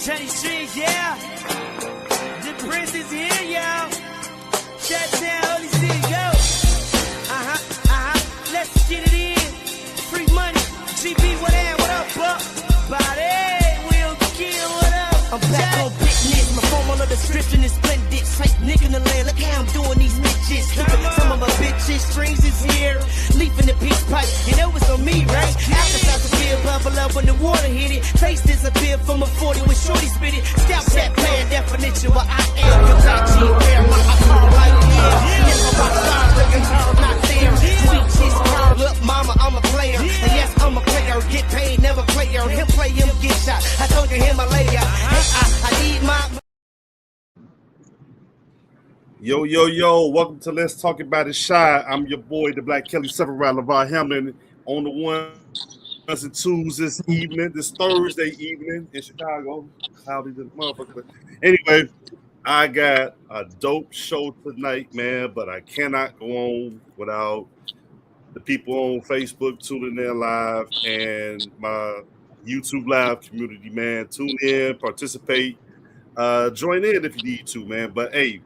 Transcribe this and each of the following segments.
Johnny Street, yeah. The prince is here, y'all. Shut down, holy city, go. Let's get it in. Free money. GB, what up, Buck? Body, we'll kill, what up? I'm back on business. My formal description is splendid. Fake nigga in the land. Look how I'm doing these bitches. Some of my bitches, strings is here. Leaf in the peace pipe. You know it's on me, right? After shots of beer bubble up when the water hit it. Taste disappear from a 40 with shorty spit it. Scalp that plan definition. What I am. Your top G, where I call right here. Yes, I'm rock star. Looking hard, not there. Sweet cheese, curl. Look, mama, I'm a player. And yes, I'm a player. Get paid, never player. Him play, him get shot. I told you him a layer. I need my. Yo, welcome to Let's Talk About It Shy. I'm your boy, the Black Kelly Several LeVar Hamlin, on the ones and twos this evening, this Thursday evening in Chicago. Howdy to the motherfucker. Anyway, I got a dope show tonight, man, but I cannot go on without the people on Facebook tuning in live and my YouTube live community, man. Tune in, participate, join in if you need to, man. But hey,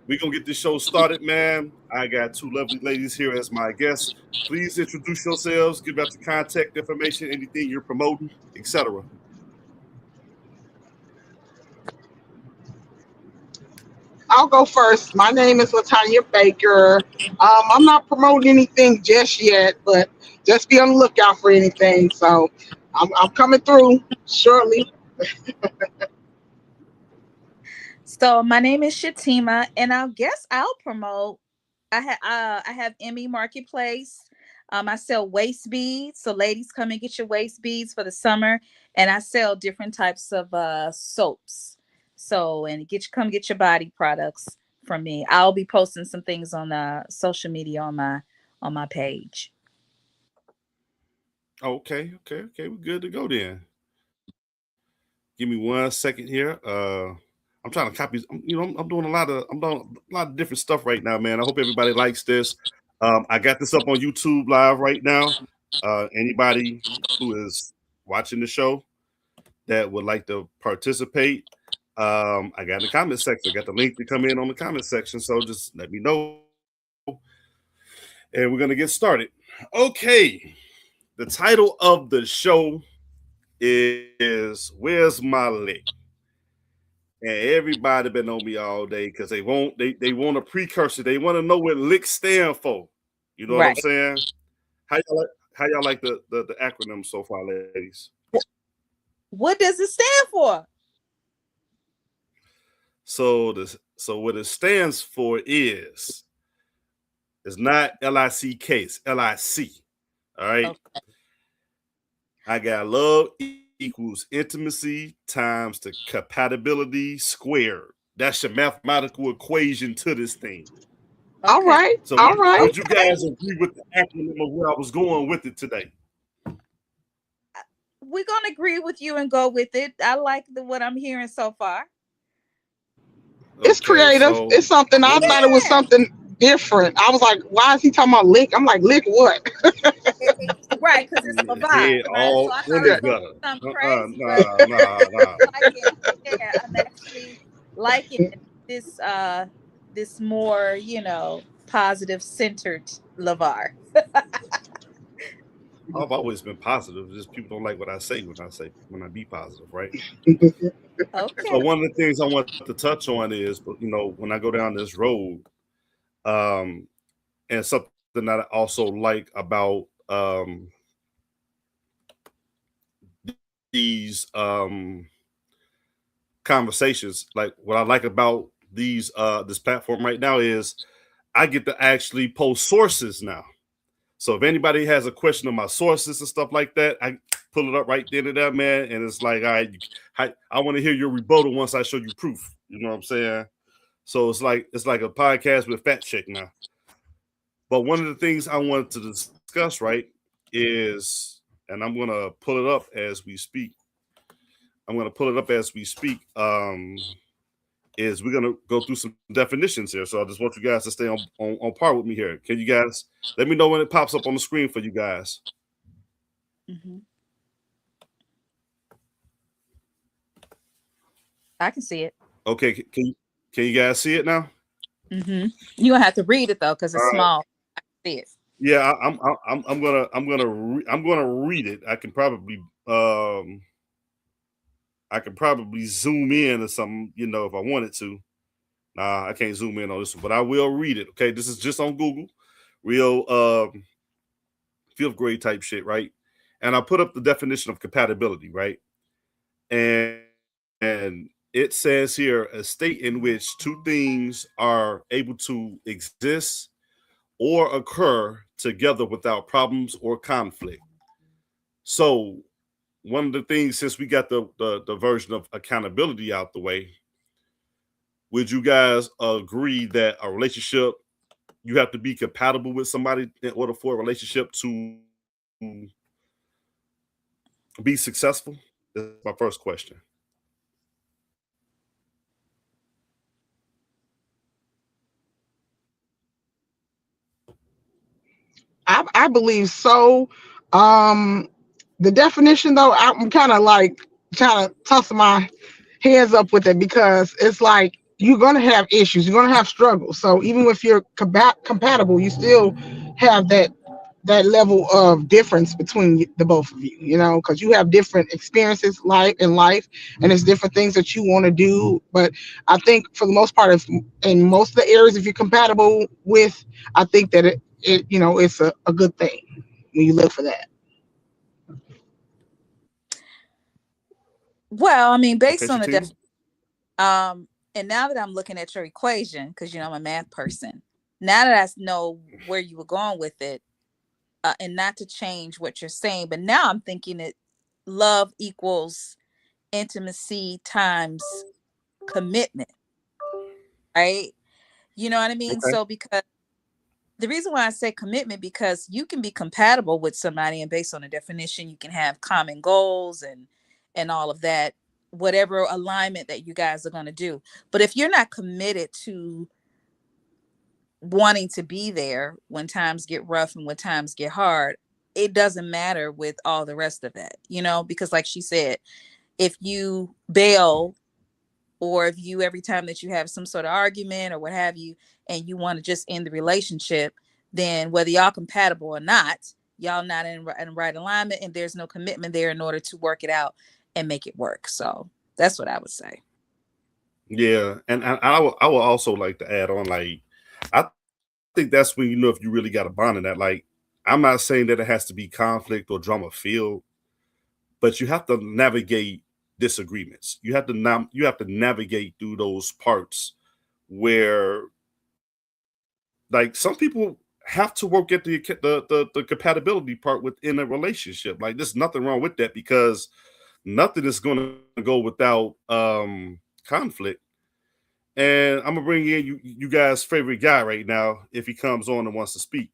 we're going to get this show started, man. I got two lovely ladies here as my guests. Please introduce yourselves, give out your contact information, anything you're promoting, etc. I'll go first. My name is LaTanya Baker. I'm not promoting anything just yet, but just be on the lookout for anything. So I'm coming through shortly. So my name is Shatima, and I guess I'll promote. I have Emmy Marketplace. I sell waist beads, so ladies, come and get your waist beads for the summer. And I sell different types of soaps. So come get your body products from me. I'll be posting some things on social media on my page. Okay, we're good to go then. Give me 1 second here. I'm trying to copy. I'm doing a lot of different stuff right now, man. I hope everybody likes this. I got this up on YouTube live right now. Anybody who is watching the show that would like to participate, I got in the comment section. I got the link to come in on the comment section. So just let me know. And we're going to get started. Okay. The title of the show is Where's My Lick? And everybody been on me all day because they want a precursor. They want to know what lick stand for. You know what I'm saying? How y'all like the acronym so far, ladies? What does it stand for? So what it stands for is it's not LICK, it's LIC. All right. Okay. I got love equals intimacy times the compatibility squared. That's your mathematical equation to this thing. Okay. All right. So would you guys agree with the acronym of where I was going with it today? We're gonna agree with you and go with it. I like what I'm hearing so far. It's creative. So, it's something. I thought it was something different. I was like, why is he talking about lick? I'm like, lick what? Right, because it's a vibe. All right? So I thought crazy, nah. I'm actually liking this more, positive centered LeVar. I've always been positive. Just people don't like what I say when I be positive, right? Okay. So one of the things I want to touch on is, when I go down this road, and something that I also like about these conversations, like what I like about this platform right now is I get to actually post sources now. So if anybody has a question on my sources and stuff like that, I pull it up right then and there, man. And it's like, all right, I want to hear your rebuttal once I show you proof. You know what I'm saying? So it's like a podcast with fact check now. But one of the things I wanted to discuss, right, is, and I'm going to pull it up as we speak. Is we're going to go through some definitions here. So I just want you guys to stay on par with me here. Can you guys let me know when it pops up on the screen for you guys? Mm-hmm. I can see it. Okay, can you guys see it now? Mm-hmm. You gonna have to read it though, because All it's right. small. I can see it. Yeah, I'm gonna read it. I can probably zoom in or something, if I wanted to. Nah, I can't zoom in on this one, but I will read it. Okay, this is just on Google, real fifth grade type shit, right? And I put up the definition of compatibility, right? And it says here a state in which two things are able to exist or occur together without problems or conflict. So one of the things, since we got the version of accountability out the way, would you guys agree that a relationship, you have to be compatible with somebody in order for a relationship to be successful? That's my first question. I believe so. Um, the definition though, I'm kind of like trying to tossing my hands up with it because it's like you're gonna have issues, you're gonna have struggles. So even if you're compatible, you still have that level of difference between the both of you. You know, because you have different experiences life, and it's different things that you want to do. But I think for the most part, if in most of the areas, if you're compatible with, I think that it's a good thing when you look for that. Well, I mean, Okay, based on the Shatima? um, and now that I'm looking at your equation, because I'm a math person, now that I know where you were going with it, and not to change what you're saying, but now I'm thinking it love equals intimacy times commitment, right? You know what I mean? Okay. So because the reason why I say commitment, because you can be compatible with somebody, and based on the definition, you can have common goals and all of that, whatever alignment that you guys are going to do. But if you're not committed to wanting to be there when times get rough and when times get hard, it doesn't matter with all the rest of that, because like she said, if you bail, or if you, every time that you have some sort of argument or what have you, and you want to just end the relationship, then whether y'all compatible or not, y'all not in right alignment, and there's no commitment there in order to work it out and make it work. So that's what I would say. Yeah, and I will also like to add on, like, I think that's when if you really got a bond in that. Like, I'm not saying that it has to be conflict or drama filled, but you have to navigate disagreements. You have to navigate through those parts where, like, some people have to work at the compatibility part within a relationship. Like, there's nothing wrong with that, because nothing is going to go without conflict. And I'm gonna bring in you guys' favorite guy right now if he comes on and wants to speak.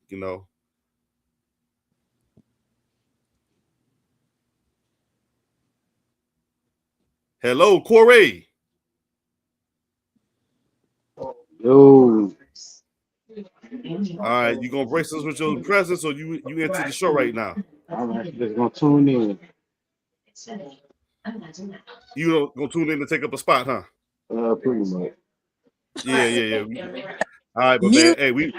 Hello, Corey. Yo, All right, you gonna brace us with your presence, or you into the show right now? I'm actually just gonna tune in. You gonna tune in to take up a spot, huh? Pretty much. Yeah, yeah, yeah. All right, but man, Mute. hey, we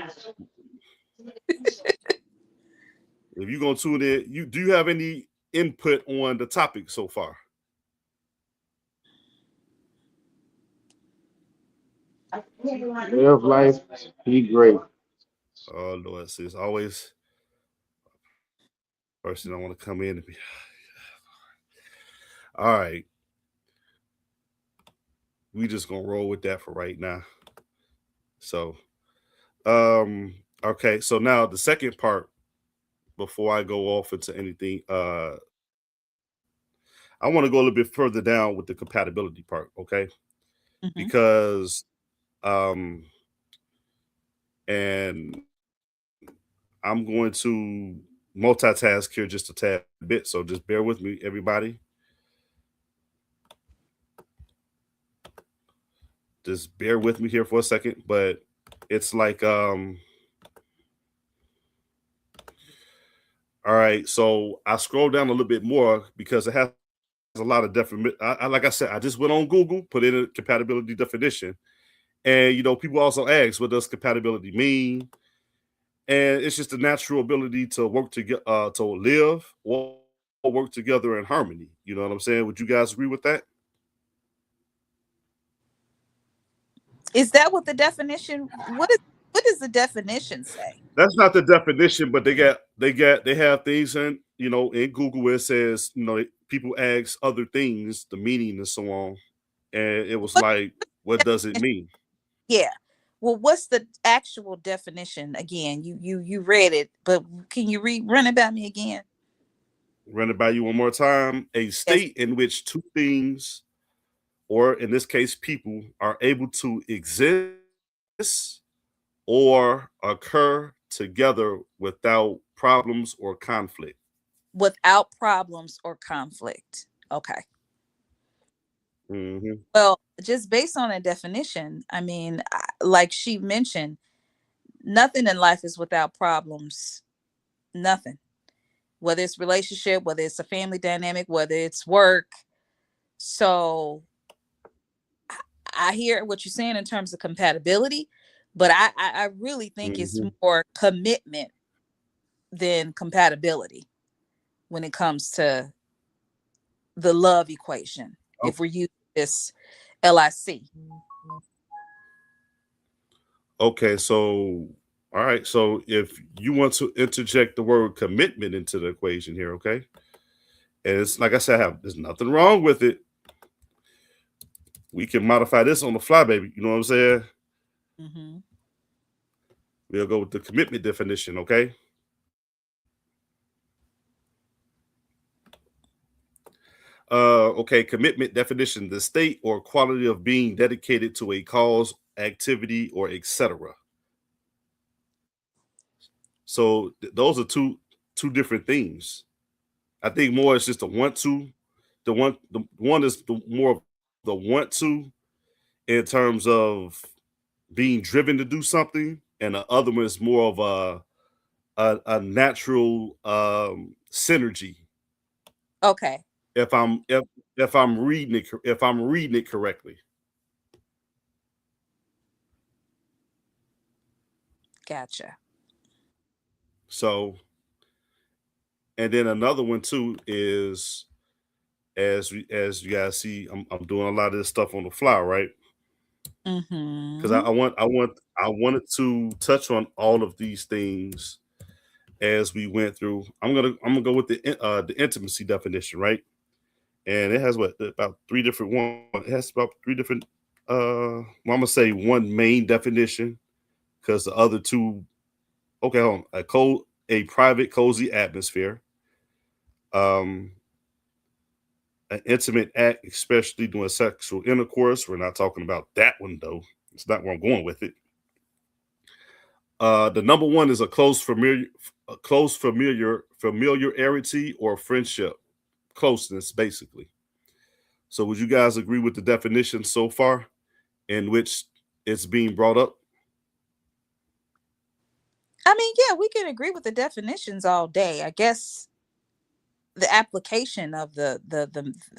if you gonna tune in, you do you have any input on the topic so far? Live life, be great. Oh Lord, sis, always person I want to come in and be. All right, we just gonna roll with that for right now. So, um, okay, so now the second part before I go off into anything, I want to go a little bit further down with the compatibility part, okay? Mm-hmm. Because and I'm going to multitask here just a tad bit, so just bear with me, everybody. Just bear with me here for a second, but it's like all right, so I scroll down a little bit more because it has to do a lot of definition. Like I said, I just went on Google, put in a compatibility definition, and people also ask, what does compatibility mean? And it's just the natural ability to work together, to live or work together in harmony. You know what I'm saying? Would you guys agree with that? Is that what the definition? What does the definition say? That's not the definition, but they have things in Google where it says people ask other things, the meaning and so on, and it was What like, what does it definition? mean? Yeah. Well, what's the actual definition again? You read it, but can you run it by me again? Run it by you one more time. A Yes, state in which two things, or in this case, people, are able to exist or occur together without problems or conflict. without problems or conflict. Okay. Hmm. Well, just based on a definition, I mean, like she mentioned, nothing in life is without problems. Nothing. Whether it's relationship, whether it's a family dynamic, whether it's work. So I hear what you're saying in terms of compatibility, but I really think it's Hmm. more commitment than compatibility when it comes to the love equation. If we're using this LIC. Okay, so all right, so if you want to interject the word commitment into the equation here, okay, and it's like I said, there's nothing wrong with it. We can modify this on the fly, baby. You know what I'm saying? Mm-hmm. We'll go with the commitment definition, okay? Okay, commitment definition: the state or quality of being dedicated to a cause, activity, or etc. So those are two different things. I think more it's just a want to. The one is more of the want to in terms of being driven to do something, and the other one is more of a natural synergy. Okay, If I'm reading it correctly. gotcha. So, and then another one too is, as you guys see, I'm doing a lot of this stuff on the fly, right? Because Mm-hmm. I wanted to touch on all of these things as we went through. I'm gonna go with the intimacy definition, right? And it has what, about three different one. It has about three different. Well, I'm gonna say one main definition because the other two. Okay, hold on. A private, cozy atmosphere. Um, an intimate act, especially during sexual intercourse. We're not talking about that one though. It's not where I'm going with it. The number one is a close familiarity or friendship, closeness, basically. So, would you guys agree with the definition so far, in which it's being brought up? I mean, yeah, we can agree with the definitions all day. I guess the application of the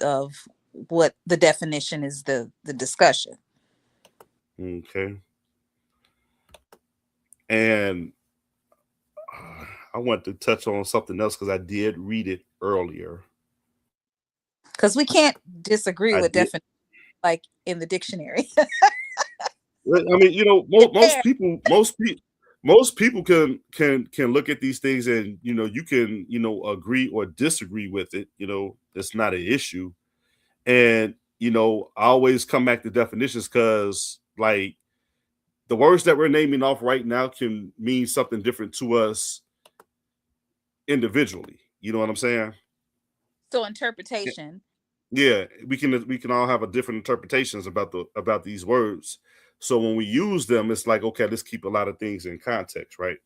of what the definition is the discussion. Okay, and I want to touch on something else because I did read it earlier. Because we can't disagree I with did. definition like in the dictionary. Well, I mean, Yeah. most people can look at these things, and you can agree or disagree with it. It's not an issue. And I always come back to definitions because, like, the words that we're naming off right now can mean something different to us individually. You know what I'm saying? So interpretation. Yeah, we can all have a different interpretations about these words. So when we use them, it's like, okay, let's keep a lot of things in context, right?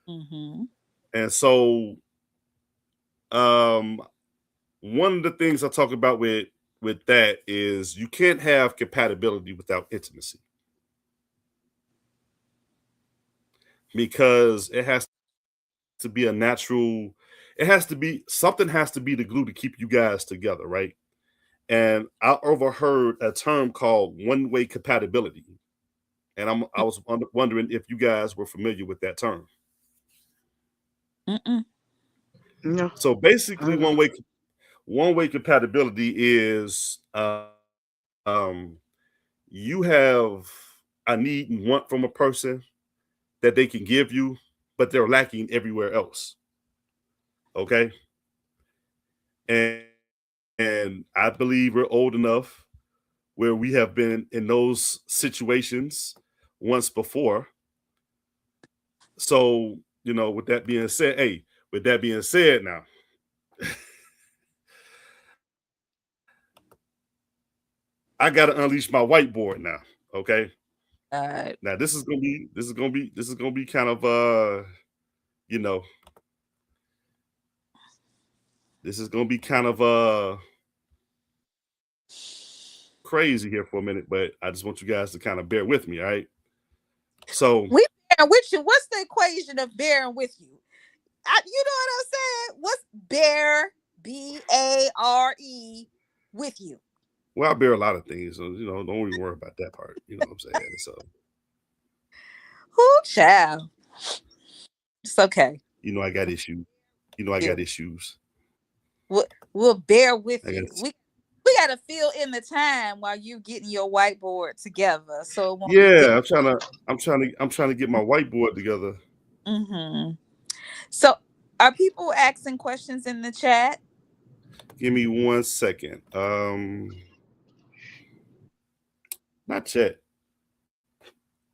Mm-hmm. And so, um, one of the things I talk about with that is you can't have compatibility without intimacy, because it has to be a natural. It has to be something has to be the glue to keep you guys together, right? and I overheard a term called one-way compatibility, and I was wondering if you guys were familiar with that term. Mm-mm. No. So basically, Mm. one-way compatibility is you have a need and want from a person that they can give you, but they're lacking everywhere else. Okay, and I believe we're old enough where we have been in those situations once before. So, with that being said, now, I got to unleash my whiteboard now. Okay. God. Now this is gonna be kind of you know, this is gonna be kind of crazy here for a minute, but I just want you guys to kind of bear with me, all right? So We bearing with you. What's the equation of bearing with you? You know what I'm saying? What's bear, Bare, with you? well, I bear a lot of things, so don't even worry about that part. You know what I'm saying? So Who child? It's okay. I got issues. I got You. issues. We'll bear with I got you. We gotta fill in the time while you getting your whiteboard together, so it won't be yeah. different. I'm trying to get my whiteboard together. Mm-hmm. So, are people asking questions in the chat? Give me 1 second. Not yet.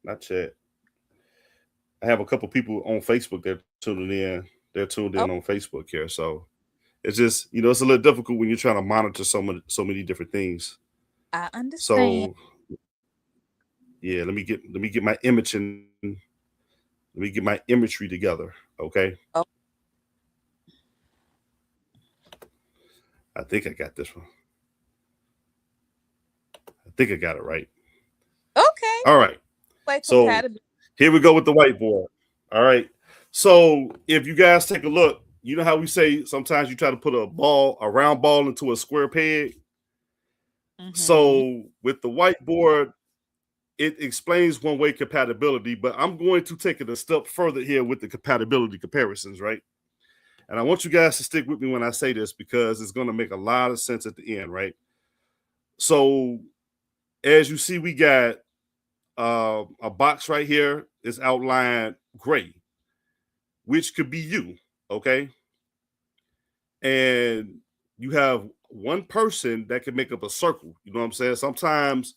Not yet. I have a couple people on Facebook that tuning in. They're tuned in Oh, on Facebook here, so it's just it's a little difficult when you're trying to monitor so many different things. I understand. So yeah, let me get my image and let me get my imagery together. Okay, Oh, I think I got this one. I think I got it right. okay. All right. Like So compatibility. here we go with the whiteboard. All right. So if you guys take a look, you know how we say sometimes you try to put a round ball into a square peg. Mm-hmm. So with the whiteboard, it explains one-way compatibility, but I'm going to take it a step further here with the compatibility comparisons, right? And I want you guys to stick with me when I say this because it's going to make a lot of sense at the end, right? So as you see, we got a box right here. It's outlined gray, which could be you, okay? And you have one person that can make up a circle. You know what I'm saying? Sometimes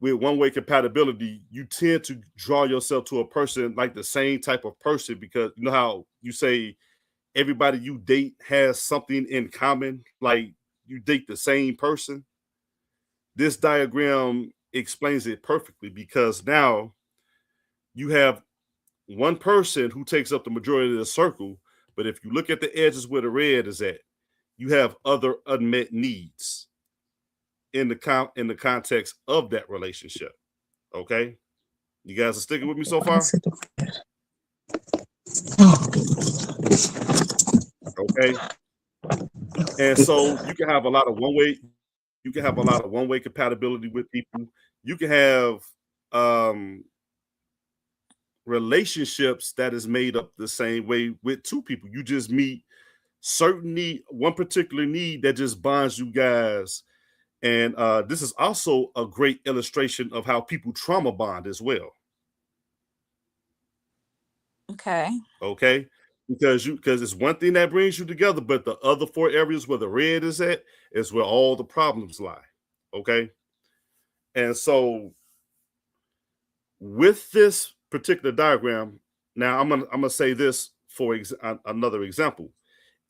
with one-way compatibility, you tend to draw yourself to a person like the same type of person because you know how you say everybody you date has something in common, like you date the same person. This diagram explains it perfectly because now you have one person who takes up the majority of the circle, but if you look at the edges where the red is at, you have other unmet needs in the context of that relationship. Okay, you guys are sticking with me so far. Okay, and so you can have a lot of one way. You can have a lot of one-way compatibility with people. You can have um, relationships that is made up the same way with two people. You just meet certain need, one particular need that just bonds you guys. And this is also a great illustration of how people trauma bond as well. Okay. Okay, because it's one thing that brings you together, but the other four areas where the red is at is where all the problems lie. Okay, and so with this particular diagram, now I'm gonna say this for another example.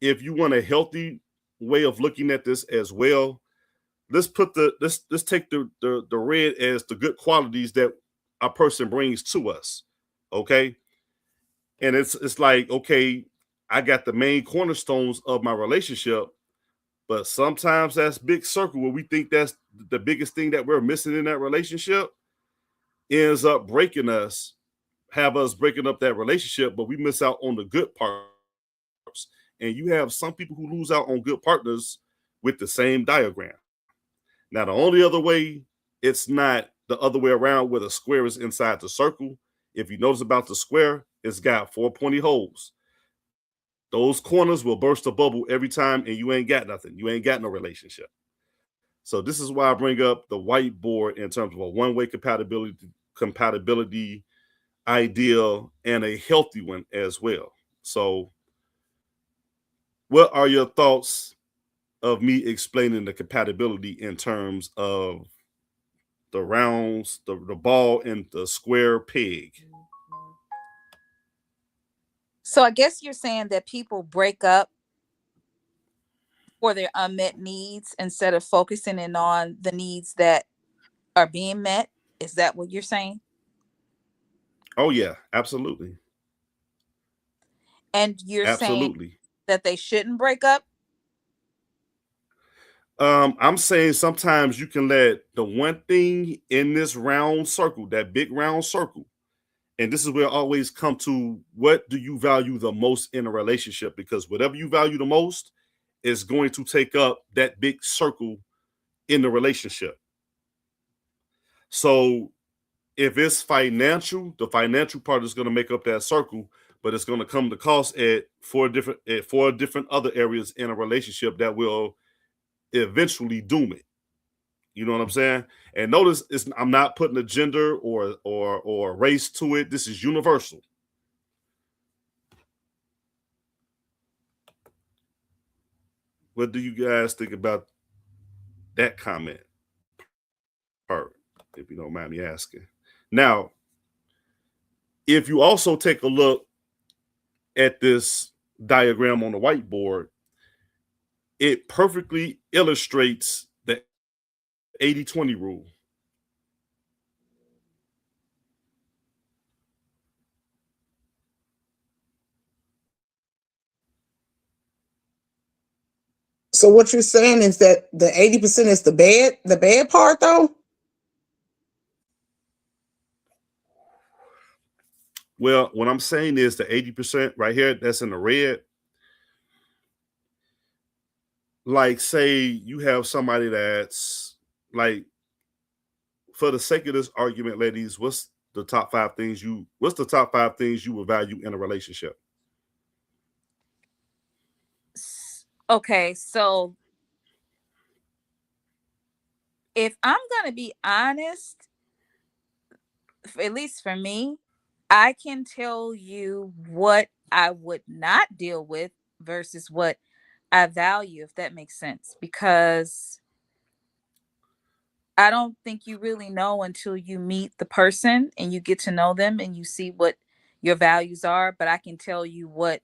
If you want a healthy way of looking at this as well, let's take the red as the good qualities that a person brings to us. Okay, and it's like okay, I got the main cornerstones of my relationship, but sometimes that's big circle where we think that's the biggest thing that we're missing in that relationship ends up breaking us, have us breaking up that relationship, but we miss out on the good parts. And you have some people who lose out on good partners with the same diagram. Now, the only other way, it's not the other way around where the square is inside the circle. If you notice about the square, it's got 4 pointy holes. Those corners will burst a bubble every time, and you ain't got nothing. You ain't got no relationship. So this is why I bring up the whiteboard in terms of a one-way compatibility ideal and a healthy one as well. So, what are your thoughts of me explaining the compatibility in terms of the rounds, the ball, and the square peg? So I guess you're saying that people break up for their unmet needs instead of focusing in on the needs that are being met. Is that what you're saying? Oh yeah, absolutely, And you're saying absolutely. that they shouldn't break up? I'm saying sometimes you can let the one thing in this round circle, that big round circle, and this is where I always come to what do you value the most in a relationship? Because whatever you value the most is going to take up that big circle in the relationship. So if it's financial, the financial part is going to make up that circle, but it's going to come to cost at four different other areas in a relationship that will eventually doom it. You know what I'm saying? And notice I'm not putting a gender or race to it. This is universal. What do you guys think about that comment part, if you don't mind me asking? Now, if you also take a look at this diagram on the whiteboard, it perfectly illustrates the 80-20 rule. So what you're saying is that the 80% is the bad part though? Well, what I'm saying is the 80% right here that's in the red, like say you have somebody that's like, for the sake of this argument, ladies, what's the top five things you would value in a relationship? Okay, so if I'm going to be honest, at least for me, I can tell you what I would not deal with versus what I value, if that makes sense. Because I don't think you really know until you meet the person and you get to know them and you see what your values are. But I can tell you what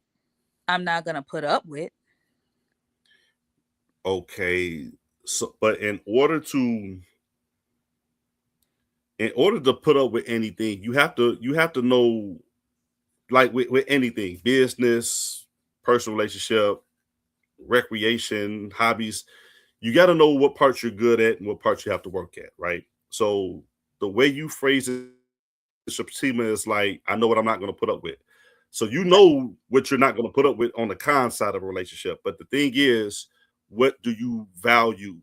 I'm not going to put up with. Okay. So but in order to put up with anything, you have to know, like with anything, business, personal relationship, recreation, hobbies, you got to know what parts you're good at and what parts you have to work at, right? So the way you phrase it, Shapima, is like, I know what I'm not going to put up with. So you know what you're not going to put up with on the con side of a relationship. But the thing is, what do you value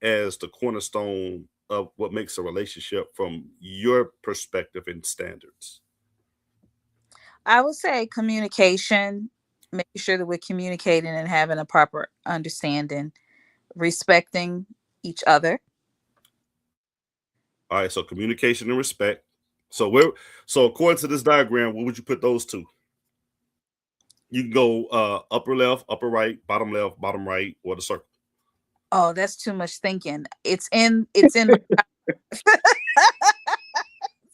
as the cornerstone of what makes a relationship from your perspective and standards? I would say communication, making sure that we're communicating and having a proper understanding, respecting each other. All right, so communication and respect. So so according to this diagram, where would you put those two? You can go upper left, upper right, bottom right, or the circle. Oh, that's too much thinking. It's in my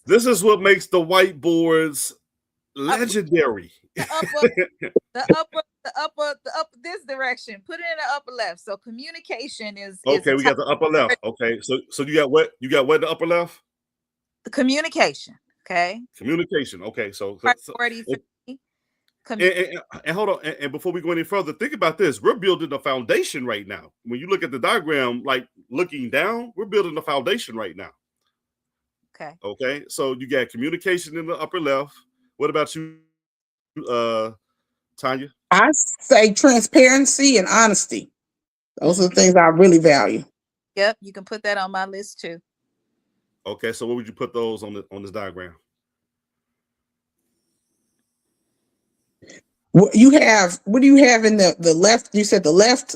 This is what makes the whiteboards up, legendary. the upper the upper this direction. Put it in the upper left. So communication is Okay, the we top. got the upper left. Okay, so you got what? You got what in the upper left? The communication. Okay. Communication. Okay, so Priority for and, me. and hold on, and before we go any further, think about this. We're building a foundation right now. When you look at the diagram, like looking down, we're building a foundation right now. Okay. Okay, so you got communication in the upper left. What about you, Tanya? I say transparency and honesty. Those are the things I really value. Yep, you can put that on my list too. Okay, so where would you put those on this diagram? What do you have in the left? You said the left,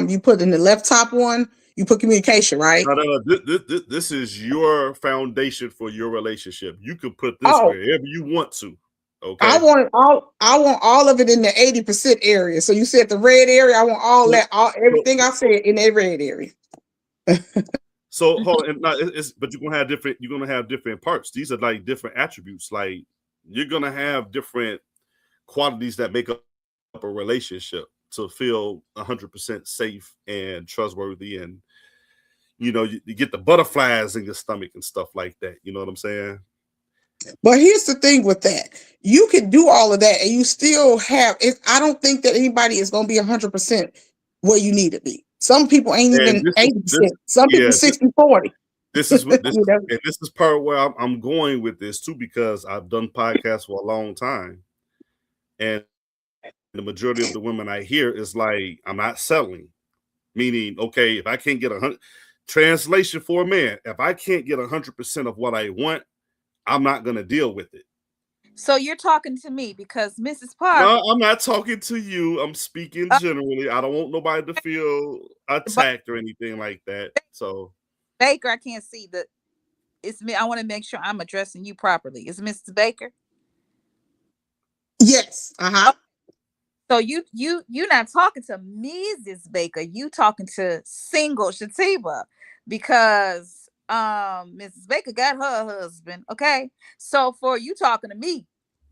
you put in the left top one, you put communication, right? No, no, no. This is your foundation for your relationship. You can put this Oh, wherever you want to. I Okay. want all of it in the 80% area. So you said the red area, I want all So, that, all so, everything I said in that red area. so hold on. And now it's but you're gonna have different. You're gonna have different parts. These are like different attributes. Like you're gonna have different qualities that make up a relationship to feel 100% safe and trustworthy, and you get the butterflies in your stomach and stuff like that. You know what I'm saying? But here's the thing with that. You could do all of that and you still have it. I don't think that anybody is going to be 100% where you need to be. Some people ain't And even this 80%. Some people yeah, 60-40. this is what this You know? and this is part where I'm going with this too, because I've done podcasts for a long time, and the majority of the women I hear is like, I'm not settling. Meaning, okay, if I can't get 100, translation for a man, if I can't get 100% of what I want, I'm not gonna deal with it. So you're talking to me because Mrs. Parker, No, I'm not talking to you. I'm speaking uh, generally. I don't want nobody to feel but attacked or anything like that. So Baker, I can't see the. It's me. I want to make sure I'm addressing you properly. Is Mrs. Baker? Yes. Uh-huh. So you not talking to Mrs. Baker. You talking to single Shatiba because Mrs. Baker got her husband. Okay. So for you talking to me.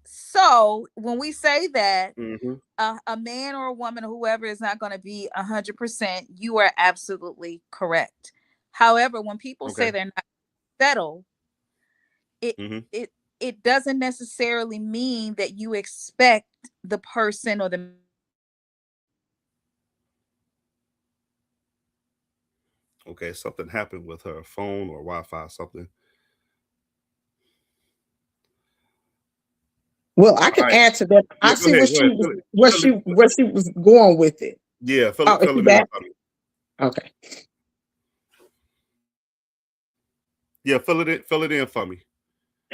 So when we say that mhm, a man or a woman or whoever is not going to be 100%, you are absolutely correct. However, when people say okay. they're not settled, it Hmm. it it doesn't necessarily mean that you expect the person or the Okay, something happened with her phone or Wi-Fi, something. Well, I All can right. add to that. Yeah, I go see ahead. what Go she ahead. was where she was going with it. Yeah, Oh, is fill she it in back? for me. Okay. Yeah, fill it in for me.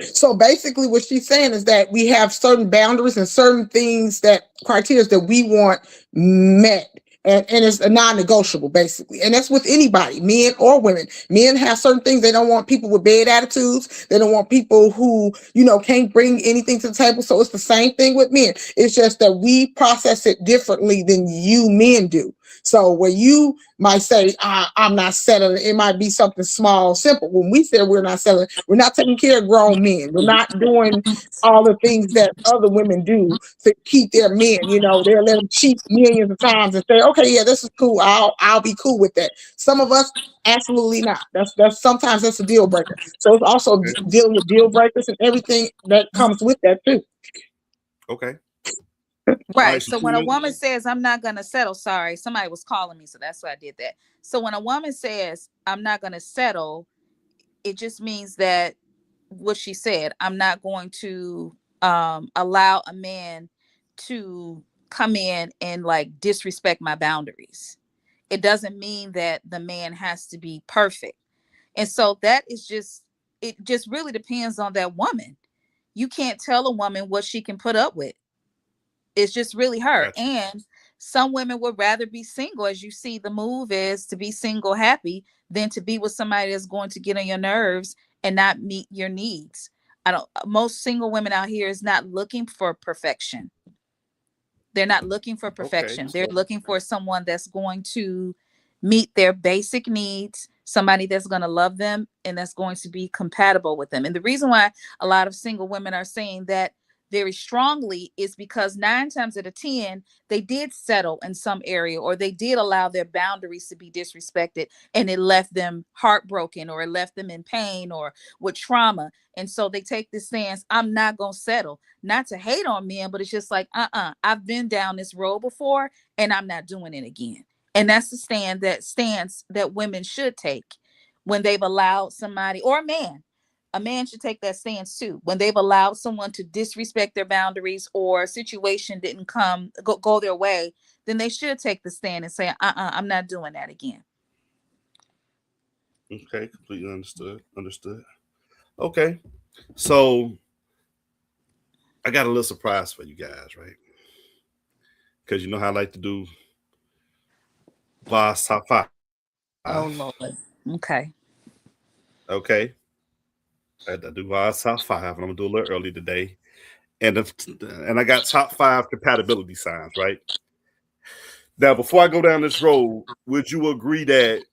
So basically, what she's saying is that we have certain boundaries and certain things that criteria that we want met. And it's a non-negotiable, basically. And that's with anybody, men or women. Men have certain things. They don't want people with bad attitudes. They don't want people who, can't bring anything to the table. So it's the same thing with men. It's just that we process it differently than you men do. So where you might say, I'm not settling, it might be something small, simple. When we say we're not settling, we're not taking care of grown men. We're not doing all the things that other women do to keep their men. They'll let them cheat millions of times and say, okay, yeah, this is cool. I'll be cool with that. Some of us, absolutely not. That's sometimes that's a deal breaker. So it's also Okay. dealing with deal breakers and everything that comes with that too. Okay. All right, right. So when a Shatima. woman says I'm not going to settle, sorry, somebody was calling me, so that's why I did that. So when a woman says I'm not going to settle, it just means that what she said, I'm not going to allow a man to come in and like disrespect my boundaries. It doesn't mean that the man has to be perfect. And so that is just, it just really depends on that woman. You can't tell a woman what she can put up with. It's just really her. Got you. And some women would rather be single, as you see, the move is to be single happy than to be with somebody that's going to get on your nerves and not meet your needs. I don't, most single women out here is not looking for perfection. They're not looking for Okay. perfection. They're So looking for someone that's going to meet their basic needs, somebody that's going to love them and that's going to be compatible with them. And the reason why a lot of single women are saying that very strongly is because 9 times out of 10, they did settle in some area or they did allow their boundaries to be disrespected and it left them heartbroken or it left them in pain or with trauma. And so they take this stance, I'm not going to settle. Not to hate on men, but it's just like, I've been down this road before and I'm not doing it again. And that's the stance that women should take when they've allowed somebody or a man should take that stance too when they've allowed someone to disrespect their boundaries or a situation didn't go their way. Then they should take the stand and say, I'm not doing that again. Okay, completely understood. Understood. Okay, so I got a little surprise for you guys, right? Because you know how I like to do Voss top five. Oh Lord. Okay. Okay, I do Voss top five, and I'm gonna do a little early today. And I got top five compatibility signs, right? Now, before I go down this road, would you agree that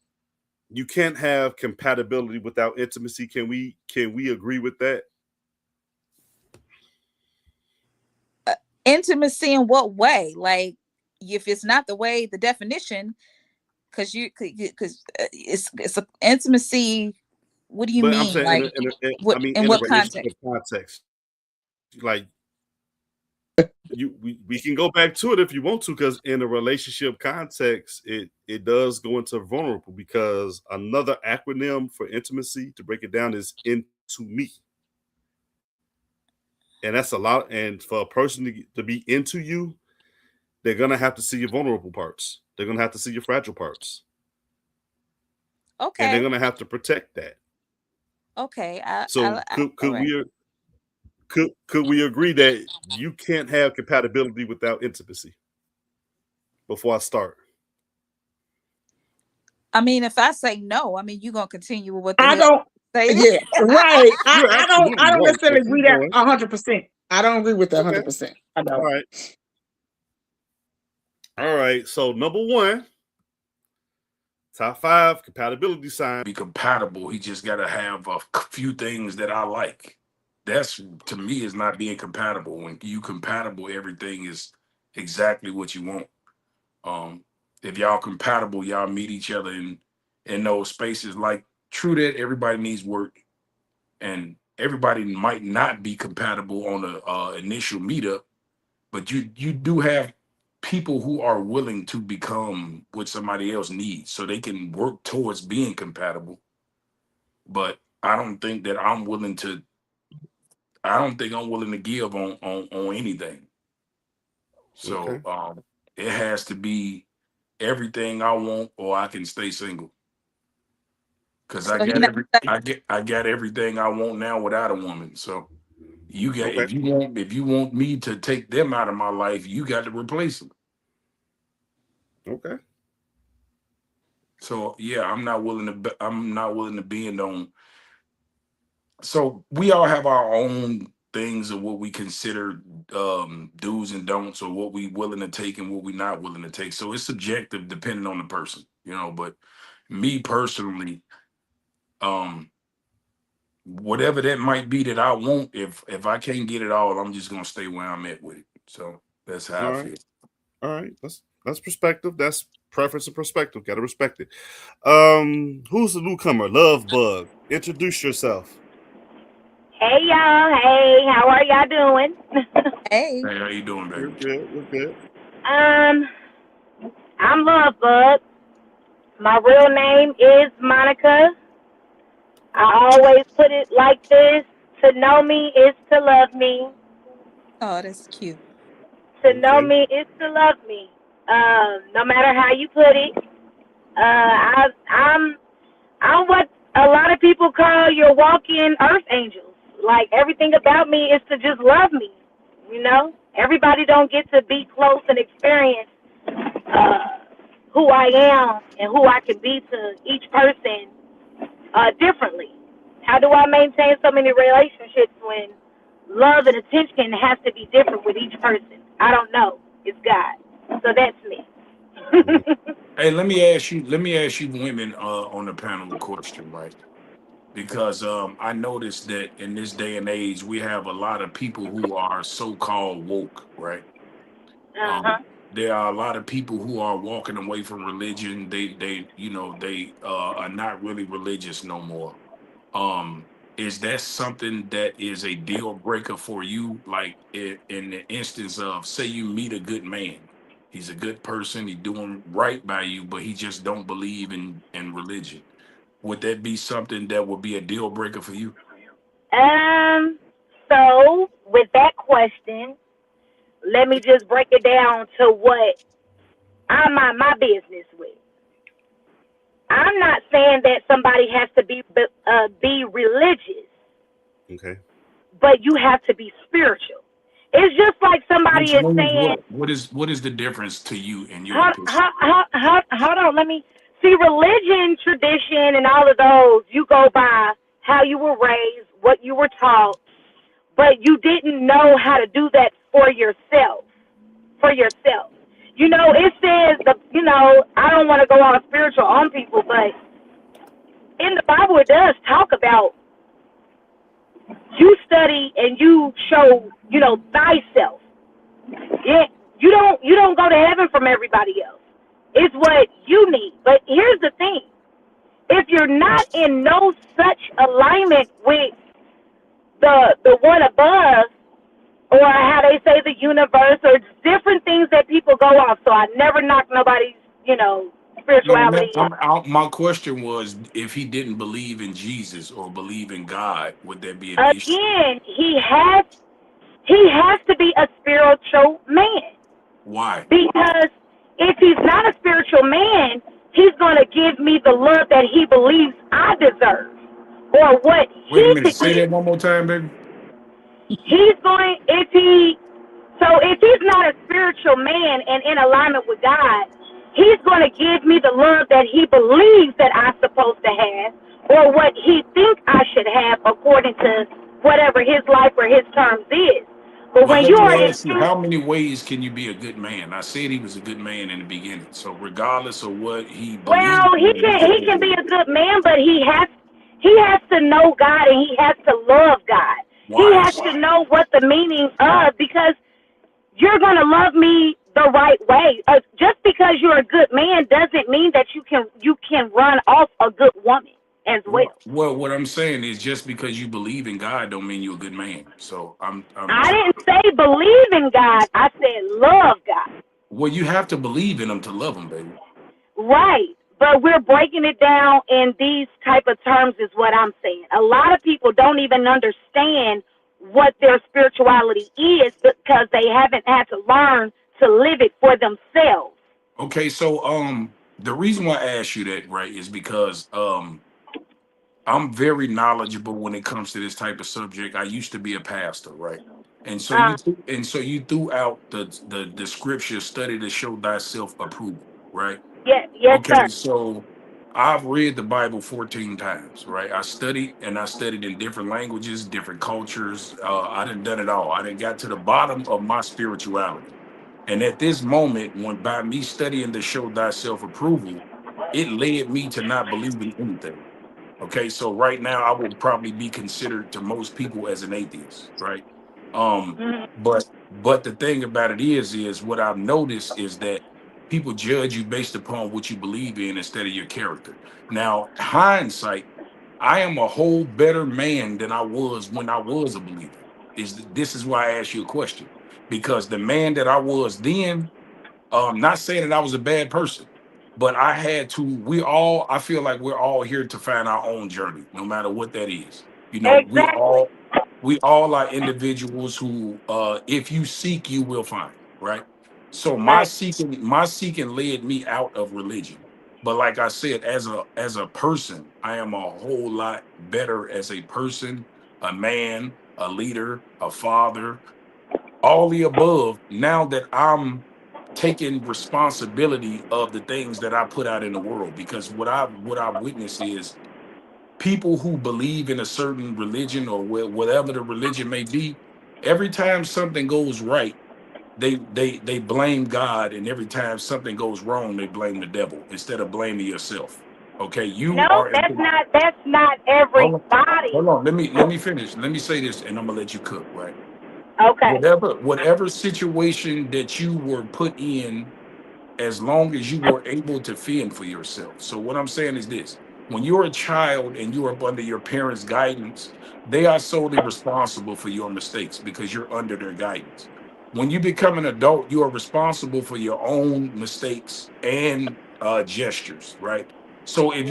you can't have compatibility without intimacy? Can we agree with that? Intimacy in what way? Like, if it's not the way, the definition, because it's a intimacy. What do you But I'm mean? saying Like, I what mean in in a what context? relationship context, like we can go back to it if you want to, because in a relationship context, it does go into vulnerable because another acronym for intimacy to break it down is into me, and that's a lot. And for a person to be into you, they're gonna have to see your vulnerable parts. They're gonna have to see your fragile parts, and they're Okay. gonna have to protect that. Okay. So All right. could we agree that you can't have compatibility without intimacy? Before I start, I mean, if I say no, I mean you gonna continue with what the I hell don't. you say. Yeah, right. you're I absolutely don't right. So necessarily agree keep that going. 100%. I don't agree with that Okay. 100%. I All don't. right. All right. So number one, top five compatibility sign. Be compatible. He just got to have a few things that I like. That's to me is not being compatible. When you compatible, everything is exactly what you want. Um, if y'all compatible, y'all meet each other in those spaces. Like true that everybody needs work, and everybody might not be compatible on a initial meetup, but you do have people who are willing to become what somebody else needs, so they can work towards being compatible. But I don't think that I'm willing to. I don't think I'm willing to give on anything. So Okay. it has to be everything I want, or I can stay single. Cause So he not I got everything I want now without a woman. So you got Okay. if you want me to take them out of my life, you got to replace them. Okay. So yeah, I'm not willing to bend on. So we all have our own things of what we consider do's and don'ts, or what we willing to take and what we not willing to take. So it's subjective depending on the person, you know. But me personally, um, whatever that might be that I want, if I can't get it all, I'm just gonna stay where I'm at with it. So that's how All I right. feel. All right. That's perspective. That's preference and perspective. Gotta respect it. Who's the newcomer? Love Bug. Introduce yourself. Hey y'all, hey, how are y'all doing? hey. Hey, how you doing, We're baby? good. We're good. um, I'm Love Bug. My real name is Monica. I always put it like this: to know me is to love me. Oh, that's cute. To know Okay. me is to love me. No matter how you put it. I'm what a lot of people call your walk-in earth angels. Like everything about me is to just love me. You know, everybody don't get to be close and experience who I am and who I can be to each person differently. How do I maintain so many relationships when love and attention has to be different with each person? I don't know. It's God. So that's me. Mhm. Hey, let me ask you women on the panel a question, right? Because I noticed that in this day and age, we have a lot of people who are so-called woke, right? Uh-huh. There are a lot of people who are walking away from religion. They are not really religious no more. Is that something that is a deal breaker for you? Like in the instance of, say you meet a good man, he's a good person, he's doing right by you, but he just don't believe in religion. Would that be something that would be a deal breaker for you? Um, so with that question, let me just break it down to what I mind my business with. I'm not saying that somebody has to be religious, Okay. but you have to be spiritual. It's just like somebody Which is means saying, what? What is the difference to you in your opinion? hold on, let me see religion, tradition, and all of those. You go by how you were raised, what you were taught, but you didn't know how to do that for yourself. For yourself, it says I don't want to go all spiritual on people, but in the Bible it does talk about you study and you show, thyself. Yeah, you don't go to heaven from everybody else. It's what you need. But here's the thing: if you're not in no such alignment with the one above, or how they say the universe, or different things that people go off. So I never knock nobody's, No, no, spirituality. I'm out. My question was, if he didn't believe in Jesus or believe in God, would there be an issue? Again, he has to be a spiritual man, Why? because if he's not a spiritual man, he's going to give me the love that he believes I deserve, or what Wait a he minute. could Say give. that one more time, baby. He's going if he's not a spiritual man and in alignment with God, he's going to give me the love that he believes that I'm supposed to have, or what he thinks I should have according to whatever his life or his terms is. But Well, when let you me are in ask you, truth, how many ways can you be a good man? I said he was a good man in the beginning. So regardless of what he well, believed he in, can he's a he good can be man. a good man, but he has to know God, and he has to love God. He Why? has to know what the meaning of, because you're going to love me the right way. Just because you're a good man doesn't mean that you can run off a good woman as well. Well, what I'm saying is just because you believe in God don't mean you're a good man. So I'm I trying. didn't say believe in God. I said love God. Well, you have to believe in him to love him, baby. Right. But we're breaking it down in these type of terms is what I'm saying. A lot of people don't even understand what their spirituality is because they haven't had to learn to live it for themselves. Okay, so the reason why I asked you that, right, is because I'm very knowledgeable when it comes to this type of subject. I used to be a pastor, right? Uh, And so you threw out the scripture study to show thyself approved, right? yeah, yes, sir. Okay, so I've read the Bible 14 times, right? I studied in different languages, different cultures. I done it all. I done got to the bottom of my spirituality. And at this moment, when by me studying to show thyself approval, it led me to not believe in anything. Okay, so right now I would probably be considered to most people as an atheist, right? Um, Mhm. but the thing about it is what I've noticed is that people judge you based upon what you believe in instead of your character. Now, hindsight, I am a whole better man than I was when I was a believer. This is why I asked you a question, because the man that I was then, not saying that I was a bad person, but I had to. I feel like we're all here to find our own journey, no matter what that is. You know, Exactly. we all are individuals who, if you seek, you will find. Right. So Right. my seeking led me out of religion. But like I said, as a person, I am a whole lot better as a person, a man, a leader, a father, all the above, now that I'm taking responsibility of the things that I put out in the world. Because what I've witnessed is people who believe in a certain religion or whatever the religion may be, every time something goes right, they blame God, and every time something goes wrong, they blame the devil instead of blaming yourself. Okay, you No, are that's not hold on, everybody. hold on. Let me finish. Let me say this, and I'm gonna let you cook, right? Okay. Whatever situation that you were put in, as long as you were able to fend for yourself. So what I'm saying is this: when you're a child and you're up under your parents' guidance, they are solely responsible for your mistakes because you're under their guidance. When you become an adult, you are responsible for your own mistakes and gestures, right? So if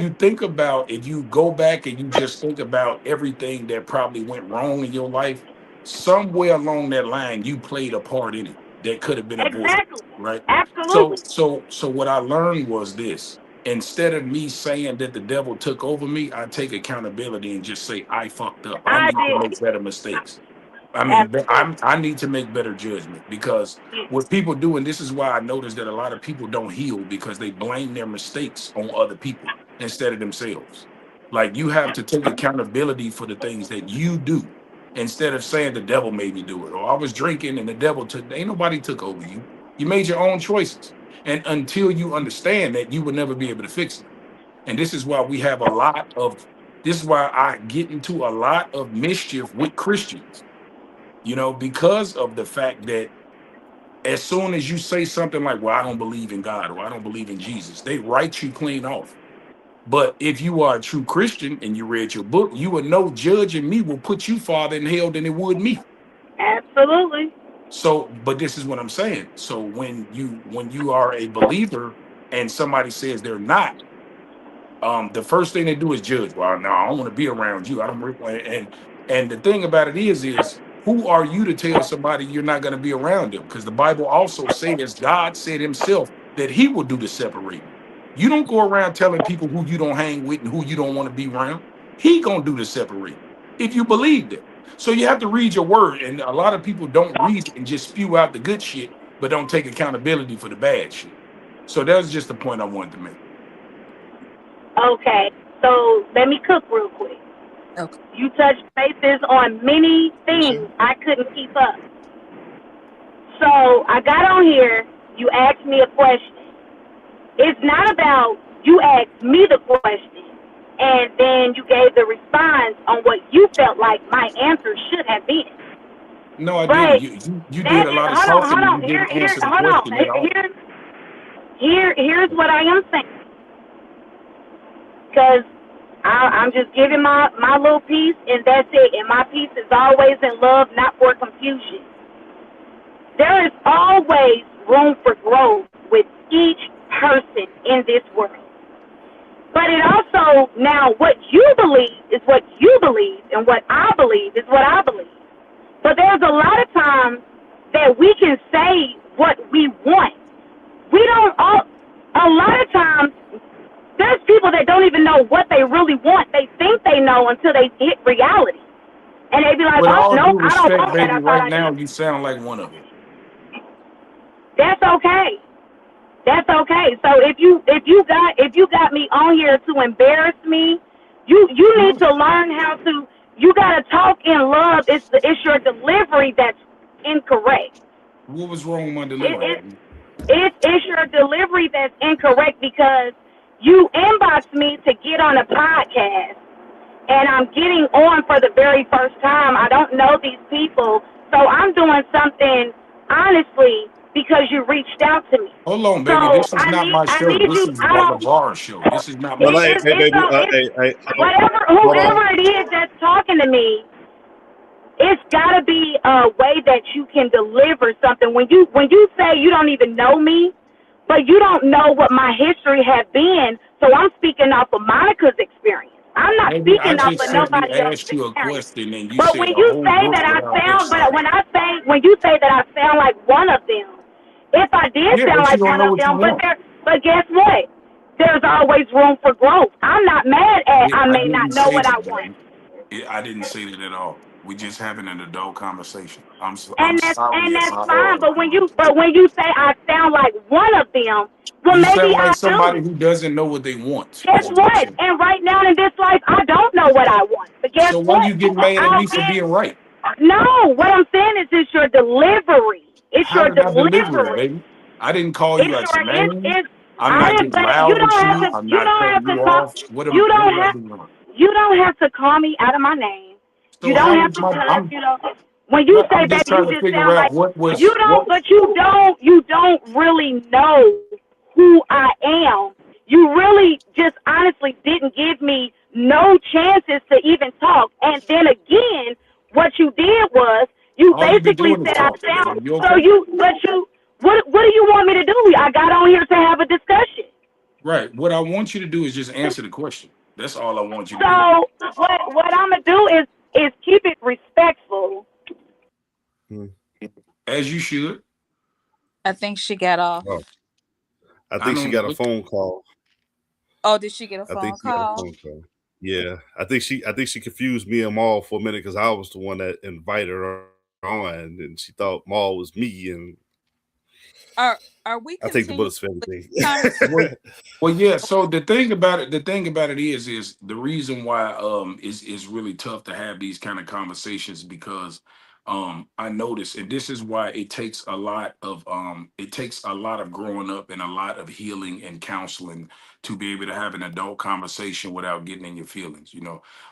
you go back and you just think about everything that probably went wrong in your life, somewhere along that line, you played a part in it that could have been avoided, Exactly. right? So Absolutely. so so what I learned was this. instead of me saying that the devil took over me, I take accountability and just say I fucked up. I I need to make did. better mistakes. I mean, Absolutely. I need to make better judgment, because what people do, and this is why I notice that a lot of people don't heal, because they blame their mistakes on other people instead of themselves. Like, you have to take accountability for the things that you do instead of saying the devil made me do it, or I was drinking and the devil took. Ain't nobody took over you. You made your own choices, and until you understand that, you will never be able to fix it. And this is why we have a lot of. This is why I get into a lot of mischief with Christians, because of the fact that as soon as you say something like, well, I don't believe in God, or I don't believe in Jesus, they write you clean off. But if you are a true Christian and you read your book, you will know judging me will put you farther in hell than it would me. Absolutely. So, but this is what I'm saying. So when you are a believer and somebody says they're not, the first thing they do is judge. Well, no, I don't want to be around you. I don't. And the thing about it is who are you to tell somebody you're not going to be around them? Because the Bible also says God said Himself that He will do the separating. You don't go around telling people who you don't hang with and who you don't want to be around. He gonna do the separating if you believe that. So you have to read your word, and a lot of people don't read it and just spew out the good shit, but don't take accountability for the bad shit. So that's just the point I wanted to make. Okay. So let me cook real quick. Okay. You touched bases on many things I couldn't keep up. So I got on here. You asked me a question. It's not about you asked me the question and then you gave the response on what you felt like my answer should have been. No, I didn't. But You did that a is, lot of hold talking and on. you didn't answer the Hold on. question at all. Here's what I am saying. Because I'm just giving my little piece, and that's it. And my piece is always in love, not for confusion. There is always room for growth with each person in this world. But it also, now what you believe is what you believe, and what I believe is what I believe. But there's a lot of times that we can say what we want. We don't, a lot of times, there's people that don't even know what they really want. They think they know until they hit reality. And they be like, With oh, all no, due I don't respect, want that. baby, I thought right I now did. you sound like one of them. That's okay. That's okay. So if you got me on here to embarrass me, you need No. to learn how to. You gotta talk in love. It's your delivery that's incorrect. What was wrong with my It, delivery, it baby? it's your delivery that's incorrect because you inboxed me to get on a podcast, and I'm getting on for the very first time. I don't know these people, so I'm doing something honestly because you reached out to me. Hold on, So baby. This is not my I show. need This you. is I the don't. bar show. This is not my No, hey, show. hey, baby. It's Hey, whatever, hold on. whoever it is that's talking to me. It's got to be a way that you can deliver something. When you say you don't even know me, but you don't know what my history has been, so I'm speaking off of Monica's experience. I'm not Baby, I speaking off just of simply nobody else's asked you a experience. question and you But said when a you whole say book that without answering. when you say that I sound like one of them, if I did Yeah, sound but you like don't one know of what you them, want. but guess what? There's always room for growth. I'm not mad at I I may not didn't know say what I that, want. baby. I didn't say that at all. We just having an adult conversation. I'm And sorry if that's I fine. But when you say I sound like one of them, well you maybe sound like I somebody do. who doesn't know what they want. Guess Is what you what? said. And right now in this life, I don't know what I want. But guess So why what? you getting mad at I'll me for get. being right? No, what I'm saying is it's your delivery. It's How your did I deliver it, delivery. baby? I didn't call you It's out your your name. it's. I'm I not didn't getting say you loud with don't have you. to. I'm You not don't have cutting to you call. off. What You what don't did I have. do wrong? You don't have to call me out of my name. You So don't how have is to my cuss. You know. When you say, I'm just baby, trying you to just figure sound out like what you was don't. what But you don't. You don't really know who I am. You really just honestly didn't give me no chances to even talk. And then again, what you did was you all you've been basically doing is said I talking, baby. sound You so okay? what do you want me to do? I got on here to have a discussion. Right. What I want you to do is just answer the question. That's all I want you to do. So what I'm gonna do is keep it respectful. Hmm. As you should. I think she got off. Oh, I I think she don't got a phone call. Oh, did she get a I think phone she got a call? phone call. Yeah, I think she confused me and Maul for a minute because I was the one that invited her on, and she thought Maul was me, and Are we I take the continuing bullets for with everything. the conversation? Well, well, yeah. So the thing about it is the reason why is really tough to have these kind of conversations because I notice, and this is why it takes a lot of growing up and a lot of healing and counseling to be able to have an adult conversation without getting in your feelings.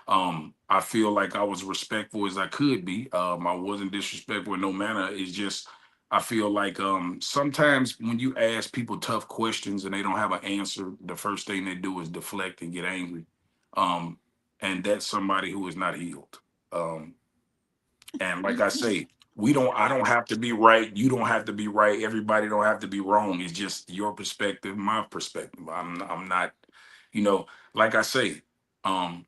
I feel like I was respectful as I could be. I wasn't disrespectful in no manner. It's just I feel like sometimes when you ask people tough questions and they don't have an answer, the first thing they do is deflect and get angry. Um, and that's somebody who is not healed. Um, and like I say, I don't have to be right. You don't have to be right. Everybody don't have to be wrong. It's just your perspective, my perspective. I'm not, you know, like I say, um,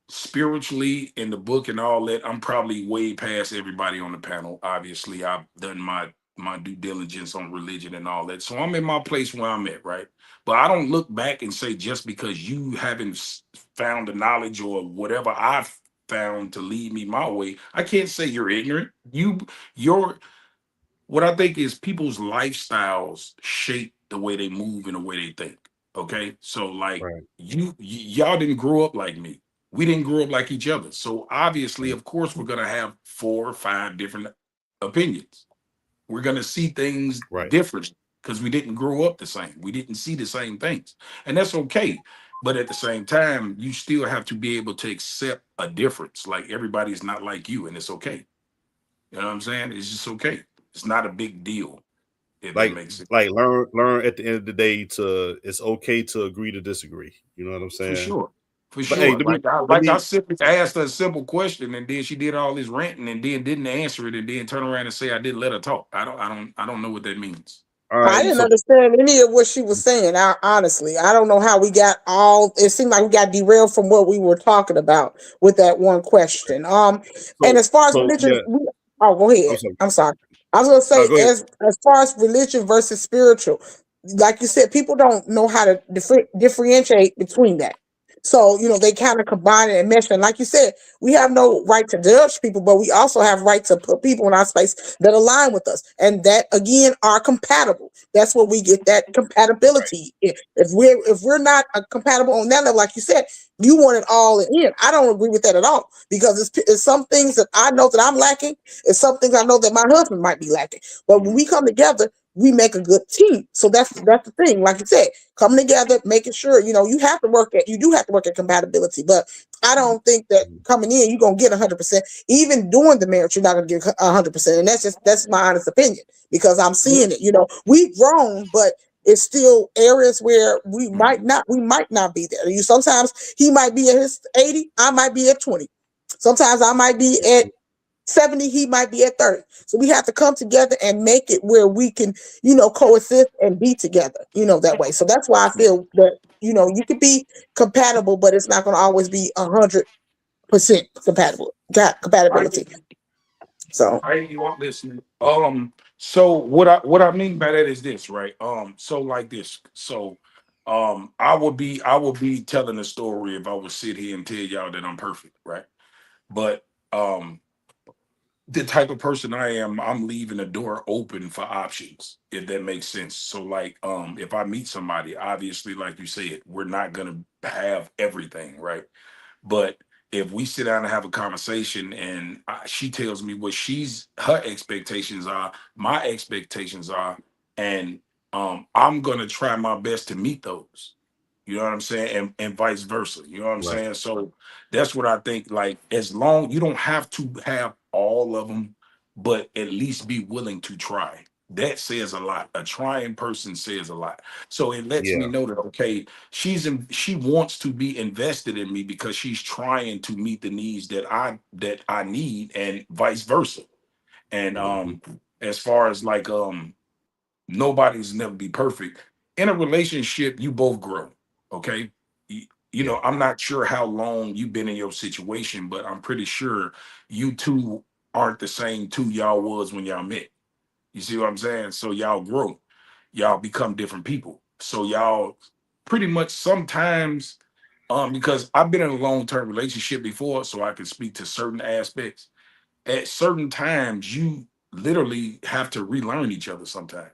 spiritually in the book and all that, I'm probably way past everybody on the panel. Obviously, I've done my due diligence on religion and all that. So I'm in my place where I'm at, right? But I don't look back and say just because you haven't found the knowledge or whatever I've found to lead me my way, I can't say you're ignorant. You're what I think is people's lifestyles shape the way they move and the way they think. Okay, so like Right, y'all didn't grow up like me. We didn't grow up like each other. So obviously, right, of course, we're gonna have 4 or 5 different opinions. We're gonna see things right. different because we didn't grow up the same. We didn't see the same things, and that's okay. But at the same time, you still have to be able to accept a difference. Like everybody's not like you, and it's okay. You know what I'm saying? It's just okay. It's not a big deal, if that Like makes sense. like learn at the end of the day to it's okay to agree to disagree. You know what I'm For saying? sure. For But hey, sure. let Like I me simply asked her a simple question and then she did all this ranting and then didn't answer it and then turn around and say I didn't let her talk. I don't know what that means. all I right. didn't So understand any of what she was saying. Honestly, I don't know how we got all. It seemed like we got derailed from what we were talking about with that one question. And so as far as so religion, yeah. oh, go I'm ahead. sorry. I'm sorry. I was gonna No, say go ahead. as far as religion versus spiritual, like you said, people don't know how to differentiate between that. So they kind of combine it and mesh. And like you said, we have no right to judge people, but we also have right to put people in our space that align with us, and that again are compatible. That's where we get that compatibility. If we're not compatible on that level, like you said, you want it all in. I don't agree with that at all because it's some things that I know that I'm lacking. It's some things I know that my husband might be lacking. But when Mhm. we come together, we make a good team. So that's the thing. Like you said, coming together, making sure you do have to work at compatibility. But I don't think that Mhm. coming in you're gonna get 100%. Even doing the marriage, you're not gonna get 100%, and that's my honest opinion because I'm seeing it. We've grown, but it's still areas where Mhm. we might not be there. You sometimes he might be at his 80, I might be at 20. Sometimes I might be at 70, he might be at 30. So we have to come together and make it where we can, coexist and be together, that way. So that's why I feel that, you could be compatible, but it's not going to always be 100% I compatibility. So I you want listening. So what I mean by that is this, right? So like this. So I would be telling a story if I would sit here and tell y'all that I'm perfect, right? But um the type of person I am, I'm leaving the door open for options, if that makes sense. So like if I meet somebody, obviously, like you said, we're not gonna have everything, right? But if we sit down and have a conversation and she tells me what her expectations are, my expectations are, and I'm gonna try my best to meet those. You know what I'm saying? And vice versa. You know what I'm Right. saying? So that's what I think. Like, as long you don't have to have all of them, but at least be willing to try. That says a lot. A trying person says a lot. So it lets me Yeah. know that okay, she wants to be invested in me because she's trying to meet the needs that I need, and vice versa. And Mhm. as far as like nobody's never be perfect. In a relationship, you both grow. Okay. Yeah. I'm not sure how long you've been in your situation, but I'm pretty sure you two aren't the same two y'all was when y'all met. You see what I'm saying? So y'all grow, y'all become different people. So y'all pretty much sometimes, because I've been in a long-term relationship before, so I can speak to certain aspects. At certain times, you literally have to relearn each other sometimes.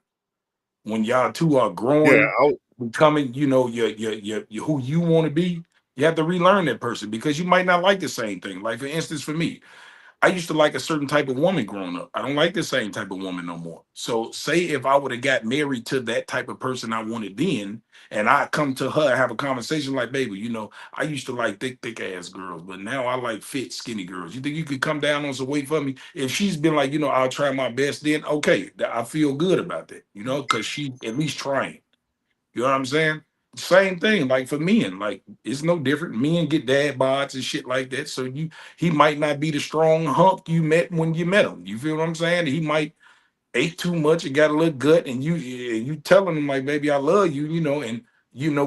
When y'all two are Yeah, growing, becoming, your who you want to be, you have to relearn that person because you might not like the same thing. Like for instance, for me, I used to like a certain type of woman growing up. I don't like the same type of woman no more. So, say if I would have got married to that type of person I wanted then, and I come to her and have a conversation like, baby, I used to like thick ass girls, but now I like fit, skinny girls. You think you could come down on some weight for me? If she's been like, I'll try my best, then okay, I feel good about that, because she at least trying. You know what I'm saying? Same thing, like for men, like it's no different. Men get dad bods and shit like that. So he might not be the strong hump you met when you met him. You feel what I'm saying? He might ate too much and got a little gut, and you telling him like, baby, I love you, and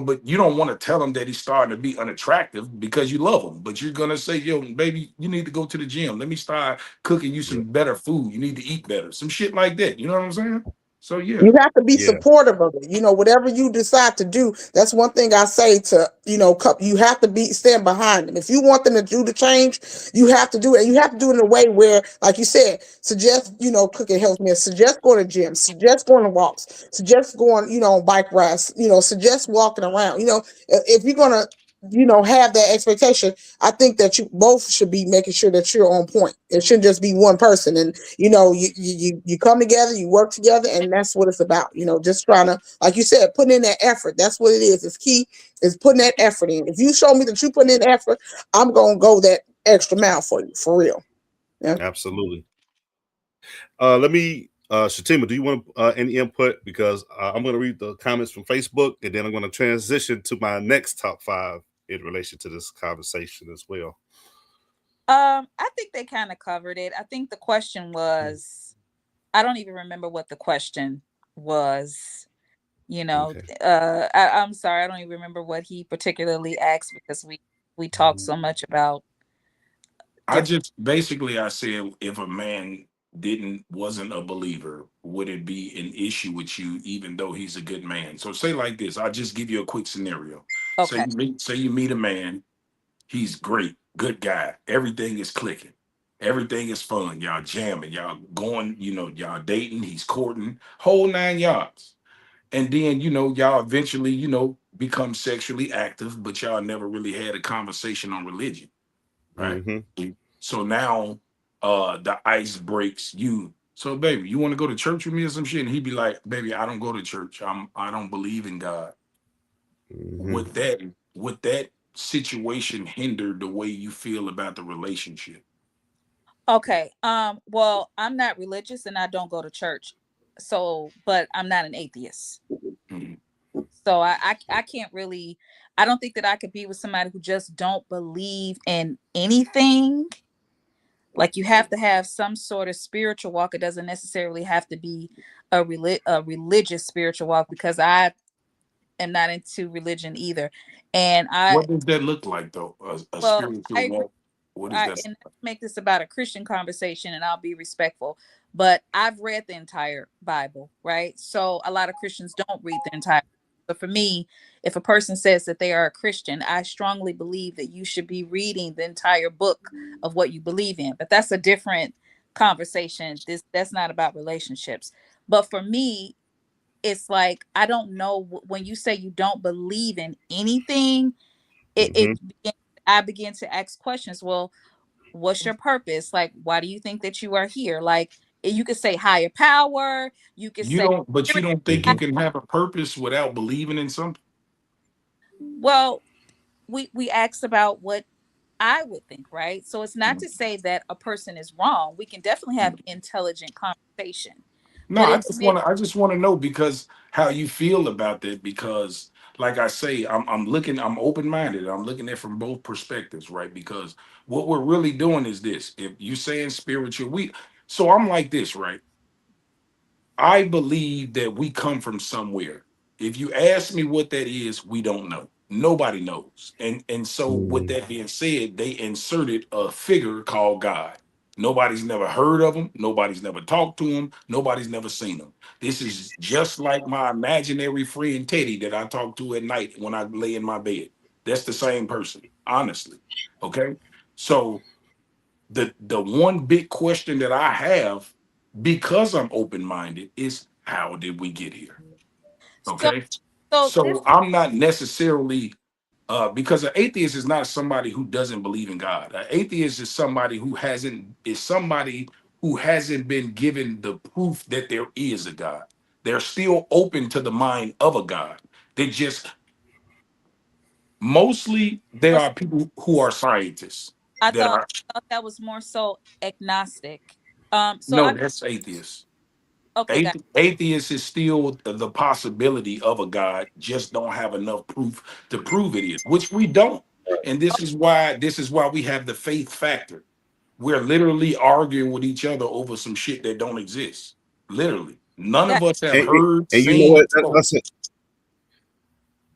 but you don't want to tell him that he's starting to be unattractive because you love him. But you're gonna say, yo, baby, you need to go to the gym. Let me start cooking you yeah, some better food. You need to eat better, some shit like that. You know what I'm saying? So yeah. You have to be yeah, supportive of it. Whatever you decide to do, that's one thing I say to, you have to stand behind them. If you want them to do the change, you have to do it. And you have to do it in a way where, like you said, suggest, cooking health meals, suggest going to gym, suggest going to walks, suggest going, on bike rides, suggest walking around. If you're going to, have that expectation, I think that you both should be making sure that you're on point. It shouldn't just be one person. And you come together, you work together, and that's what it's about. Just trying to, like you said, putting in that effort. That's what it is. It's key is putting that effort in. If you show me that you put in effort, I'm gonna go that extra mile for you, for real. Yeah. absolutely. Let me, Shatima, do you want any input? Because I'm going to read the comments from Facebook, and then I'm going to transition to my next top five in relation to this conversation as well. I think they kind of covered it. I think the question was, I don't even remember what the question was. Okay. I'm sorry, I don't even remember what he particularly asked because we talked so much about I different. just basically I said if a man didn't wasn't a believer, would it be an issue with you even though he's a good man? So say like this, I'll just give you a quick scenario. Okay. Say you meet a man, he's great, good guy, everything is clicking. Everything is fun. Y'all jamming, y'all going, y'all dating, he's courting, whole 9 yards. And then, y'all eventually, become sexually active, but y'all never really had a conversation on religion, right? Mm-hmm. So now the ice breaks you. So baby, you want to go to church with me or some shit? And he'd be like, baby, I don't go to church. I don't believe in God. Mm-hmm. Would that situation hinder the way you feel about the relationship? Okay. Well, I'm not religious and I don't go to church. So, but I'm not an atheist. Mhm. So I can't really, I don't think that I could be with somebody who just don't believe in anything. Like you have to have some sort of spiritual walk. It doesn't necessarily have to be a religious spiritual walk because I am not into religion either. And What does that look like though? A well, I spiritual agree. walk. What is that? And let's make this about a Christian conversation and I'll be respectful. But I've read the entire Bible, right? So a lot of Christians don't read the entire. So for me, if a person says that they are a Christian, I strongly believe that you should be reading the entire book of what you believe in. But that's a different conversation. That's not about relationships. But for me, it's like I don't know when you say you don't believe in anything, Mm-hmm. I begin to ask questions. Well, what's your purpose? Like, why do you think that you are here? Like, you could say higher power, you could You say don't, but you spirit. don't think you can have a purpose without believing in something? Well, we asked about what I would think, right? So it's not to say that a person is wrong. We can definitely have intelligent conversation, No, but it's been I just want to know because how you feel about that because like I say, I'm open-minded. I'm looking at from both perspectives, right? Because what we're really doing is this. If you saying spiritual, so I'm like this, right? I believe that we come from somewhere. If you ask me what that is, we don't know. Nobody knows. And so with Mm-hmm. that being said, they inserted a figure called God. Nobody's never heard of them. Nobody's never talked to them. Nobody's never seen them. This is just like my imaginary friend Teddy that I talk to at night when I lay in my bed. That's the same person, honestly. Okay. So the one big question that I have, because I'm open minded, is how did we get here? So Okay. so this So I'm not necessarily because an atheist is not somebody who doesn't believe in God. An atheist is somebody who hasn't been given the proof that there is a God. They're still open to the mind of a God. They just mostly there more are people who are scientists I that thought are that was more so agnostic. So no, I that's atheists. okay, got Atheist is still the possibility of a God, just don't have enough proof to prove it is, which we don't. And this is why we have the faith factor. We're literally arguing with each other over some shit that don't exist. Literally. None got of us have And, heard, and you know seen, what? spoken. That's it.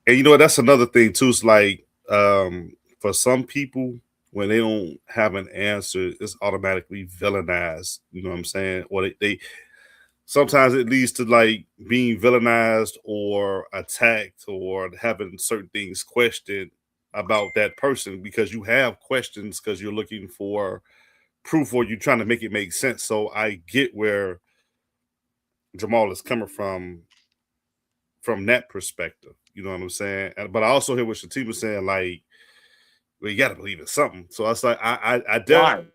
And you know what? That's another thing too. It's like for some people, when they don't have an answer, it's automatically villainized. You know what I'm saying? Or they sometimes it leads to like being villainized or attacked or having certain things questioned about that person because you have questions because you're looking for proof or you're trying to make it make sense. So I get where Jamal is coming from that perspective. You know what I'm saying? But I also hear what Shatima's saying, like, well, you got to believe in something. So I was like, I Why?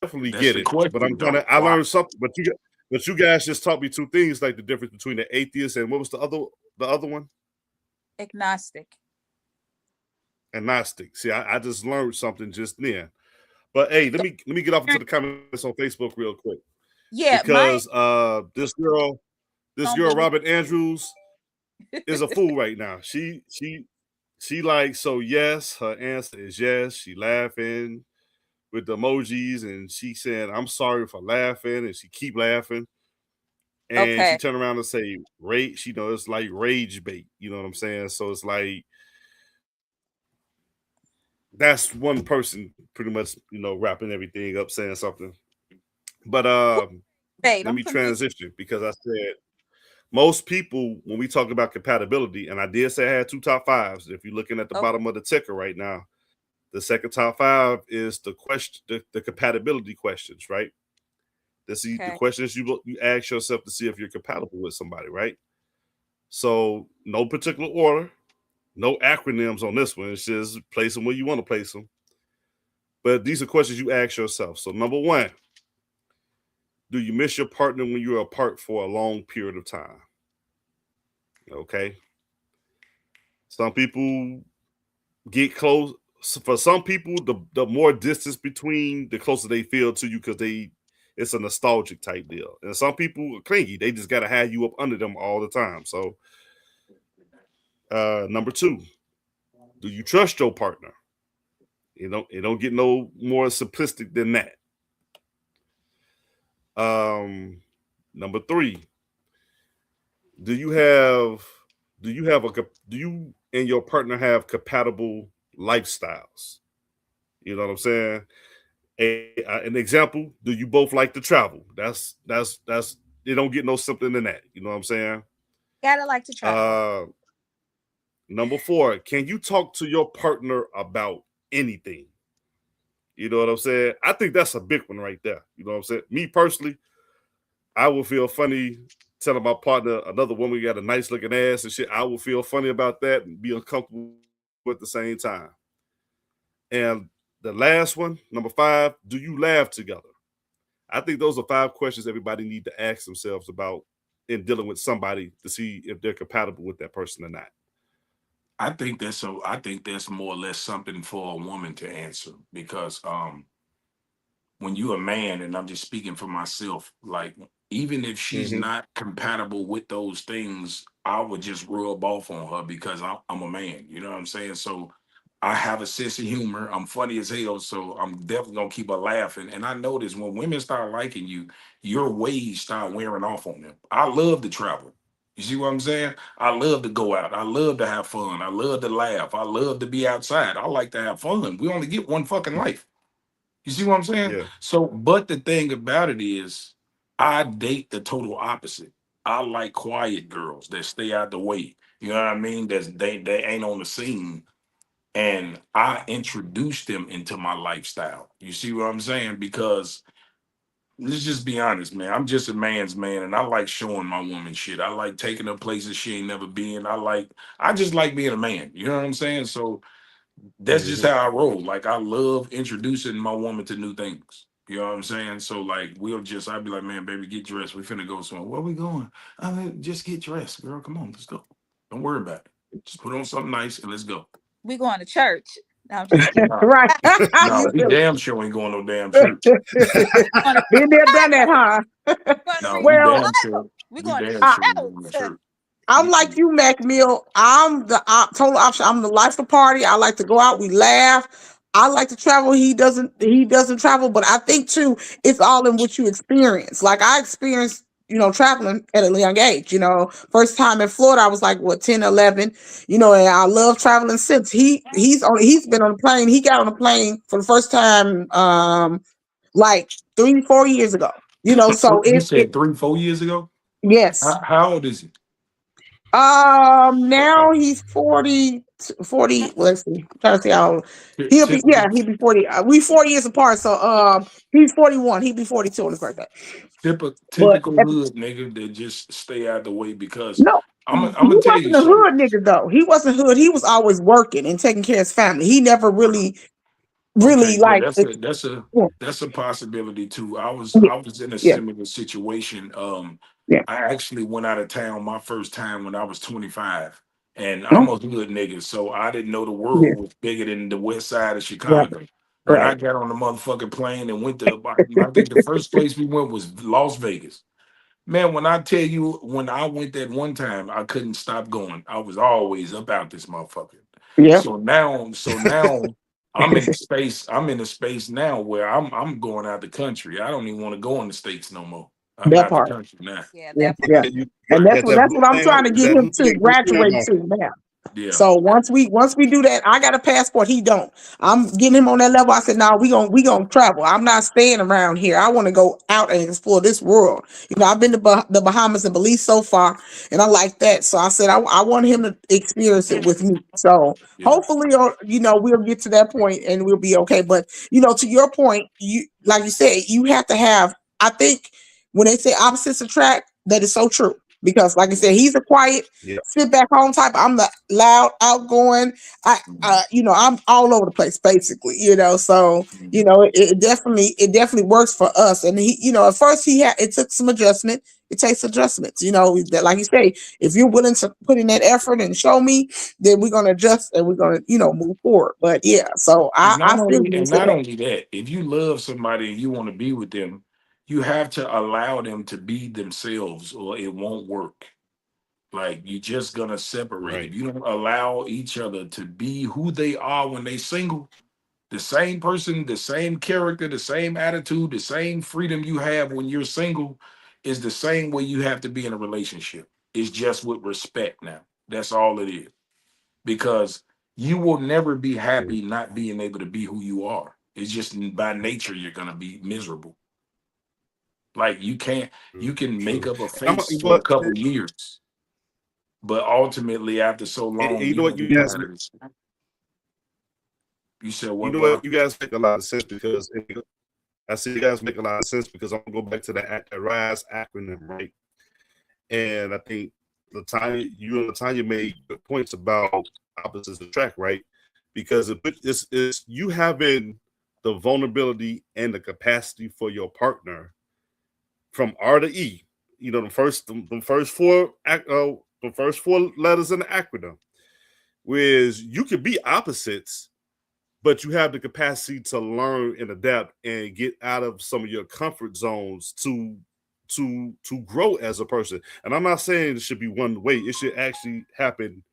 definitely get it, but I'm That's trying the to, I learned question, something. though. Why? But you guys just taught me two things, like the difference between the atheist and what was the other one? agnostic. And Gnostic. See, I just learned something just then. But hey, So let me get off into the comments on Facebook real quick yeah, because my this don't girl believe. Robin Andrews is a fool right now. She like, so yes, her answer is yes. She laughing with the emojis and she said, I'm sorry for laughing, and she keep laughing. And Okay. she turned around and say rage, it's like rage bait, you know what I'm saying? So it's like that's one person pretty much, wrapping everything up saying something. But Wait, let I'm me confused. transition because I said most people, when we talk about compatibility, and I did say I had two top fives. If you're looking at the Okay. bottom of the ticker right now, the second top five is the question, the compatibility questions, right? The Okay. questions you ask yourself to see if you're compatible with somebody, right? So no particular order, no acronyms on this one. It's just place them where you want to place them. But these are questions you ask yourself. So number one, do you miss your partner when you're apart for a long period of time? Okay. Some people get close. For some people, the more distance between, the closer they feel to you because it's a nostalgic type deal. And some people are clingy. They just gotta have you up under them all the time. So number two, do you trust your partner? It don't get no more simplistic than that. Um, Number three, do you have do you and your partner have compatible lifestyles? You know what I'm saying? An example: do you both like to travel? That's they don't get no simpler than that. You know what I'm saying? Gotta like to travel. Uh, Number four: can you talk to your partner about anything? You know what I'm saying? I think that's a big one right there. You know what I'm saying? Me personally, I would feel funny telling my partner another woman got a nice looking ass and shit. I would feel funny about that and be uncomfortable at the same time. And the last one, number five: do you laugh together? I think those are five questions everybody need to ask themselves about in dealing with somebody to see if they're compatible with that person or not. I think that's more or less something for a woman to answer because when you're a man, and I'm just speaking for myself, like even if she's Mm-hmm. not compatible with those things, I would just rub off on her because I'm a man. You know what I'm saying? So I have a sense of humor. I'm funny as hell, so I'm definitely gonna keep her laughing. And I notice when women start liking you, your ways start wearing off on them. I love to travel. You see what I'm saying? I love to go out. I love to have fun. I love to laugh. I love to be outside. I like to have fun. We only get one fucking life. You see what I'm saying? Yeah. So, but the thing about it is, I date the total opposite. I like quiet girls that stay out the way. You know what I mean? They ain't on the scene, and I introduce them into my lifestyle. You see what I'm saying? Because let's just be honest, man. I'm just a man's man, and I like showing my woman shit. I like taking her places she ain't never been. I just like being a man. You know what I'm saying? So that's just Mhm. how I roll. Like I love introducing my woman to new things. You know what I'm saying? So like I'd be like, man, baby, get dressed. We finna go somewhere. Where we going? I mean, just get dressed, girl. Come on, let's go. Don't worry about it. Just put on something nice and let's go. We going to church. No, I'm just kidding. Nah, Right. nah, we damn sure ain't going no damn church. We're going to Been there, done that, huh? No, read we the Well, damn sure, Bible. We're we going to damn I, sure ain't going to shout. church. I'm like Mm-mm. you, Mac Mill. I'm the total option. I'm the life of the party. I like to go out. We laugh. I like to travel. He doesn't. He doesn't travel. But I think too, it's all in what you experience. Like I experienced, traveling at a young age. First time in Florida, I was like what 10, 11. And I love traveling since. He's been on a plane. He got on a plane for the first time, like 3, 4 years ago. So You it said 3, 4 years ago. yes. How old is he? Now he's 40, 40. Let's see. I'm trying to see how old. Typical, He'll be 40. We 4 years apart. So, he's 41. He'll be 42 on his birthday. But typical hood nigga that just stay out the way because no, I'm he gonna tell you wasn't a something. hood nigga though. He wasn't hood. He was always working and taking care of his family. He never really Okay, yeah, like, yeah, that's a possibility too. yeah, I was in a yeah, similar situation. yeah. I actually went out of town my first time when I was 25, and No, I'm a hood nigga, so I didn't know the yeah, world was bigger than the west side of right, Chicago. When I right. got on the motherfucking plane and went to, I think the first place we went was Las Vegas. Man, when I tell you, when I went that one time, I couldn't stop going. I was always about this motherfucker. Yeah, So now I'm in the space. I'm in a space now where I'm going out the country. I don't even want to go in the states no more. I'm that out the part. country now. Yeah, Yeah, that part. yeah. Yeah, you And that's got what that that's blue what I'm name, trying to get that him blue to name, blue name graduate on. to now. Yeah. So once we do that, I got a passport. He don't. I'm getting him on that level. I said, "No, we gonna travel. I'm not staying around here. I want to go out and explore this world. I've been to the Bahamas and Belize so far, and I like that. So I said, I want him to experience it with me. So Yeah. hopefully, or we'll get to that point and we'll be okay. But to your point, you like you said, you have to have. I think when they say opposites attract, that is so true. Because, like I Yeah. said, he's a quiet, Yeah. sit back home type. I'm the loud, outgoing. Mhm. I'm all over the place, basically. So Mhm. it definitely works for us. And he, at first it took some adjustment. It takes adjustments. That, like you say, if you're willing to put in that effort and show me, then we're gonna adjust and we're gonna move forward. But yeah, so I feel you when you say Not that. only that, if you love somebody and you want to be with them, you have to allow them to be themselves or it won't work. Like you just gonna separate. Right. If you don't allow each other to be who they are when they single, the same person, the same character, the same attitude, the same freedom you have when you're single is the same way you have to be in a relationship. It's just with respect now. That's all it is. Because you will never be True. happy not being able to be who you are. It's just by nature you're gonna be miserable. Like you True. can make True. up a And I'm, face you know for a what? couple years, but ultimately after so And long you you're know gonna what? be tired of this. You said You what, know what? Bob? You guys make a lot of sense because I see you guys make a lot of sense because I'm gonna go back to the RISE acronym, right? And I think Latanya made good points about opposites attract, right? Because it's you having the vulnerability and the capacity for your partner from R to E. The first four letters in the acronym. Whereas you can be opposites, but you have the capacity to learn and adapt and get out of some of your comfort zones to grow as a person. And I'm not saying it should be one way. It should actually happen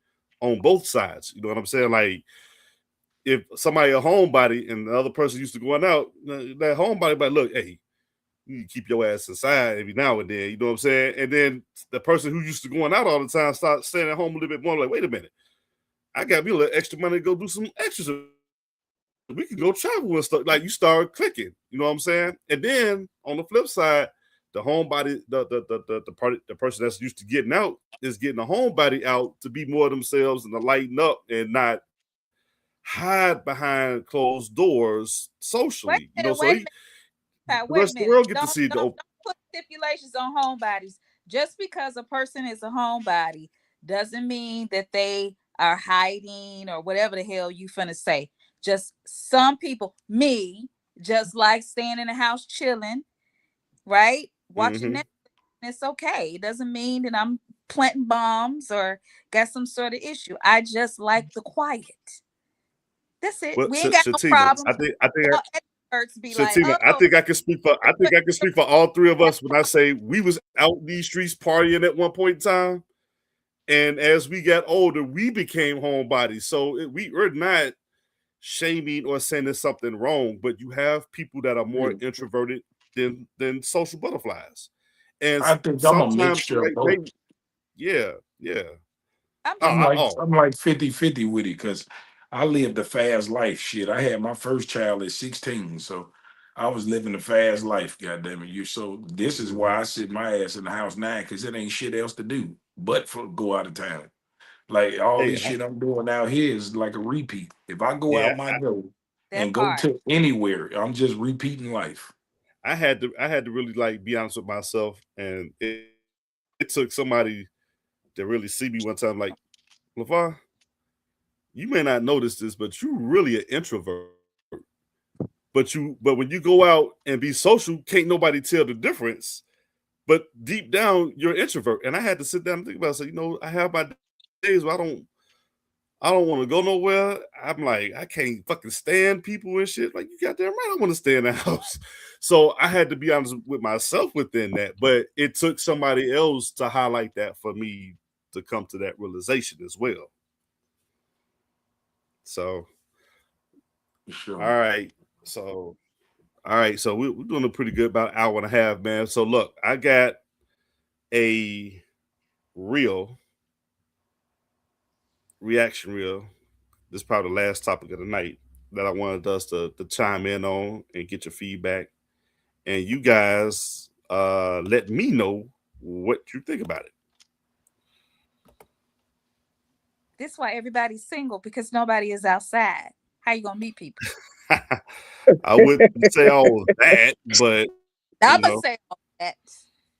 on both sides. You know what I'm saying? Like if somebody a homebody and the other person used to going out, that homebody might look, hey, you keep your ass inside every now and then. You know what I'm saying? And then the person who used to going out all the time start staying at home a little bit more. Like, wait a minute, I got me a little extra money to go do some extras around here. we can go travel and stuff. Like you start clicking, you know what I'm saying? And then on the flip side, the homebody, the person that's used to getting out is getting a homebody out to be more themselves and to lighten up and not hide behind closed doors Wait socially. a minute, So wait a he, minute, Pat, the wait a rest of the minute. world get to see the Don't put stipulations on homebodies. Just because a person is a homebody doesn't mean that they are hiding or whatever the hell you finna say. Just some people, me, just like staying in the house chilling, right? Watching mm-hmm. Netflix. It's okay. It doesn't mean that I'm planting bombs or got some sort of issue. I just like the quiet. That's it. Well, We ain't got no Shatima, problem. Y'all experts be like, Shatima, oh, I think I can speak for all three of us when I say we was out in these streets partying at one point in time. And as we got older, we became homebodies. So we're not shaming or saying there's something wrong, but you have people that are more introverted than social butterflies. And I think I'm a sometimes mixture of they both. yeah, yeah. I'm Oh, just I'm like 50-50 with it because I lived a fast life. Shit, I had my first child at 16, so I was living a fast life. God damn it, you. So this is why I sit my ass in the house now because it ain't shit else to do but for go out of town. Like all Hey, this shit I'm doing out here is like a repeat. If I go yeah, out my door that and go part. to anywhere, I'm just repeating life. I had to really like be honest with myself, and it took somebody to really see me one time. Like, LaVar, you may not notice this, but you really an introvert. But when you go out and be social, can't nobody tell the difference. But deep down, you're an introvert. And I had to sit down and think about it. So, I have my days where I don't want to go nowhere. I'm like, I can't fucking stand people and shit. Like, you goddamn right, I want to stay in the house. So I had to be honest with myself within that. But it took somebody else to highlight that for me to come to that realization as well. So, For sure. all right. So, all right. So we're doing a pretty good about an hour and a half, man. So look, I got a real reaction reel. This is probably the last topic of the night that I wanted us to chime in on and get your feedback. And you guys let me know what you think about This is why everybody's single because nobody is outside. How you gonna meet people? it. I wouldn't say all of that, but I'm gonna say all that.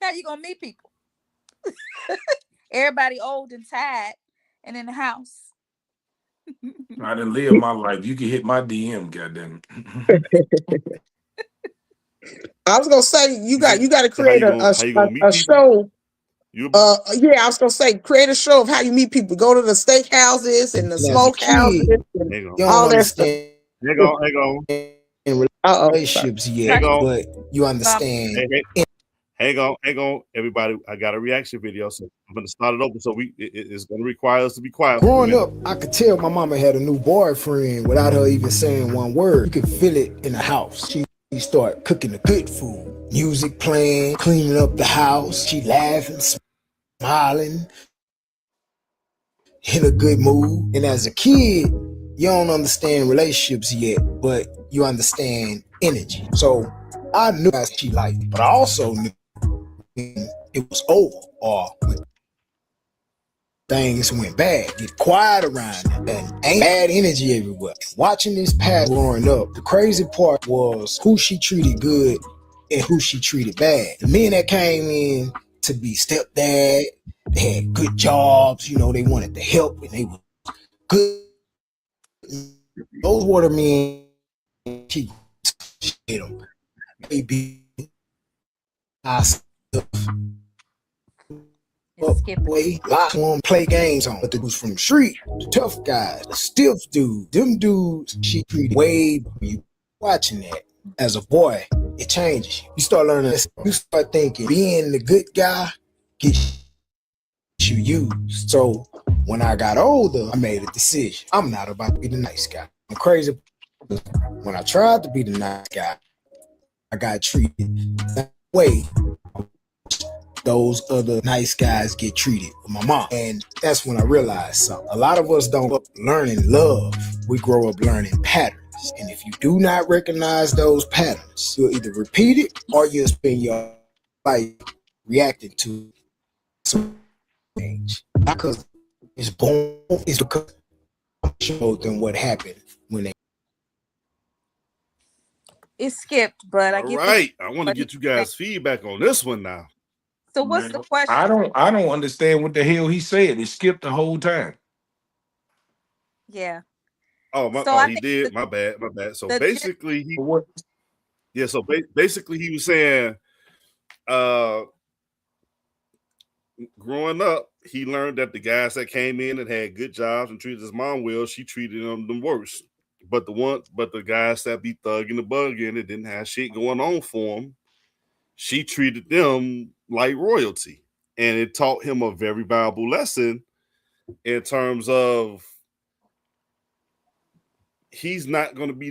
How you gonna meet people? Everybody old and tired and in the house. I didn't live my life. You can hit my DM, goddamn it. I was gonna say you got to so create how you gonna meet a people? show. You Yeah, I was gonna say create a show of how you meet people. Go to the steak houses and the smoke houses and hang on, all that stuff. hang on, In relationships yet, hang on, but you understand. hang on, everybody. I got a reaction video, so I'm gonna start it over. So it's gonna require us to be quiet. Growing up, I could tell my mama had a new boyfriend without her even saying one word. You could feel it in the house. She start cooking the good food, music playing, cleaning up the house. She laughing, smiling, in a good mood. And as a kid, you don't understand relationships yet, but you understand energy. So I knew that she liked it, but I also knew it was over or when things went bad, get quiet around it, and ain't bad energy everywhere. Watching this past growing up, the crazy part was who she treated good and who she treated bad. The men that came in to be stepdad, they had good jobs, they wanted to help and they were good. Those were the men she hit them. Maybe I way, lots of them play games on. But the dudes from the street, the tough guys, the stiff dudes, them dudes, she treated way better. You watching that as a boy, it changes you. You start learning this. You start thinking being the good guy gets you used. So when I got older, I made a decision. I'm not about to be the nice guy. I'm crazy. When I tried to be the nice guy, I got treated that way. Those other nice guys get treated with my mom. And that's when I realized something. A lot of us don't grow up learning love. We grow up learning patterns. And if you do not recognize those patterns, you'll either repeat it or you'll spend your life reacting to change. Not because it's born, it's because I'm showed them what happened when they. It skipped, but I All get what right. I want to what he get you saying. guys' feedback on this one now. So what's Man, the question? I don't understand what the hell he said. It skipped the whole time. Yeah. Oh, So I he think did. My bad. My bad. So the basically, he What? yeah. So basically, he was saying, uh, growing up, he learned that the guys that came in and had good jobs and treated his mom well, she treated them worse. But the guys that be thugging the bugging and didn't have shit going on for them, she treated them like royalty, and it taught him a very valuable lesson in terms of he's not going to be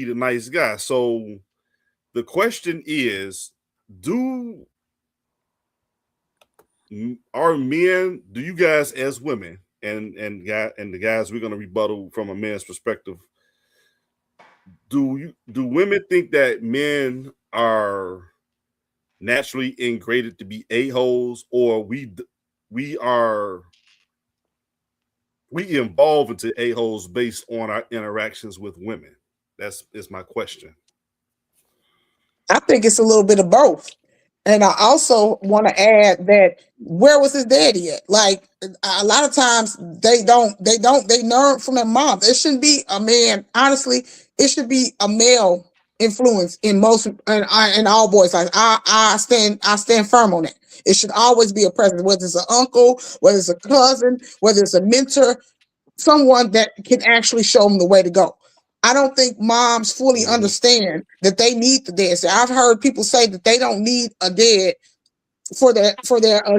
the nice guy. So the question is, do are men, do you guys as women and the guys we're going to rebuttal from a man's perspective, do women think that men are naturally ingraded to be a-holes, or we are we evolve into a-holes based on our interactions with women? That's is my question. I think it's a little bit of both. And I also want to add that where was his daddy at? Like a lot of times they learn from their mom. It shouldn't be a man. Honestly, it should be a male influence in most and all boys. Like I stand firm on it. It should always be a presence, whether it's an uncle, whether it's a cousin, whether it's a mentor, someone that can actually show them the way to go. I don't think moms fully Mm-hmm. understand that they need the dad. So I've heard people say that they don't need a dad for their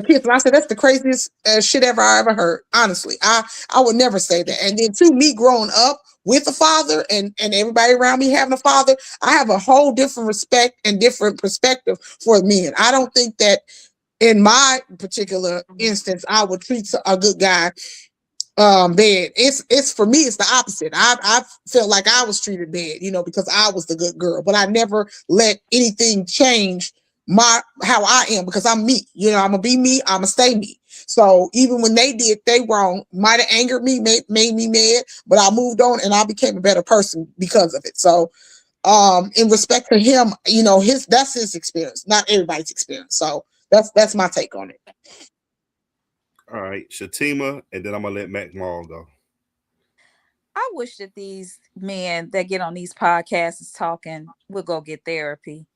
kids, and I said that's the craziest shit I ever heard. Honestly, I would never say that. And then to me, growing up with a father and everybody around me having a father, I have a whole different respect and different perspective for men. I don't think that in my particular instance, I would treat a good guy bad. It's for me it's the opposite. I felt like I was treated bad, because I was the good girl, but I never let anything change my how I am, because I'm me. I'm gonna be me, I'm gonna stay me. So even when they wrong, might have angered me, made me mad, but I moved on and I became a better person because of it. So in respect to him, his that's his experience, not everybody's experience. So that's my take on it. All right, Shatima, and then I'm gonna let Mac Mall go. I wish that these men that get on these podcasts is talking would go get therapy.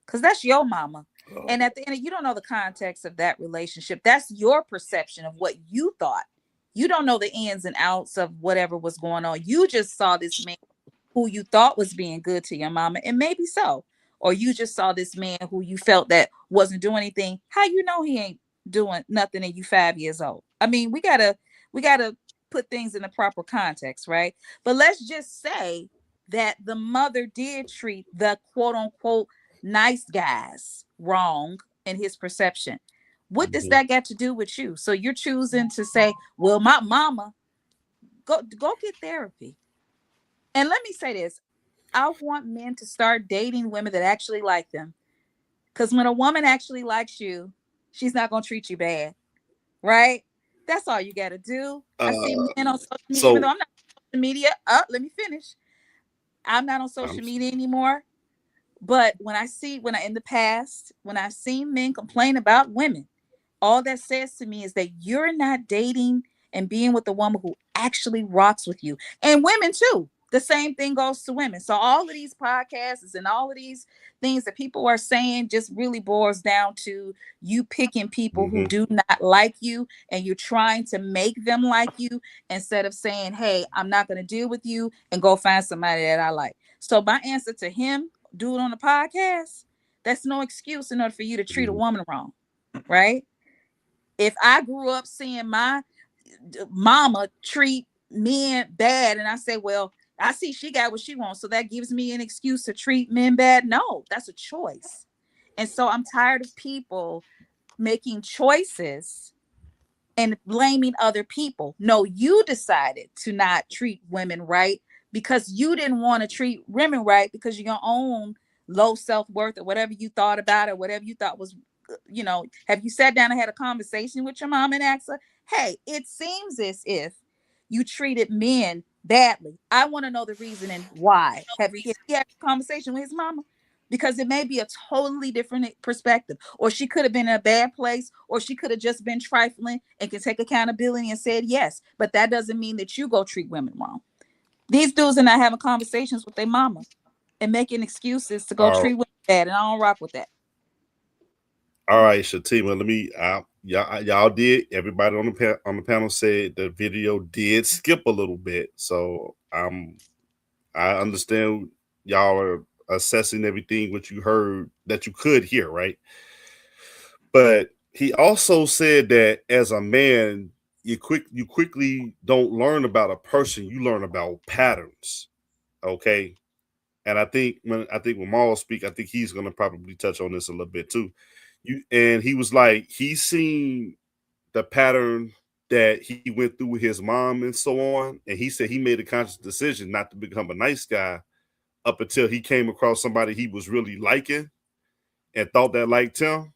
Because that's your mama. Oh, And at the end, you don't know the context of that relationship. That's your perception of what you thought. You don't know the ins and outs of whatever was going on. You just saw this man who you thought was being good to your mama, and maybe so. Or you just saw this man who you felt that wasn't doing anything. How you know he ain't doing nothing and you 5 years old? I mean, we gotta put things in the proper context, right? But let's just say that the mother did treat the quote unquote nice guys wrong in his perception. What does mhm. that got to do with you? So you're choosing to say, well, my mama, go get therapy. And let me say this, I want men to start dating women that actually like them. Because when a woman actually likes you, she's not going to treat you bad, right? That's all you got to do. I see uh, men on social media, even though so I'm not on social media. Let me finish. I'm not on I'm social media anymore. But in the past, when I've seen men complain about women, all that says to me is that you're not dating and being with a woman who actually rocks with you. And women too. The same thing goes to women. So all of these podcasts and all of these things that people are saying just really boils down to you picking people who mhm. do not like you and you're trying to make them like you instead of saying, hey, I'm not going to deal with you and go find somebody that I like. So my answer to him, dude on the podcast, that's no excuse in order for you to treat a Mhm. woman wrong, right? If I grew up seeing my mama treat men bad and I say, well, I see she got what she wants, so that gives me an excuse to treat men bad. No, that's a choice. And so I'm tired of people making choices and blaming other people. No, you decided to not treat women right because you didn't want to treat women right because of your own low self-worth or whatever you thought about it, whatever you thought was, have you sat down and had a conversation with your mom and asked her, hey, it seems as if you treated men badly. I want to know the reason and why. Have he had a conversation with his mama? Because it may be a totally different perspective. Or she could have been in a bad place, or she could have just been trifling and can take accountability and said yes. But that doesn't mean that you go treat women wrong. These dudes are not having conversations with their mama and making excuses to go treat women bad, and I don't rock with that. All right, Shatima, let me y'all did, everybody on the panel said the video did skip a little bit. So I understand y'all are assessing everything what you heard that you could hear, right? But he also said that as a man, you quickly don't learn about a person, you learn about patterns. Okay. And I think when Maul speak, I think he's gonna probably touch on this a little bit too. And he was like, he's seen the pattern that he went through with his mom and so on. And he said he made a conscious decision not to become a nice guy up until he came across somebody he was really liking and thought that liked him.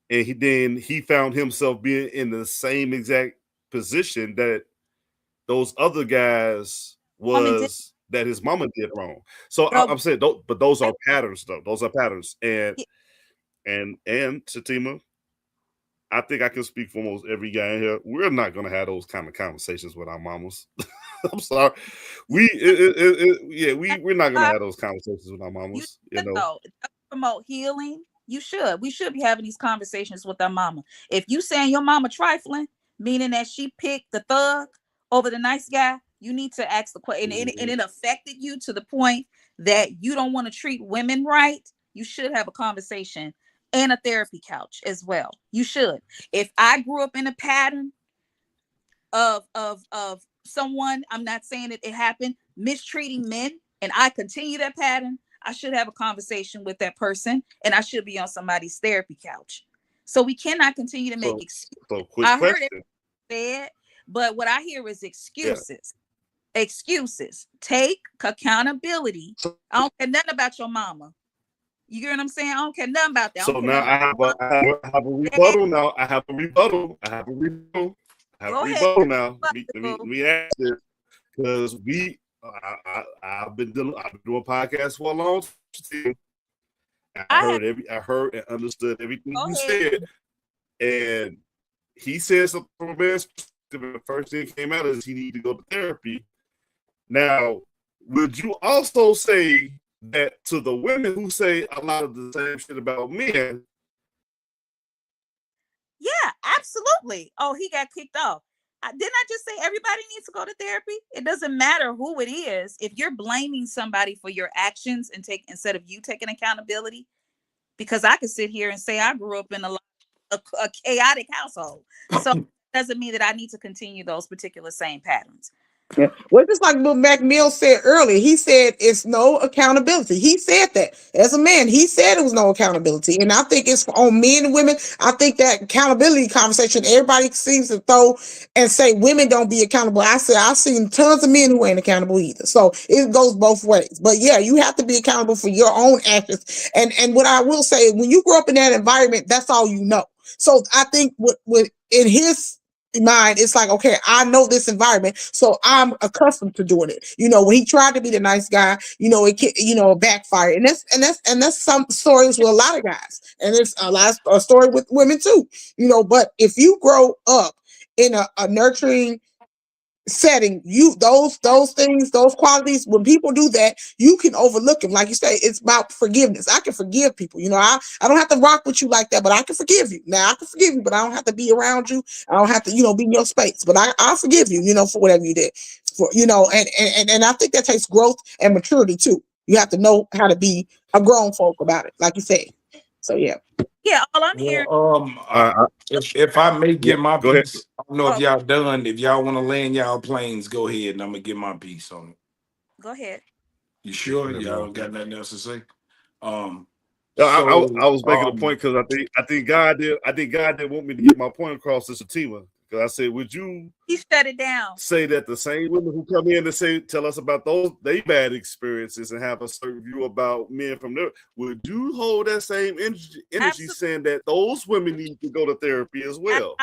And he found himself being in the same exact position that those other guys was that his mama did wrong. So I'm saying, but those are patterns, though. Those are patterns. And Shatima, I think I can speak for almost every guy in here. We're not going to have those kind of conversations with our mamas. I'm sorry. We're not going to have those conversations with our mamas. Promote healing. We should be having these conversations with our mama. If you saying your mama trifling, meaning that she picked the thug over the nice guy, you need to ask the question. And it affected you to the point that you don't want to treat women right. You should have a conversation and a therapy couch as well. You should. If I grew up in a pattern of someone, I'm not saying it happened, mistreating men, and I continue that pattern, I should have a conversation with that person, and I should be on somebody's therapy couch. So we cannot continue to make excuses. I heard it said, but what I hear is excuses. Yeah. Excuses. Take accountability. I don't care nothing about your mama. You get what I'm saying? I don't care nothing about that. So now I have a rebuttal now. I have a rebuttal now. Let me ask this, because I've been doing podcasts for a long time. I heard and understood everything you said. And he said something from a man's perspective. The first thing came out is he needed to go to therapy. Now, would you also say that to the women who say a lot of the same shit about men? Yeah, absolutely. Oh, he got kicked off. Didn't I just say everybody needs to go to therapy? It doesn't matter who it is. If you're blaming somebody for your actions and instead of you taking accountability, because I could sit here and say I grew up in a chaotic household. So it doesn't mean that I need to continue those particular same patterns. Yeah. Well, just like Bill McMill said earlier, he said it's no accountability. He said that as a man, he said it was no accountability. And I think it's on men and women. I think that accountability conversation, everybody seems to throw and say women don't be accountable. I said, I've seen tons of men who ain't accountable either. So it goes both ways. But yeah, you have to be accountable for your own actions. And what I will say, when you grow up in that environment, that's all you know. So I think with in his mind, it's like, okay, I know this environment, so I'm accustomed to doing it. When he tried to be the nice guy, it backfired, and that's some stories with a lot of guys, and it's a story with women too. But if you grow up in a nurturing setting, those things, those qualities, when people do that, you can overlook them. Like you say, it's about forgiveness. I can forgive people. I don't have to rock with you like that, but I can forgive you. Now I can forgive you, but I don't have to be around you. I don't have to, be in your space, but I'll forgive you, for whatever you did. And I think that takes growth and maturity too. You have to know how to be a grown folk about it, like you say. So yeah. Yeah, all I'm hearing. If I may get my piece, I don't know if y'all done. If y'all want to land y'all planes, go ahead, and I'm gonna get my piece on it. Go ahead. You sure? Y'all don't got nothing else to say? I was making a point because I think God did want me to get my point across to Shatima. Because I said, would you He shut it down. say that the same women who come in and say tell us about those they bad experiences and have a certain view about men from there, would you hold that same energy Absolutely. saying that those women need to go to therapy as well?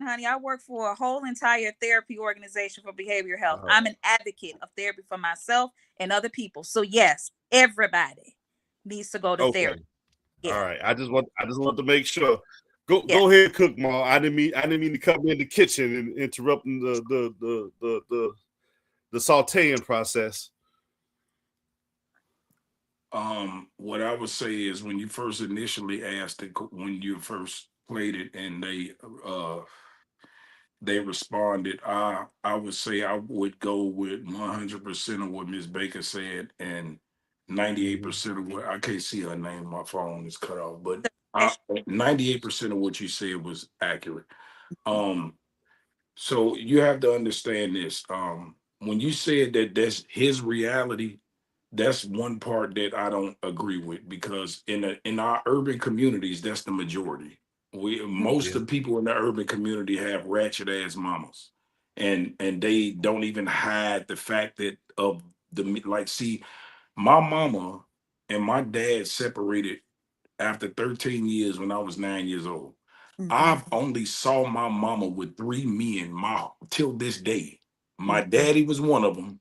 Honey, I work for a whole entire therapy organization for behavioral health. Uh, I'm an advocate of therapy for myself and other people. So yes, everybody needs to go to okay. therapy. All Yeah. right. I just want to make sure. Yeah. Go ahead, cook, Ma. I didn't mean to come in the kitchen and interrupting the sauteing process. What I would say is when you first initially asked it, when you first played it, and they responded, I would say I would go with 100% of what Miss Baker said, and Mm-hmm. 98% of what I can't see her name. My phone is cut off, but That's 98% of what you said was accurate. Um, so you have to understand this. When you said that that's his reality, that's one part that I don't agree with, because in our urban communities, that's the majority. We most Yeah. of the people in the urban community have ratchet ass mamas, and they don't even hide the fact that of the like. See, my mama and my dad separated after 13 years when I was 9 years old. mm-hmm. I've only saw my mama with three men my till this day. My daddy was one of them.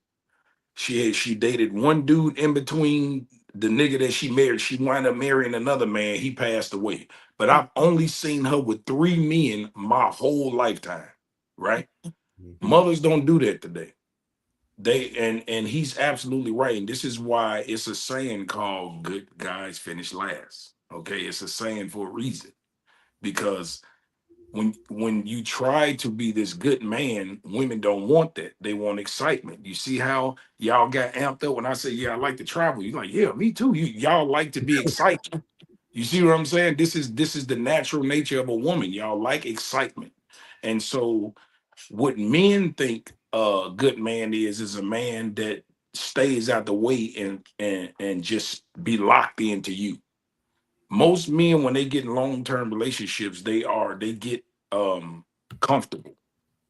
She dated one dude in between the nigga that she married. She wound up marrying another man. He passed away. But I've only seen her with three men my whole lifetime. Right? Mm-hmm. Mothers don't do that today. They and he's absolutely right. And this is why it's a saying called good guys finish last. Okay, it's a saying for a reason. Because when you try to be this good man, women don't want that. They want excitement. You see how y'all got amped up when I say, yeah, I like to travel. You're like, yeah, me too. Y'all like to be excited. You see what I'm saying? This is the natural nature of a woman. Y'all like excitement. And so what men think a good man is a man that stays out the way and just be locked into you. Most men, when they get in long-term relationships, they get comfortable,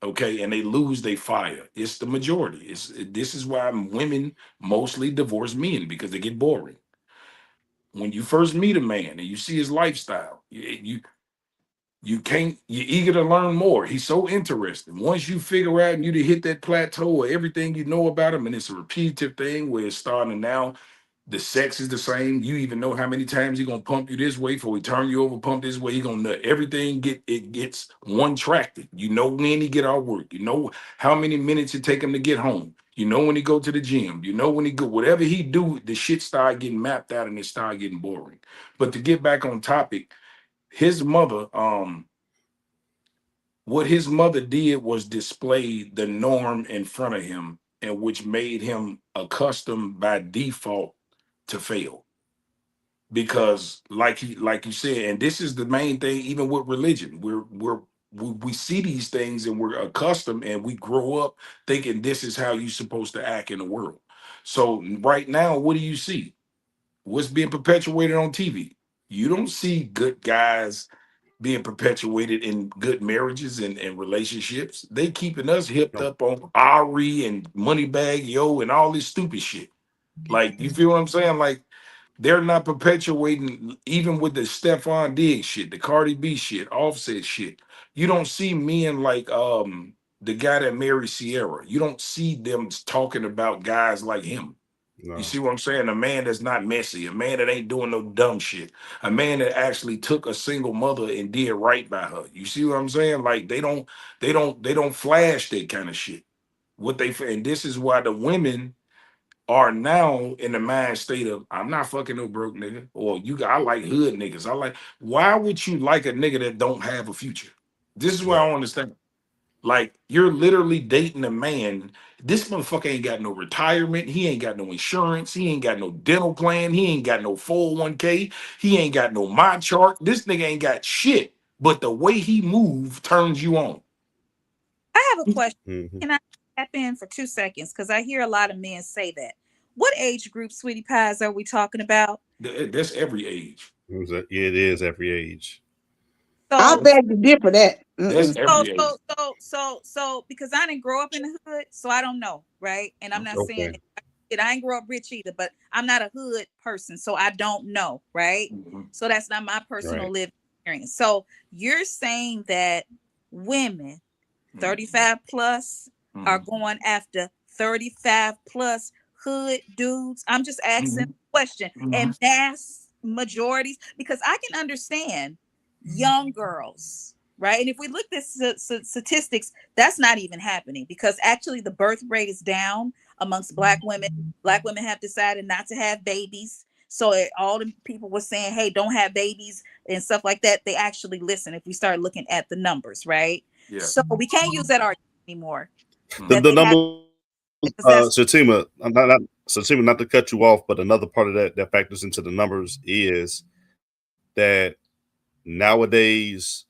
okay, and they lose their fire. It's the majority. This is why women mostly divorce men, because they get boring. When you first meet a man and you see his lifestyle, you can't, you're eager to learn more. He's so interesting. Once you figure out and you to hit that plateau of everything you know about him, and it's a repetitive thing where it's starting to now the sex is the same. You even know how many times he gonna pump you this way before he turn you over, pump this way. He gonna nut. Everything gets one tracked. You know when he get out work. You know how many minutes it take him to get home. You know when he go to the gym. You know when he go. Whatever he do, the shit start getting mapped out and it start getting boring. But to get back on topic, his mother, what his mother did was display the norm in front of him, and which made him accustomed by default to fail. Because like you said, and this is the main thing, even with religion, we see these things and we're accustomed and we grow up thinking this is how you're supposed to act in the world. So right now, what do you see? What's being perpetuated on TV? You don't see good guys being perpetuated in good marriages and relationships. They keeping us hipped No. up on Ari and Moneybag Yo and all this stupid shit. Like, you feel what I'm saying? Like, they're not perpetuating, even with the Stephon Diggs shit, the Cardi B shit, Offset shit. You don't see men like the guy that married Sierra. You don't see them talking about guys like him. You No. see what I'm saying? A man that's not messy, a man that ain't doing no dumb shit, a man that actually took a single mother and did right by her. You see what I'm saying? Like they don't flash that kind of shit. What they and this is why the women are now in the mind state of I'm not fucking no broke nigga, or I like hood niggas. I like, why would you like a nigga that don't have a future? This is what I Right. don't understand. Like, you're literally dating a man. This motherfucker ain't got no retirement. He ain't got no insurance. He ain't got no dental plan. He ain't got no 401k. He ain't got no my chart. This nigga ain't got shit. But the way he move turns you on. I have a question. Mm-hmm. Can I tap in for 2 seconds? Because I hear a lot of men say that. What age group, sweetie pies, are we talking about? That's every age. It is every age. I So beg to differ that. That's Mm-mm. So, every age. because I didn't grow up in the hood, so I don't know, right? And I'm not saying Okay. that I ain't grow up rich either, but I'm not a hood person, so I don't know, right? Mhm. So that's not my personal Right. lived experience. So you're saying that women Mhm. 35 plus are Mhm. going after 35 plus hood dudes? I'm just asking Mhm. a question. Mhm. And mass majorities, because I can understand young girls, right? And if we look at statistics, that's not even happening because actually the birth rate is down amongst black women. Black women have decided not to have babies. So all the people were saying, hey, don't have babies and stuff like that. They actually listen if we start looking at the numbers, right? Yeah. So we can't use that argument anymore The that Mhm. the they have, number because that's Shatima, Shatima, not to cut you off, but another part of that factors into the numbers is that nowadays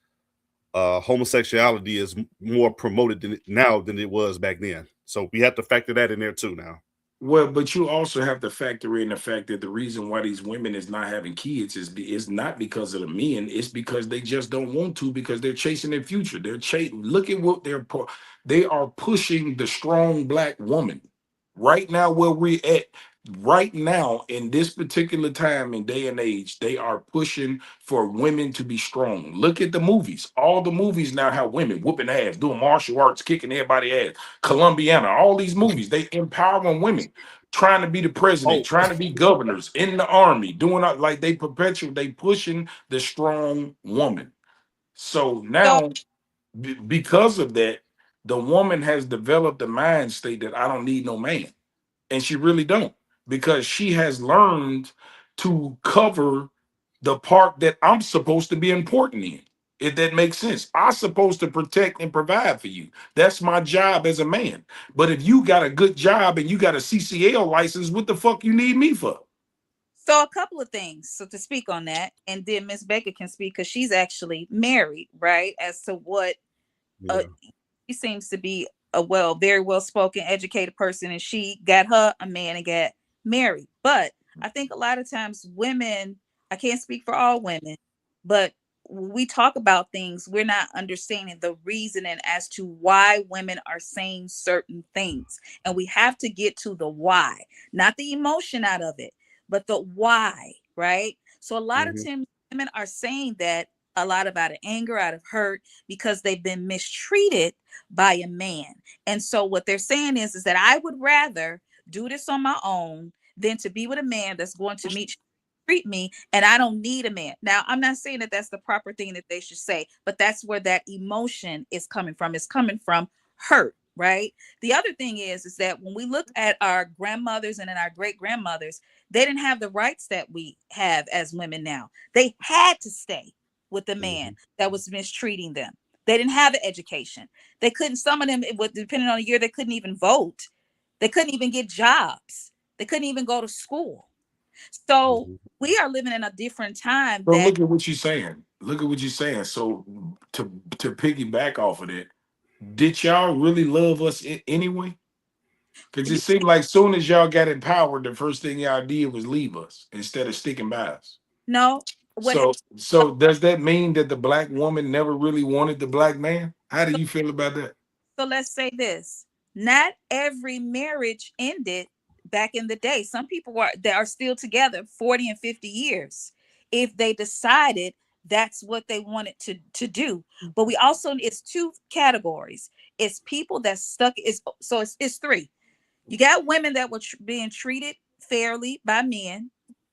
homosexuality is more promoted now than it was back then. So we have to factor that in there too now. Well, but you also have to factor in the fact that the reason why these women is not having kids is not because of the men. It's because they just don't want to because they're chasing their future. They're chasing. Look at what they are pushing the strong black woman right now where we're at. Right now, in this particular time and day and age, they are pushing for women to be strong. Look at the movies. All the movies now have women whooping ass, doing martial arts, kicking everybody ass. Columbiana, all these movies, they empowering women, trying to be the president, Oh, trying to be governors in the army, doing like they perpetuate, they pushing the strong woman. So so. now, because of that, the woman has developed a mind state that I don't need no man, and she really don't, because she has learned to cover the part that I'm supposed to be important in. If that makes sense, I'm supposed to protect and provide for you. That's my job as a man. But if you got a good job and you got a CCL license, what the fuck you need me for? So a couple of things. So to speak on that, and then Miss Baker can speak because she's actually married, right? As to what uh, yeah. she seems to be a very well spoken, educated person, and she got her a man and got married. But I think a lot of times women, I can't speak for all women, but when we talk about things, we're not understanding the reasoning as to why women are saying certain things. And we have to get to the why, not the emotion out of it, but the why, right? So a lot of Hmm. times women are saying that a lot of out of anger, out of hurt, because they've been mistreated by a man. And so what they're saying is that I would rather do this on my own than to be with a man that's going to treat me, and I don't need a man. Now, I'm not saying that that's the proper thing that they should say, but that's where that emotion is coming from. It's coming from hurt, right? The other thing is that when we look at our grandmothers and then our great grandmothers, they didn't have the rights that we have as women now. They had to stay with the man Hmm. that was mistreating them. They didn't have the education. They couldn't, some of them, it would, depending on the year, they couldn't even vote. They couldn't even get jobs. They couldn't even go to school. So Hmm. we are living in a different time So that look at what you're saying. Look at what you're saying. So to piggyback off of that, did y'all really love us anyway? Because it you seemed like soon as y'all got empowered, the first thing y'all did was leave us instead of sticking by us. know what happened. So does that mean that the black woman never really wanted the black man? How do you feel about that? So let's say this. Not every marriage ended back in the day. Some people are that are still together 40 and 50 years if they decided that's what they wanted to do. But we also, it's two categories. It's people that stuck, is so it's three. You got women that were being treated fairly by men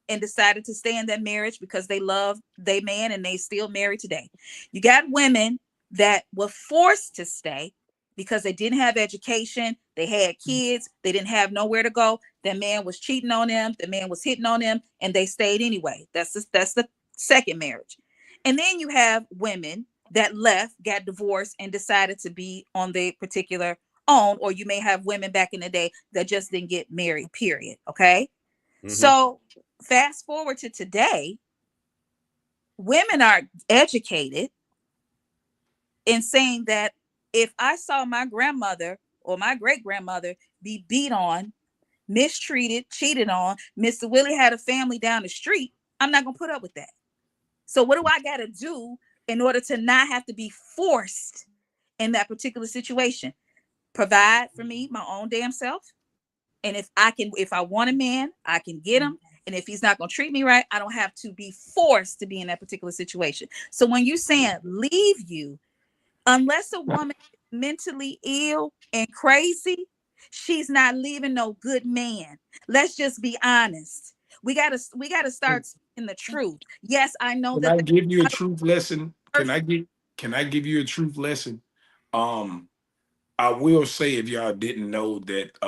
and decided to stay in that marriage because they love their man and they still married today. You got women that were forced to stay because they didn't have education, they had kids, they didn't have nowhere to go. That man was cheating on them, the man was hitting on them, and they stayed anyway. That's the second marriage. And then you have women that left, got divorced, and decided to be on their particular own, or you may have women back in the day that just didn't get married, period. Okay. Hmm. So fast forward to today, women are educated in saying that if I saw my grandmother or my great grandmother be beat on, mistreated, cheated on, Mr. Willie had a family down the street, I'm not going to put up with that. So what do I got to do in order to not have to be forced in that particular situation. Provide for me my own damn self. And if I want a man, I can get him. And if he's not going to treat me right, I don't have to be forced to be in that particular situation. So when you saying leave you, unless a woman is mentally ill and crazy, she's not leaving no good man. Let's just be honest. We gotta start speaking the truth. Yes, I know Can that I there's give you a a lot of truth lesson? perfect. Can I give you a truth lesson? Um, I will say, if y'all didn't know, that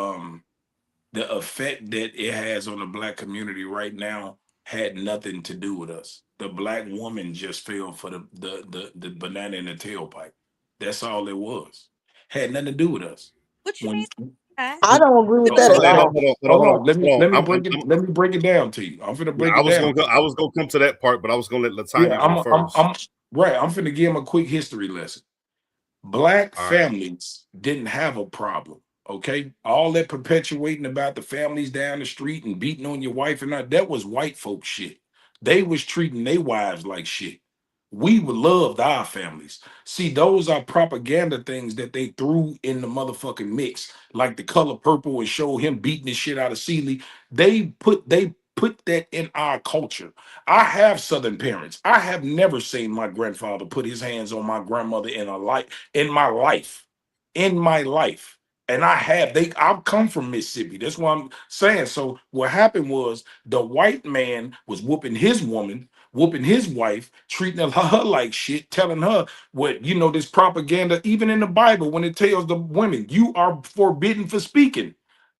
the effect that it has on the black community right now had nothing to do with us. The black woman just fell for the banana in the tailpipe. That's all it was. Had nothing to do with us. What you When mean? Ty? I don't agree with So, that so at hey, okay, all. hold on. hold on. Let me break it down to you. I'm gonna Yeah, break it down. I was gonna come to that part, but I was gonna let Yeah, Latanya go first. I'm right. I'm finna give him a quick history lesson. Black All right. families didn't have a problem. Okay, all that perpetuating about the families down the street and beating on your wife and that was white folk shit. They was treating their wives like shit. We would loved our families. See, those are propaganda things that they threw in the motherfucking mix, like the color purple and show him beating the shit out of Celie. They put that in our culture. I have Southern parents. I have never seen my grandfather put his hands on my grandmother in my life. In my life. And I've come from Mississippi. That's what I'm saying. So what happened was the white man was whooping his woman, whooping his wife, treating her like shit, telling her what, this propaganda, even in the Bible, when it tells the women, you are forbidden for speaking.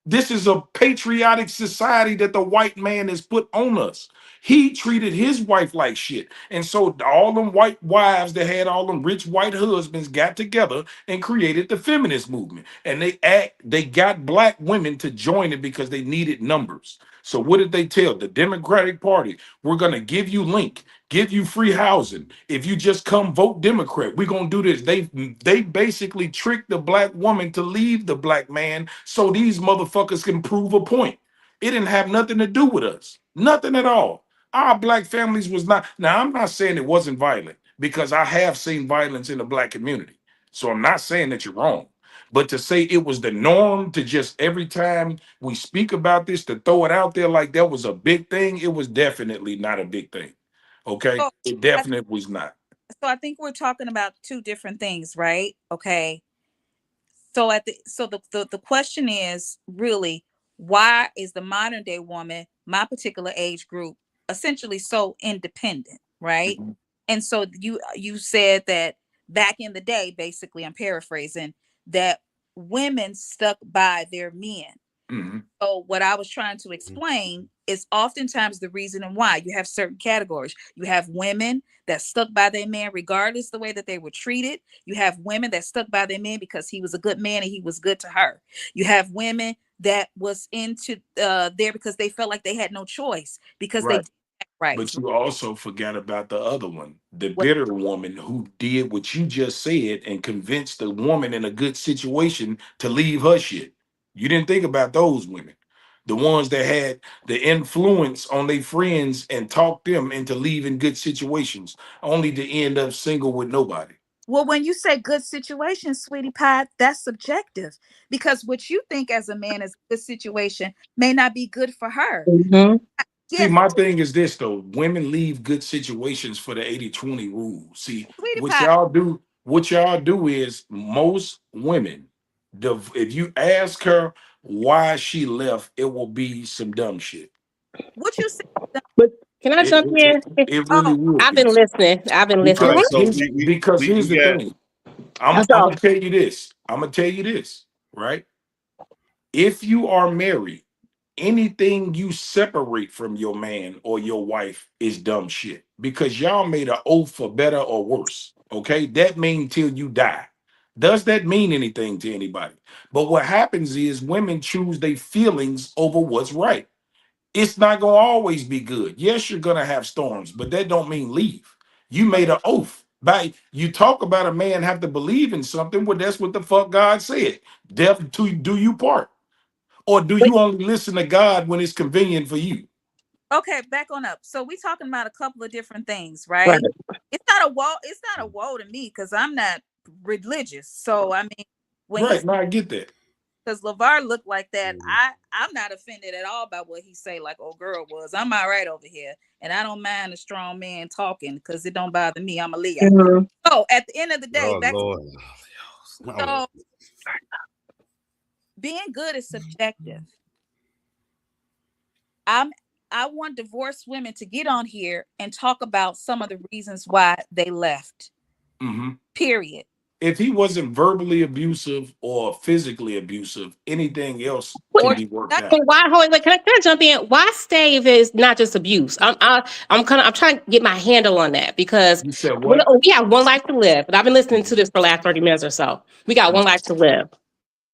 This is a patriotic society that the white man has put on us. He treated his wife like shit. And so all them white wives that had all them rich white husbands got together and created the feminist movement. And they got black women to join it because they needed numbers. So what did they tell the Democratic Party? We're gonna give you link, give you free housing. If you just come vote Democrat, we're gonna do this. They basically tricked the black woman to leave the black man so these motherfuckers can prove a point. It didn't have nothing to do with us. Nothing at all. Our black families was not. Now, I'm not saying it wasn't violent because I have seen violence in the black community. So I'm not saying that you're wrong. But to say it was the norm to just every time we speak about this to throw it out there like that was a big thing, it was definitely not a big thing. Okay? So It I, definitely was not. so I think we're talking about two different things, right? Okay. So the question is really, why is the modern day woman, my particular age group, essentially so independent, right? Mhm, And so you said that back in the day, basically, I'm paraphrasing, that women stuck by their men. mhm, So what I was trying to explain is oftentimes the reason and why you have certain categories. You have women that stuck by their man regardless the way that they were treated. You have women that stuck by their man because he was a good man and he was good to her. You have women that was into there because they felt like they had no choice because they right. did act right. But you also forgot about the other one, the What, bitter woman who did what you just said and convinced the woman in a good situation to leave her shit. You didn't think about those women, the ones that had the influence on their friends and talked them into leaving good situations, only to end up single with nobody. well, when you say good situation, sweetie pie, that's subjective because what you think as a man is a good situation may not be good for her. Hmm. See, Yes, my thing is this though. Women leave good situations for the 80-20 rule. See, sweetie pie. what y'all do is most women, if you ask her why she left, it will be some dumb shit. What you said? But can I It, jump in? it really Oh, will I've be. been listening. I've been All listening. right. Because So here's we the got thing. That's I'm all. gonna tell you this. I'm gonna tell you this, right? If you are married, anything you separate from your man or your wife is dumb shit because y'all made an oath for better or worse. Okay, that means till you die. Does that mean anything to anybody? But what happens is women choose their feelings over what's right. It's not gonna always be good. Yes, you're gonna have storms, but that don't mean leave. You made an oath. By you talk about a man have to believe in something. Well, that's what the fuck God said. Death to do you part. Or do But you only listen to God when it's convenient for you? okay, back on up. So we talking about a couple of different things, right. right? It's not a woe. It's not a woe to me because I'm not religious. So I mean, when he Right. Now I get that. because LeVar looked like that, I'm not offended at all by what he say. Like old girl was, I'm all right over here, and I don't mind a strong man talking because it don't bother me. I'm a Leo. Mhm. So at the end of the day, Oh back Lord. so being good is subjective. I'm I want divorced women to get on here and talk about some of the reasons why they left. Hmm. Period. If he wasn't verbally abusive or physically abusive, anything else Wait, can Or be worked that, out. and why? Hold on, wait, can I jump in? Why stay if it's not just abuse? I'm trying to get my handle on that because You said what? we have one life to live, and I've been listening to this for the last 30 minutes or so. We got one life to live.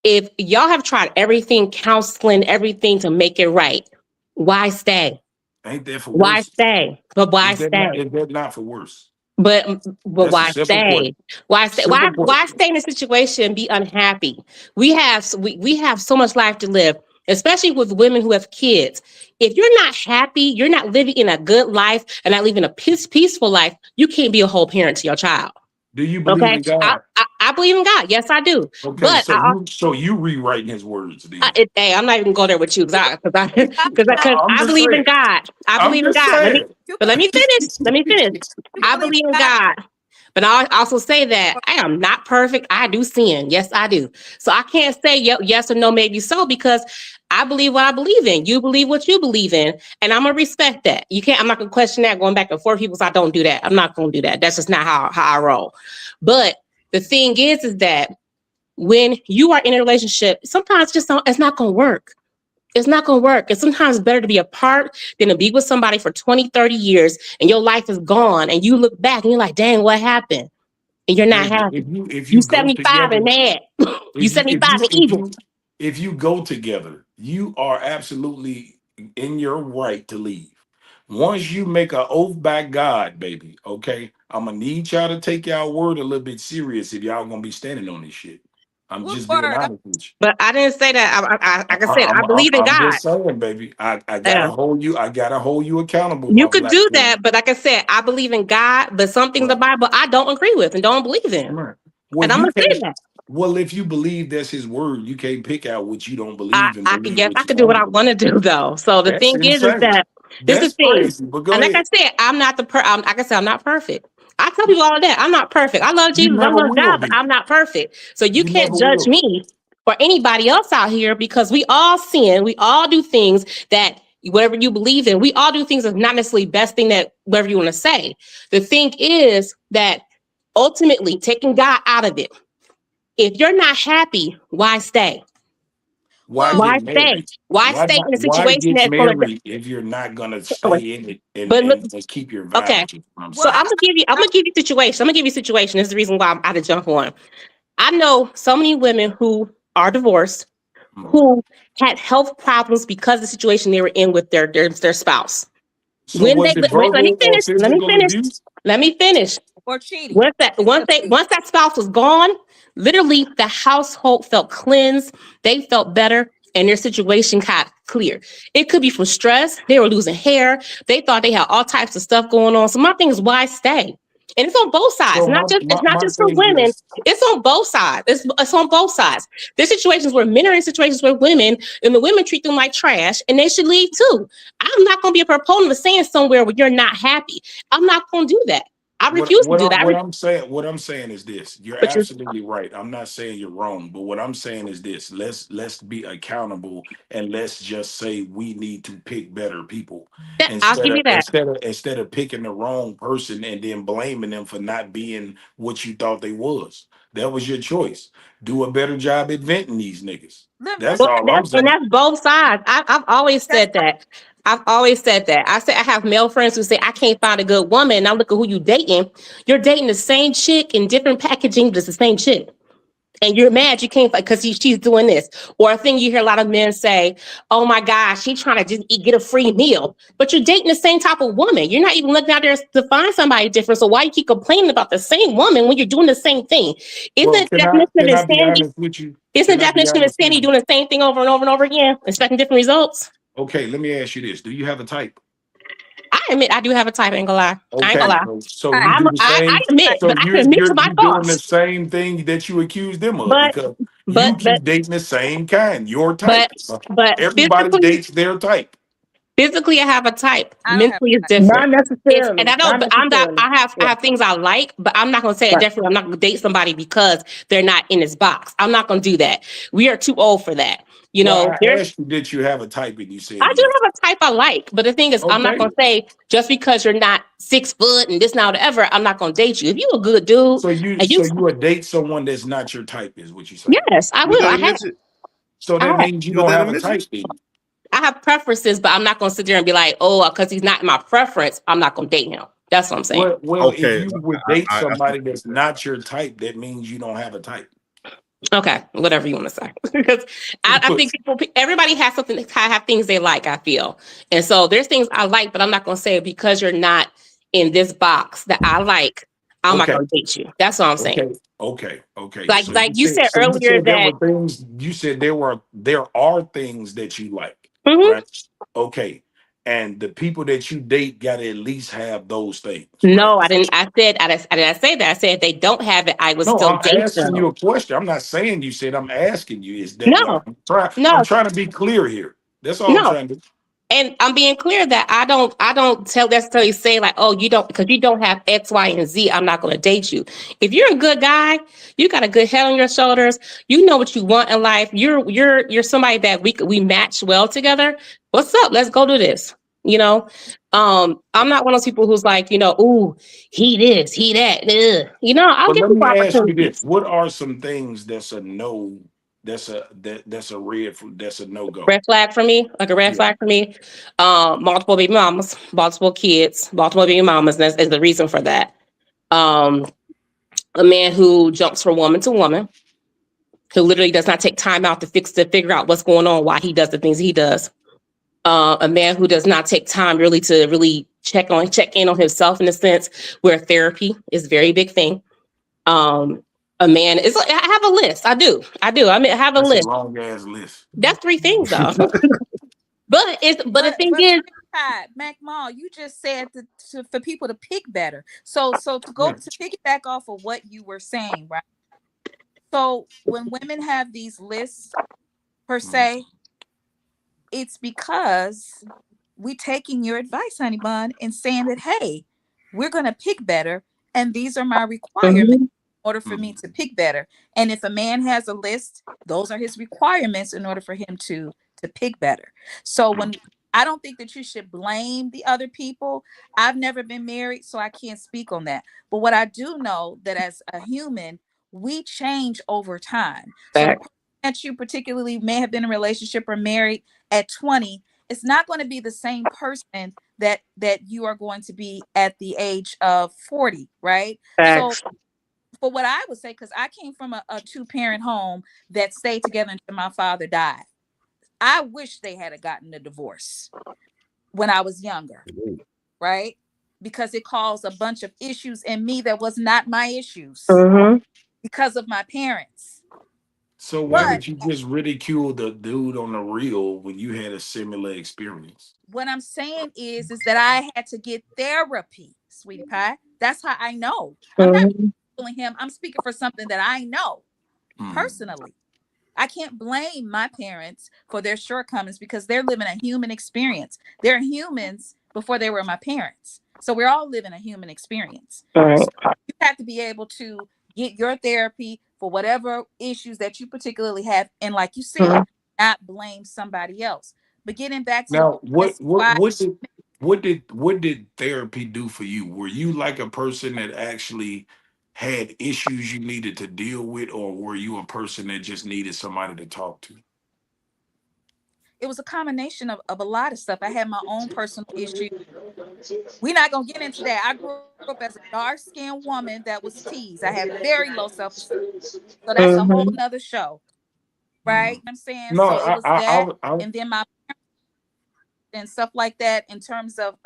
If y'all have tried everything, counseling, everything to make it right, why stay? Ain't that for Why worse? stay? But why stay? Is that not for worse? But That's a why simple stay? question. Why stay? Simple Why question. stay in a situation and be unhappy? We have so much life to live, especially with women who have kids. If you're not happy, you're not living in a good life and not living a peaceful life, you can't be a whole parent to your child. Do you believe Okay, in God? I believe in God. Yes, I do. Okay, But so you rewriting his words then. hey, I'm not even going there with you because no, I'm I just believe in saying. God. I I'm believe in just God. saying. you But let believe me finish. Let me finish. you I believe believe in God. God. But I also say that I am not perfect. I do sin. Yes, I do. So I can't say yes or no, maybe so, because I believe what I believe in. You believe what you believe in. And I'm gonna respect that. You can't, I'm not gonna question that going back and forth. People say I don't do that. I'm not gonna do that. That's just not how I roll. But the thing is that when you are in a relationship, sometimes it's not gonna work. It's not going to work. It's sometimes better to be apart than to be with somebody for 20, 30 years and your life is gone and you look back and you're like, dang, what happened? And you're not Baby, happy. if you You go 75 and together, mad. You if you if 75 you and if evil. you if you go together, you are absolutely in your right to leave. Once you make an oath by God, baby, okay, I'm gonna need y'all to take y'all word a little bit serious if y'all gonna be standing on this shit. I'm What just being word? honest with you. But I didn't say that. Like I said, I believe in I'm God. just saying, baby. I Yeah. gotta hold you accountable, You my could black do woman. that. But like I said, I believe in God, but something in the Right. Bible I don't agree with and don't believe in. Right. Well, And I'm you going to say can't. that. Well, if you believe that's his word, you can't pick out what you don't believe and I can believe guess what I you could do what don't I believe. want to do though. So the That's thing is insane. that this is That's the thing. crazy. But go And like I ahead. said, I'm not like I said, I'm not perfect. I tell people all of that. I'm not perfect. I love You Jesus. I never love will God, but be. I'm not perfect. So you You can't never judge will. me or anybody else out here because we all sin. We all do things that whatever you believe in, we all do things that's not necessarily best thing that whatever you want to say. The thing is that ultimately taking God out of it. If you're not happy, why stay? Why Well, Why get stay? married? Why Why stay not? in a Why situation get that's going to? married if you're not gonna stay in it and But look, and keep your okay. vows? Is what I'm So well, saying. I'm gonna give you a situation. I'm gonna give you a situation. This is the reason why I had to jump on. I know so many women who are divorced Mhm. who had health problems because of the situation they were in with their spouse. So When was they it wait, let me verbal or finish. Let me physical finish. abuse? Let me finish. or cheating. Once that spouse was gone, literally the household felt cleansed. They felt better, and their situation got clear. It could be from stress. They were losing hair. They thought they had all types of stuff going on. So my thing is, why stay? And it's on both sides. So It's not my just for thing women. is, It's on both sides. It's on both sides. There's situations where men are in situations where women and the women treat them like trash, and they should leave too. I'm not going to be a proponent of staying somewhere where you're not happy. I'm not going to do that. I refuse to do that. what I'm saying is this. You're But you're absolutely right. I'm not saying you're wrong, but what I'm saying is this. Let's be accountable and let's just say we need to pick better people I'll give you that. instead of picking the wrong person and then blaming them for not being what you thought they was. That was your choice. Do a better job at venting these niggas. Let That's me Well, all I'm saying. that's both sides. I've always that's said that. I've always said that. I say I have male friends who say I can't find a good woman. And I look at who you dating. You're dating the same chick in different packaging, but it's the same chick. And you're mad you can't because she's doing this. Or a thing you hear a lot of men say, oh my gosh, she's trying to just get a free meal. But you're dating the same type of woman. You're not even looking out there to find somebody different. So why you keep complaining about the same woman when you're doing the same thing? Isn't Well, the definition of can I be insanity? honest with you? Isn't Can the I be definition of honest with insanity you? doing the same thing over and over and over again, expecting different results? Okay, let me ask you this. Do you have a type? I admit I do have a type. I ain't gonna lie. I ain't Okay, gonna lie. so you Right. do the I same. admit, So but I can admit to my you doing the faults. same thing that you accuse them of But because you but keep dating the same kind, your type. but but Everybody dates their type. physically I have a type. I don't have Mentally is Not different. It's and necessarily. I know, Not but I'm not. necessarily. I Yeah. have things I like, but I'm not gonna say Right. definitely I'm not gonna date somebody because they're not in this box. I'm not gonna do that. We are too old for that. You Well, know, I there's asked you, did you have a type, and you said I do yes. have a type I like, but the thing is, I'm not Okay. gonna say just because you're not 6 foot and this now whatever, I'm not gonna date you. If you a good dude and you, So you would date someone that's not your type, is what you're saying. yes, I Was will. that a midget? So I that have, means you Was don't that a have a midget? type, then. I have preferences, but I'm not gonna sit there and be like, oh, because he's not my preference, I'm not gonna date him. That's what I'm saying. Well, if Okay, you would date I see what somebody you're that's saying. not your type, that means you don't have a type. Okay, whatever you want to say, because I think everybody has something, have things they like. I feel, and so there's things I like, but I'm not gonna say because you're not in this box that I like, I'm not Okay. gonna date you. That's what I'm saying. Okay. Like you said You earlier said there that. were things. You said there are things that you like, Mhm. right? Okay. And the people that you date got to at least have those things, right? No, I didn't. I didn't say that. I said if they don't have it, I would No, still I'm date asking them. you a question. I'm not saying you said. I'm asking you. Is that what No, I'm no, trying to be clear here. That's all I'm no. trying to do. And I'm being clear that I don't tell necessarily say like, oh, you don't because you don't have X, Y, and Z, I'm not gonna date you. If you're a good guy, you got a good head on your shoulders, you know what you want in life, you're somebody that we match well together. What's up? Let's go do this. You know? I'm not one of those people who's like, ooh, he this, he that. Ugh. I'll But give let people me ask you this: opportunities. what are some things that's a no? That's a red. That's a no go. Red flag for me, like a red Yeah. flag for me. Multiple baby mamas, multiple kids, multiple baby mamas. That's is the reason for that. Um, a man who jumps from woman to woman, who literally does not take time out to figure out what's going on, why he does the things he does. A man who does not take time really to really check in on himself in a sense, where therapy is a very big thing. Um, a man is. I have a list. I do. I mean, I have a That's a list. long ass list. That's 3 things though. But the thing But is, Mac Mall, you just said for people to pick better. So to go Yeah. to piggyback off of what you were saying, right? So when women have these lists per Mm. se, it's because we taking your advice, honey bun, and saying that hey, we're gonna pick better, and these are my requirements mhm, in order for me Mm. to pick better. And if a man has a list, those are his requirements in order for him to pick better. So when I don't think that you should blame the other people. I've never been married, so I can't speak on that. But what I do know that as a human, we change over time. So the back. person that you particularly may have been in a relationship or married at 20, it's not going to be the same person that you are going to be at the age of 40, right? So Facts. for what I would say, because I came from a two-parent home that stayed together until my father died. I wish they had gotten a divorce when I was younger, right? Because it caused a bunch of issues in me that was not my issues Mhm. because of my parents. So why But did you just ridicule the dude on the reel when you had a similar experience? what I'm saying is that I had to get therapy, sweetie pie. That's how I know. I'm not Mhm. telling him. I'm speaking for something that I know Mm. personally. I can't blame my parents for their shortcomings because they're living a human experience. They're humans before they were my parents. So we're all living a human experience. All right. So you have to be able to get your therapy for whatever issues that you particularly have. And like you said, Mhm. not blame somebody else. But getting back to the Now, list, why what did therapy do for you? Were you like a person that actually had issues you needed to deal with, or were you a person that just needed somebody to talk to? it was a combination of a lot of stuff. I had my own personal issues. We're not gonna get into that. I grew up as a dark-skinned woman that was teased. I had very low self-esteem. So that's a whole Mhm. nother show, right? Mm. You know what I'm saying? No, So it was that, and then my and stuff like that in terms of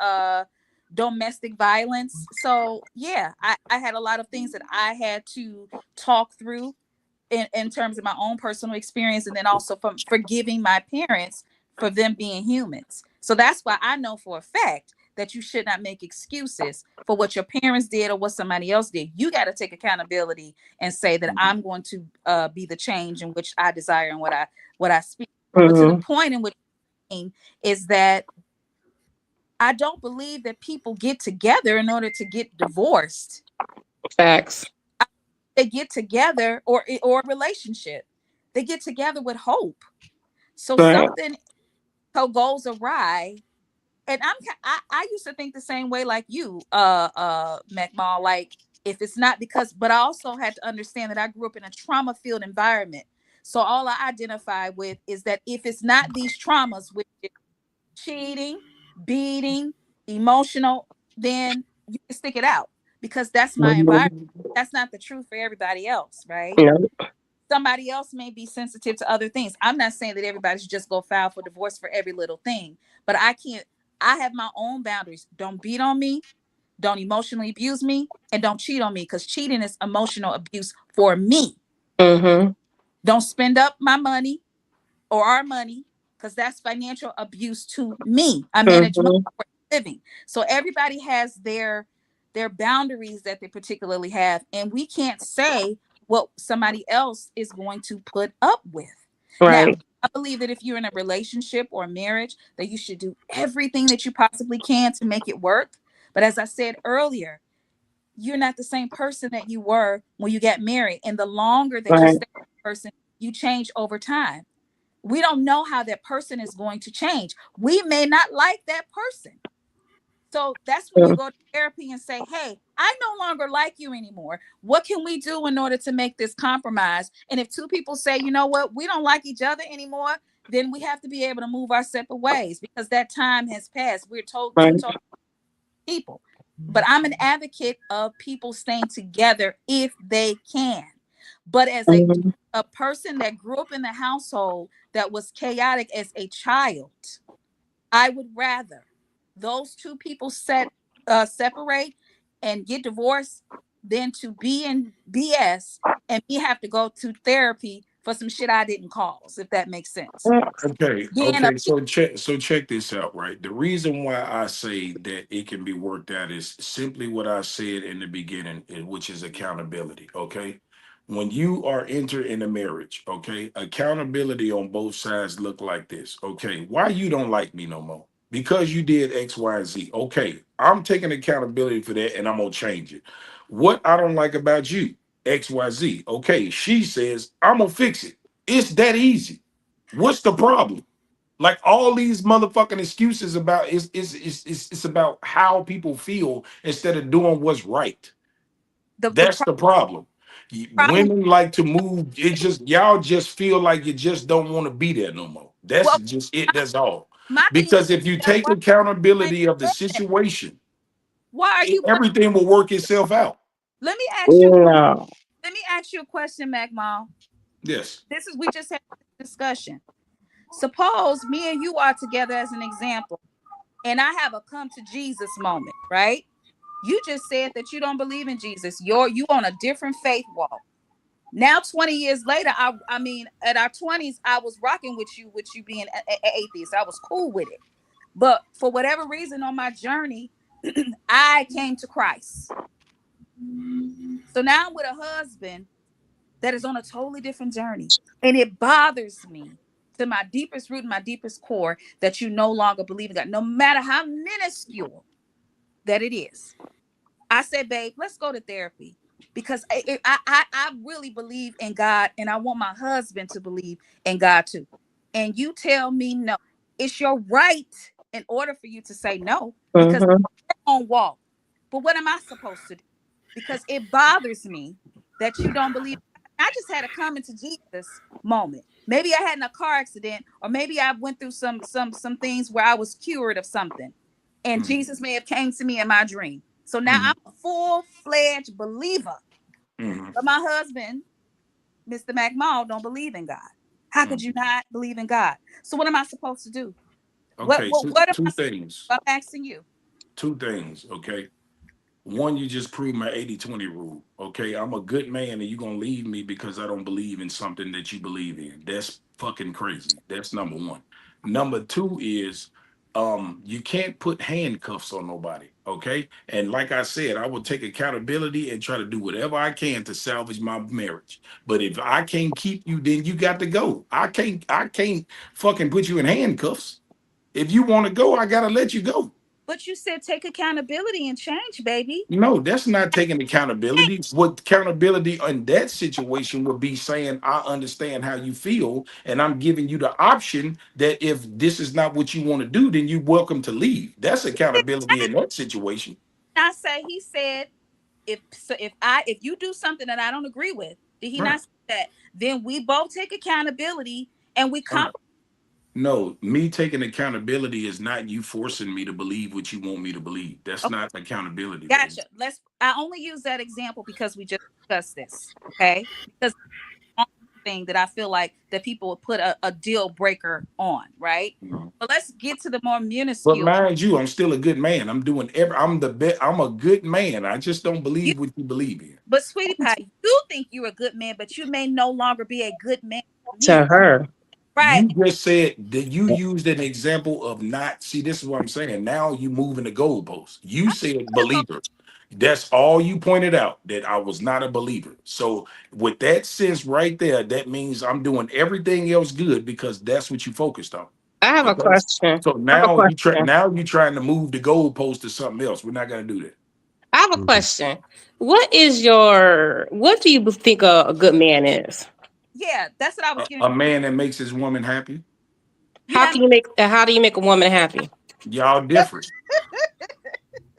domestic violence. So yeah, I had a lot of things that I had to talk through in terms of my own personal experience, and then also from forgiving my parents for them being humans. So that's why I know for a fact that you should not make excuses for what your parents did or what somebody else did. You got to take accountability and say that Mhm. I'm going to be the change in which I desire and what I speak. But to the Mm-hmm. point in which is that I don't believe that people get together in order to get divorced. Facts. They get together or a relationship. They get together with hope. So Right. something so goes awry. And I used to think the same way like you, McMall. Like if it's not because, but I also had to understand that I grew up in a trauma-filled environment. So all I identify with is that if it's not these traumas, which is cheating, beating, emotional, then you can stick it out because that's my environment. Mm-hmm. That's not the truth for everybody else, right? Yeah. Somebody else may be sensitive to other things. I'm not saying that everybody should just go file for divorce for every little thing, but I can't. I have my own boundaries. Don't beat on me, don't emotionally abuse me, and don't cheat on me because cheating is emotional abuse for me. Mm-hmm. Don't spend up my money or our money because that's financial abuse to me. I manage money Mm-hmm. for a living. So everybody has their boundaries that they particularly have, and we can't say what somebody else is going to put up with. Now, Right. I believe that if you're in a relationship or a marriage, that you should do everything that you possibly can to make it work. But as I said earlier, you're not the same person that you were when you got married. And the longer that you Right. stay with a person, you change over time. We don't know how that person is going to change. We may not like that person. So that's when you Mm. go to therapy and say, hey, I no longer like you anymore. What can we do in order to make this compromise? And if two people say, you know what, we don't like each other anymore, then we have to be able to move our separate ways because that time has passed. We're told two Right. totally people. But I'm an advocate of people staying together if they can. But as Mm-hmm. a person that grew up in the household that was chaotic as a child, I would rather those two people separate and get divorced than to be in BS and me have to go to therapy for some shit I didn't cause, if that makes sense. Okay, Being a okay. So check this out, right? The reason why I say that it can be worked out is simply what I said in the beginning, which is accountability. Okay, when you are entering a marriage, okay, accountability on both sides look like this. Okay, why you don't like me no more? Because you did X, Y, and Z. Okay, I'm taking accountability for that, and I'm gonna change it. What I don't like about you, X, Y, Z. Okay, she says I'm gonna fix it. It's that easy. What's the problem? Like all these motherfucking excuses about it's about how people feel instead of doing what's right. the That's the problem. problem. Women like to move. It just y'all just feel like you just don't want to be there no more. That's Well, just it. That's all. my thing is, Because if you that take why are you accountability of the blaming women? situation, Why are you blaming? everything will work itself out. Let me ask you. No. Let me ask you a question, Mac Mall. Yes. This is we just had this discussion. Suppose me and you are together as an example, and I have a come to Jesus moment, right? You just said that you don't believe in Jesus. You on a different faith walk. Now, 20 years later, I mean, at our 20s, I was rocking with you being atheist. I was cool with it. But for whatever reason on my journey, I came to Christ. So now I'm with a husband that is on a totally different journey. And it bothers me to my deepest root and my deepest core that you no longer believe in God, no matter how minuscule that it is. I said, babe, let's go to therapy because I really believe in God and I want my husband to believe in God too. And you tell me no. It's your right in order for you to say no because Mm-hmm. it's your own walk. But what am I supposed to do? Because it bothers me that you don't believe. I just had a come into Jesus moment. Maybe I had in a car accident, or maybe I went through some things where I was cured of something, and Mm-hmm. Jesus may have came to me in my dream. So now I'm a full-fledged believer. Mm-hmm. But my husband, Mr. McMall, don't believe in God. How could you Mm-hmm. not believe in God? So what am I supposed to do? What Okay, what, two what am two I supposed things. to do? I'm asking you. Two things. Okay. One, you just proved my 80-20 rule. Okay. I'm a good man and you're going to leave me because I don't believe in something that you believe in. That's fucking crazy. That's number one. Number two is You can't put handcuffs on nobody, okay? And like I said, I will take accountability and try to do whatever I can to salvage my marriage. But if I can't keep you, then you got to go. I can't fucking put you in handcuffs. If you want to go, I gotta let you go. But you said take accountability and change, baby. No, that's not taking accountability. What accountability in that situation would be saying, I understand how you feel, and I'm giving you the option that if this is not what you want to do, then you're welcome to leave. That's accountability in that situation. I say he said if you do something that I don't agree with, did he Right. not say that? Then we both take accountability and we Hold on. compromise. No, me taking accountability is not you forcing me to believe what you want me to believe. That's Okay, not accountability, baby. gotcha. I only use that example because we just discussed this. Okay. Because the thing that I feel like that people would put a deal breaker on, right? No. But let's get to the more But minuscule. mind you, I'm still a good man. I'm doing every. I'm the best. I'm a good man. I just don't You, believe what you believe in. but sweetie pie, you think you're a good man, but you may no longer be a good man for To me. her. Right. You just said that you used an example of not. See, this is what I'm saying. Now you moving the goalposts. You said believer. That's all you pointed out, that I was not a believer. So with that sense right there, that means I'm doing everything else good because that's what you focused on. I have a Okay. question. So I have a now question. you trying to move the goalpost to something else. We're not gonna do that. I have a question. What do you think a good man is? Yeah, that's what I was getting. A man that makes his woman happy. You know, How do you make a woman happy? Y'all different.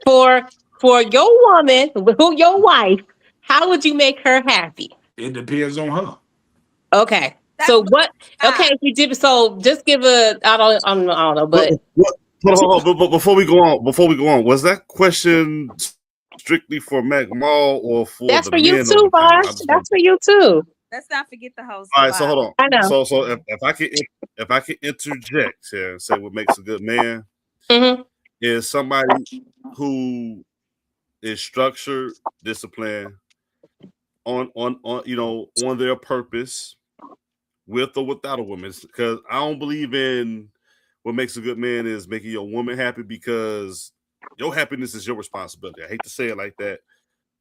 For your woman, who your wife, how would you make her happy? It depends on her. Okay. that's So my what okay, God. if you did so just give a I don't know, But but what? Hold on, but before we go on, was that question strictly for Mac Mall or for that's the for you men on too, the panel? Raj. I just want. That's for you too. Let's not forget the host, All right, so Divine. hold on. I know. So if I can interject here and say what makes a good man Hmm. is somebody who is structured, disciplined, on on their purpose, with or without a woman. Because I don't believe in what makes a good man is making your woman happy because your happiness is your responsibility. I hate to say it like that,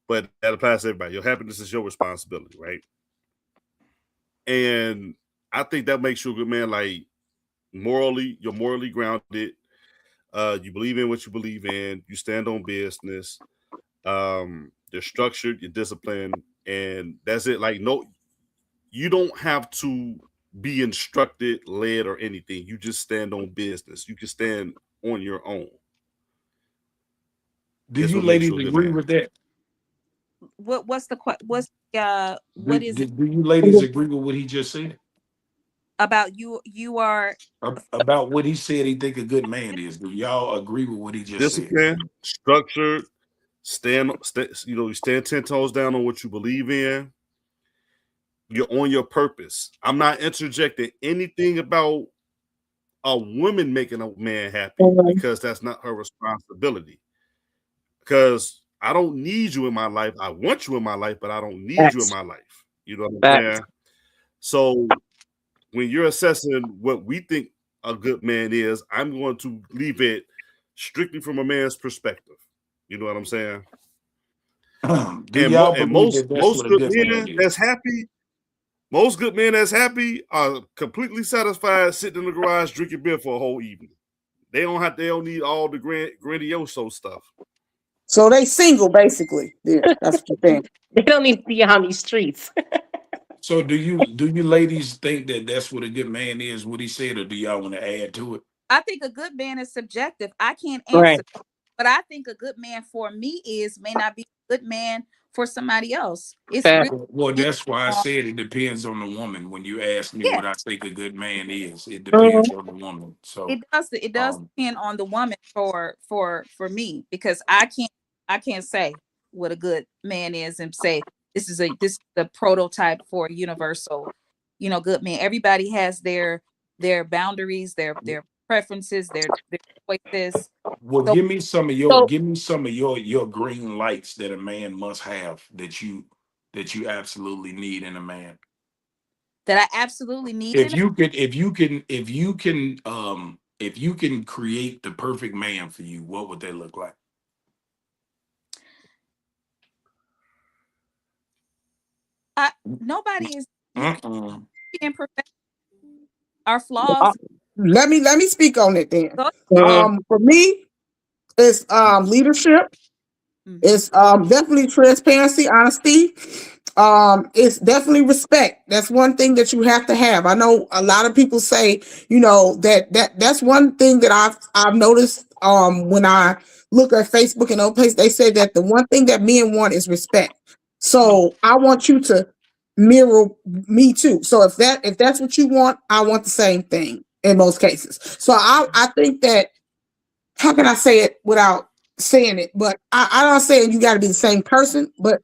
but that applies to everybody. Your happiness is your responsibility, right? And I think that makes you a good man. Like morally, you're morally grounded. You believe in what you believe in. You stand on business. You're structured. You're disciplined, and that's it. Like no, you don't have to be instructed, led, or anything. You just stand on business. You can stand on your own. Do It's you what makes you ladies a good agree man. with that? What is it Do you ladies agree with what he just said? about you are About what he said he think a good man is. Do y'all agree with what he just said? Discipline, structured, you stand 10 toes down on what you believe in. You're on your purpose. I'm not interjecting anything about a woman making a man happy Hmm. because that's not her responsibility. Because I don't need you in my life. I want you in my life, but I don't need you in Facts. my life. You know what I'm Facts. saying? So when you're assessing what we think a good man is, I'm going to leave it strictly from a man's perspective. You know what I'm saying? Do y'all And believe that that's most what a good good man men is? that's happy, most good men that's happy are completely satisfied sitting in the garage drinking beer for a whole evening. They don't need all the grandiose stuff. So they single basically. There, that's what you're saying. They don't need to be on these streets. So do you ladies think that that's what a good man is? What he said, or do y'all want to add to it? I think a good man is subjective. I can't Right. answer, but I think a good man for me is may not be a good man for somebody else. It's Facts. really Well, that's why I on said it depends on the woman. When you ask me yeah. what I think a good man is, it Mhm. depends on the woman. So, It does um, depend on the woman for me because I can't say what a good man is and say this is the prototype for a universal, good man. Everybody has their boundaries, their preferences, their choices. well, So So give me some of your green lights that a man must have that you absolutely need in a man. that I absolutely need in it. If you can If you can create the perfect man for you, what would they look like? Nobody is. You can Uh-uh. be imperfect. Our Uh, flaws. let me speak on it then. Go. For me, it's leadership. Mm-hmm. It's definitely transparency, honesty. It's definitely respect. That's one thing that you have to have. I know a lot of people say, that's one thing that I've noticed when I look at Facebook and other places, they say that the one thing that men want is respect. So I want you to mirror me too. So if that's what you want, I want the same thing in most cases. So I think that, how can I say it without saying it? But I'm not saying you got to be the same person. But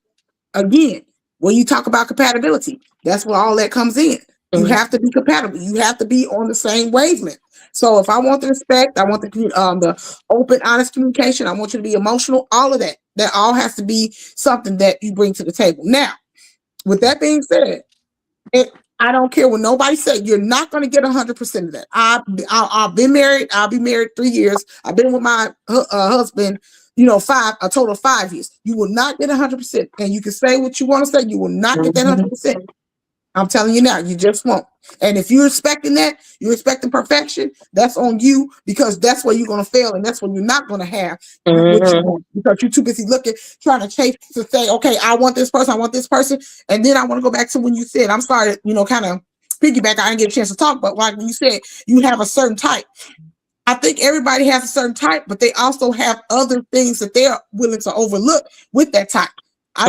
again, when you talk about compatibility, that's where all that comes in. You Mhm. have to be compatible. You have to be on the same wavelength. So if I want the respect, I want the open, honest communication. I want you to be emotional. All of that. That all has to be something that you bring to the table. Now, with that being said, it, I don't care what nobody say. You're not going to get 100% of that. I've been married. I'll be married 3 years. I've been with my husband, a total of 5 years. You will not get 100%. And you can say what you want to say. You will not get that 100%. I'm telling you now, you just won't. And if you're expecting that, you're expecting perfection, that's on you, because that's where you're going to fail, and that's when you're not going to have what you Mhm. want, because you're too busy looking, trying to chase to say, okay, I want this person, I want this person. And then I want to go back to when you said, I'm sorry, kind of piggyback. I didn't get a chance to talk, but like when you said you have a certain type, I think everybody has a certain type, but they also have other things that they're willing to overlook with that type. Mhm. I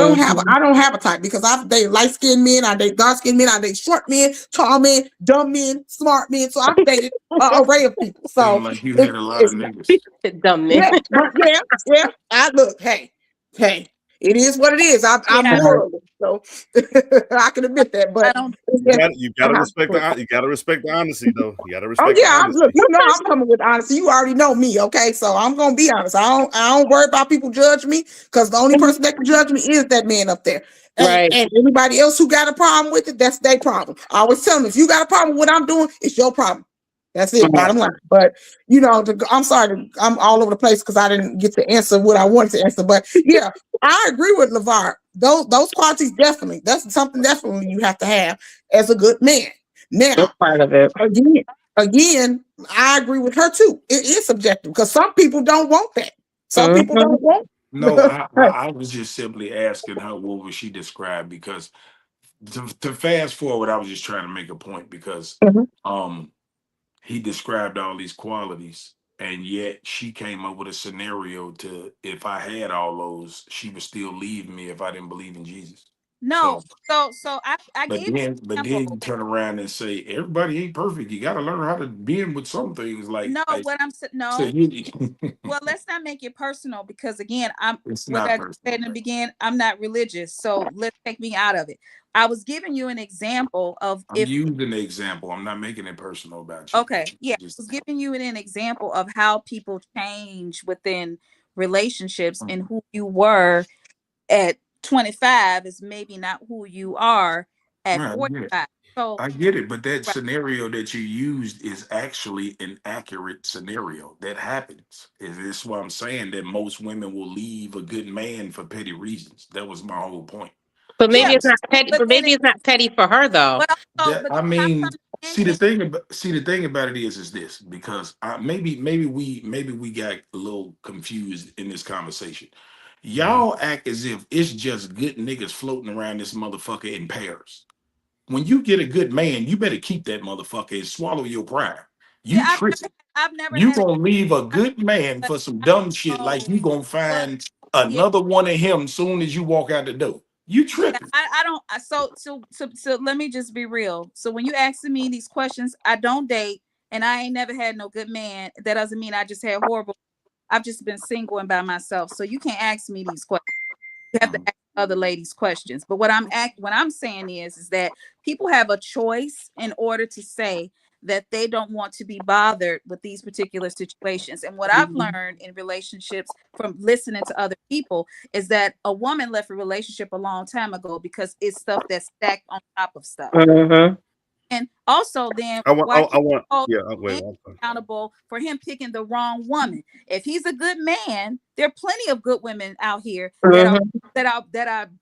don't have a type, because I've dated light skinned men, I date dark skinned men, I date short men, tall men, dumb men, smart men. So I've dated an array of people. Seem So like you had it's a lot of it's niggas. Dumb men. yeah, but yeah. I look, hey, it is what it is. I'm Yeah, moral, so I can admit that. I But don't. You I gotta have respect to. you gotta respect the honesty though. You gotta Oh respect the yeah, look, honesty. I'm coming with honesty. You already know me, okay? So I'm gonna be honest. I don't worry about people judge me, because the only person that can judge me is that man up there. And Right. and anybody else who got a problem with it, that's their problem. I always tell them, if you got a problem with what I'm doing, it's your problem. That's it, bottom line. But I'm sorry, I'm all over the place because I didn't get to answer what I wanted to answer. But yeah, I agree with LeVar. Those qualities, definitely, that's something definitely you have to have as a good man. That's Now, part of it. again, again, I agree with her too. It is subjective, because some people don't want that. Some people Mhm. don't want. No, I was just simply asking her what was she described, because to fast forward, I was just trying to make a point because Mhm. um he described all these qualities, and yet she came up with a scenario to, if I had all those, she would still leave me if I didn't believe in Jesus. No. So So I but gave you then an you example. turn around and say everybody ain't perfect. You gotta learn how to bend with some things, No, like what I'm saying. so No. you Well, let's not make it personal, because again, I'm it's what not I just said personal, in the man. beginning. I'm not religious, so let's take me out of it. I was giving you an example of I'm if. using the example. I'm not making it personal about you. Okay, yeah, I Just was giving you an example of how people change within relationships, and who you were at 25 is maybe not who you are at right, I get it. 45. So, I get it, but that right. scenario that you used is actually an accurate scenario that happens. Is this what I'm saying, that most women will leave a good man for petty reasons? That was my whole point. But maybe Yeah, So it's not petty. but But then maybe it, it's not petty for her though. but also, that but I how mean, come men is see the thing about it is this, because maybe we got a little confused in this conversation. Y'all act as if it's just good niggas floating around this motherfucker in pairs. When you get a good man, you better keep that motherfucker and swallow your pride. yeah, You tripping. I've never You had a gonna leave a I don't good man but for some I dumb shit, don't like know you gonna what find yeah, another one of him soon as you walk out the door. You yeah, tripping. I don't so let me just be real. So when you asking me these questions, I don't date, and I ain't never had no good man. That doesn't mean I just had horrible. I've just been single and by myself. So you can't ask me these questions. You have to Mhm. ask other ladies questions. But what I'm saying is that people have a choice in order to say that they don't want to be bothered with these particular situations. And what I've learned in relationships from listening to other people is that a woman left a relationship a long time ago because it's stuff that's stacked on top of stuff. Mhm. And also, then I want. why I can't want. you hold Yeah. the Wait. man accountable for him picking the wrong woman? If he's a good man, there are plenty of good women out here that are Mhm.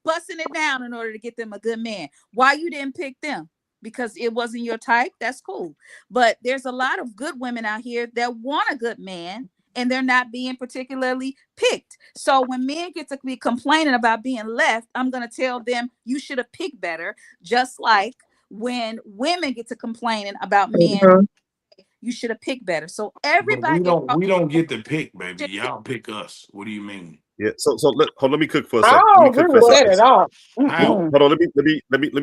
busting it down in order to get them a good man. Why you didn't pick them? Because it wasn't your type. That's cool. But there's a lot of good women out here that want a good man, and they're not being particularly picked. So when men get to be complaining about being left, I'm going to tell them you should have picked better. Just like when women get to complaining about men, Mhm. you should have picked better. So But everybody across we don't the board get to pick, baby. should pick. Y'all pick us. What do you mean? Yeah. Let me cook for a I second. Let me don't cook agree for a with that second. at all. How? Mm-mm. Hold on. Let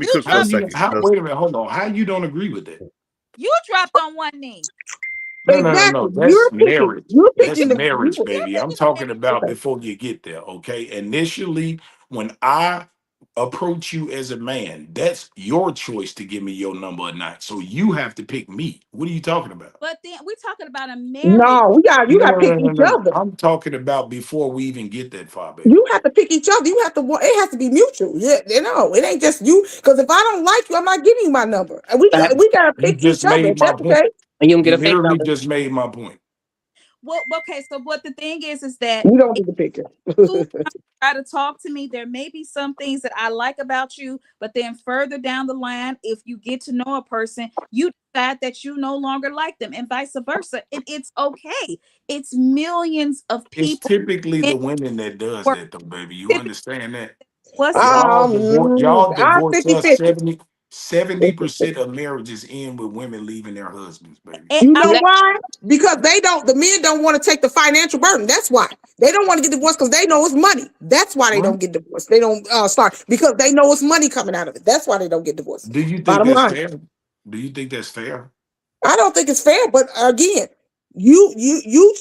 me You cook for How a dropped you second how because wait a minute, hold on. How you don't agree with that? you dropped on one knee. No, no, no, no. Exactly. That's marriage. You're That's picking the. marriage, You, You're baby. I'm picking talking it. about okay. before you get there. Okay. Initially, when I approach you as a man, that's your choice to give me your number or not. So you have to pick me. What are you talking about? But then we're talking about a marriage. No, you got No, to no, pick no, no, each no, no. other. I'm talking about before we even get that far, baby. You have to pick each other. You have to. It has to be mutual. Yeah, it ain't just you. Because if I don't like you, I'm not giving you my number. And Facts. we gotta You pick each just other. made If my that's point. okay. And you can get You a fake literally number. just made my point. Well, okay. So what the thing is that You don't need to pick it. you try to talk to me, there may be some things that I like about you, but then further down the line, if you get to know a person, you decide that you no longer like them, and vice versa. And it's okay. It's millions of It's people typically in the women that does the world. that though, baby. You understand that? What's that? Y'all I'm divorce us 50-50. 70% of marriages end with women leaving their husbands, baby. And You I'm know Let- why? Because the men don't want to take the financial burden. That's why they don't want to get divorced because they know it's money. That's why they Right? don't get divorced. They don't start because they know it's money coming out of it. That's why they don't get divorced. Do you think Bottom that's line. fair? Do you think that's fair? I don't think it's fair, but again, you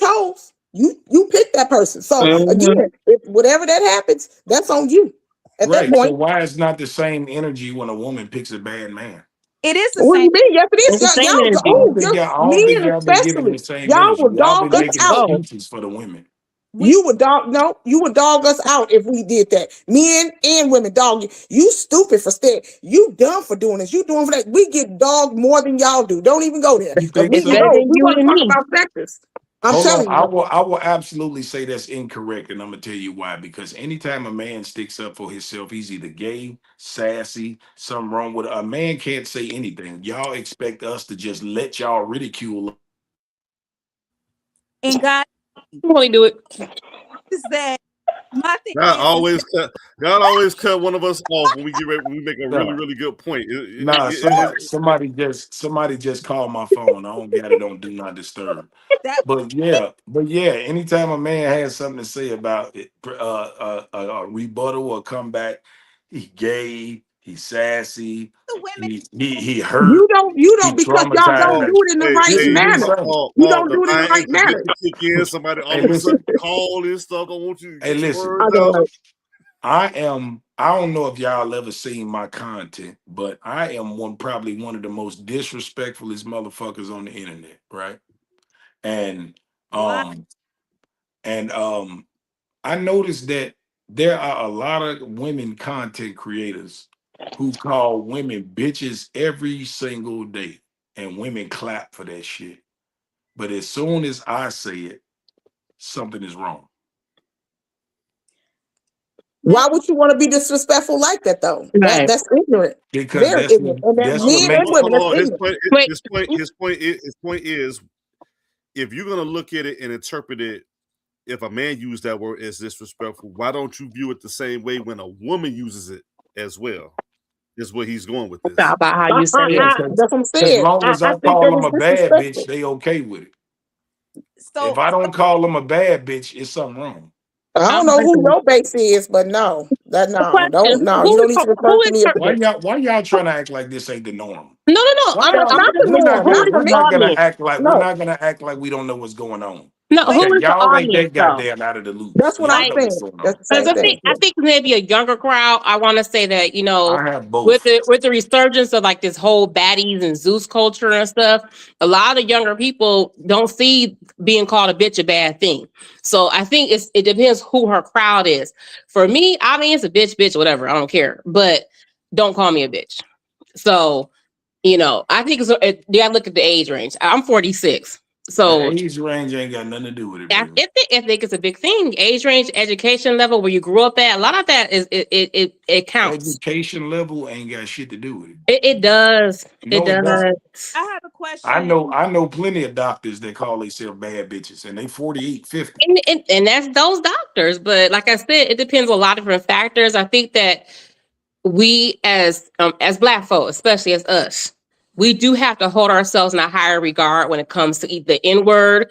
chose you picked that person. So Mhm. again, if whatever that happens, that's on you at that Right. So point. why is not the same energy when a woman picks a bad man? it is the What do same. you mean? Yes, it is. It's the same Y'all, I energy. don't think you're y'all men been giving especially. the same Y'all energy. will Y'all dog been us making out. Oh, excuses for the women. We You would dog us out if we did that. Men and women dog you. You stupid for staying. You dumb for doing this. You doing for that. We get dogged more than y'all do. Don't even go there. You Because think we it's get better so? no. than We you want to and talk me. about sexist. I'm Hold on. telling you. I will absolutely say that's incorrect, and I'm gonna tell you why. Because anytime a man sticks up for himself, he's either gay, sassy, something wrong with it. A man can't say anything. Y'all expect us to just let y'all ridicule. and God You want to do it? is that my thing God is always that cut. God always cut one of us off when we get ready. When we make a really, Nah, really good point. nah. Somebody just called my phone. I don't get it on do not disturb. that But yeah. Anytime a man has something to say about it, a rebuttal or comeback, he gay, he sassy, the women he hurt, You don't he because y'all don't Oh, traumatized. do it in the hey, right Listen hey, to me manner. say. You don't do it in the divine right manner. intervention kick in. Somebody Hey, all of a listen. sudden call and stuff. I want you to Hey, get your listen. I words don't out. know. I don't know if y'all ever seen my content, but I am probably one of the most disrespectfulest motherfuckers on the internet, right? And why um and I noticed that there are a lot of women content creators who call women bitches every single day, and women clap for that shit. But as soon as I say it, something is wrong. Why would you want to be disrespectful like that though? Right. That's ignorant. Because Very ignorant. And that that's Hold what on, men and makes women, hold that's on. ignorant. Wait. His point is, if you're gonna look at it and interpret it, if a man used that word as disrespectful, why don't you view it the same way when a woman uses it as well? Is where he's going with It's not this. about how you say yeah, it. That's what I'm as saying. long as I I think call that them is a bad bitch, disrespectful. they okay with it. If so I don't call them a bad bitch, it's something wrong. I I'm don't know who listening. your base is, but no, The question: you don't need to refer who to is me as her? the Why base. y'all trying to act like this ain't the norm? No, no, no. Why y'all That's not the norm. Who Not is for the we're me. not gonna audience? No, act like we don't know what's going on. No, wait who Okay, is the y'all ain't audience that though? goddamn out of the loops. that's what I'm Y'all Like, know what's saying. going on. That's the because same thing. I think maybe a younger crowd. I want to say that I have with both. the resurgence of like this whole baddies and Zeus culture and stuff, a lot of younger people don't see being called a bitch a bad thing. So I think it depends who her crowd is. For me, I mean, it's a bitch, whatever. I don't care, but don't call me a bitch. So I think you got to look at the age range. I'm 46. The So age range ain't got nothing to do with it, I, baby. I, think, I think it's a big thing. Age range, education level, where you grew up at, a lot of that it counts. Education level ain't got shit to do with it. It does. It No, it So don't. does. I have a I question. know I know plenty of doctors that call themselves bad bitches and they 48, 50. And that's those doctors. But like I said, it depends on a lot of different factors. I think that we as Black folk, especially as us, we do have to hold ourselves in a higher regard when it comes to the N word,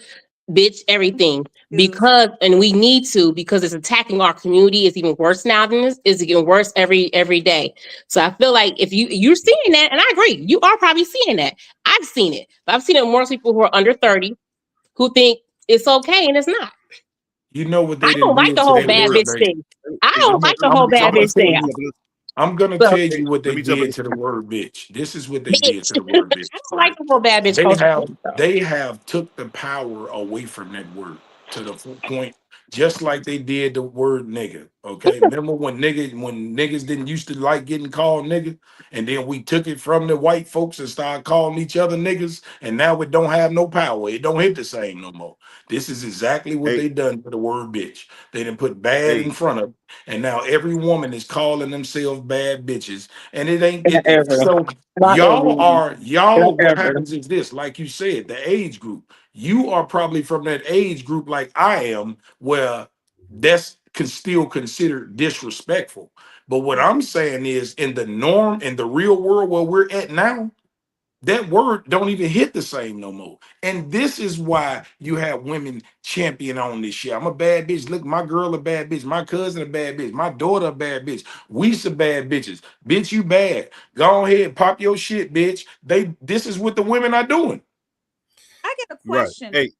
bitch, everything. Use And we need to, because it's attacking our community. It's even worse now than this. It's getting worse every day. So I feel like if you're seeing that, and I agree, you are probably seeing that. I've seen it, but I've seen it more people who are under 30 who think it's okay and it's not. You know what I they didn't don't like do the to whole that Hey, bad listen, word, bitch baby. thing. I hey, don't like the whole I'm bad gonna bitch say, thing. let me jump in this. I'm gonna So, tell you what Let they me jump in did this. to the word bitch. This is what they did bitch. to the word bitch, I don't like right? the whole bad bitch They culture. have they have took the power away from that word to the point, just like they did the word nigga. Okay, remember when niggas didn't used to like getting called nigga, and then we took it from the white folks and started calling each other niggas, and now it don't have no power. It don't hit the same no more. This is exactly what Hey, they done to the word bitch. They didn't put bad hey, in front of it, and now every woman is calling themselves bad bitches, and it ain't Not it. ever. So Not ever. y'all, Not what ever. happens is this, like you said, the age group. You are probably from that age group like I am, where that's can still considered disrespectful. But what I'm saying is in the norm, in the real world where we're at now, that word don't even hit the same no more. And this is why you have women champion on this shit. I'm a bad bitch. Look, my girl a bad bitch. My cousin a bad bitch. My daughter a bad bitch. We some bad bitches. Bitch, you bad. Go ahead, pop your shit, bitch. This is what the women are doing. I get a right. question. Hey,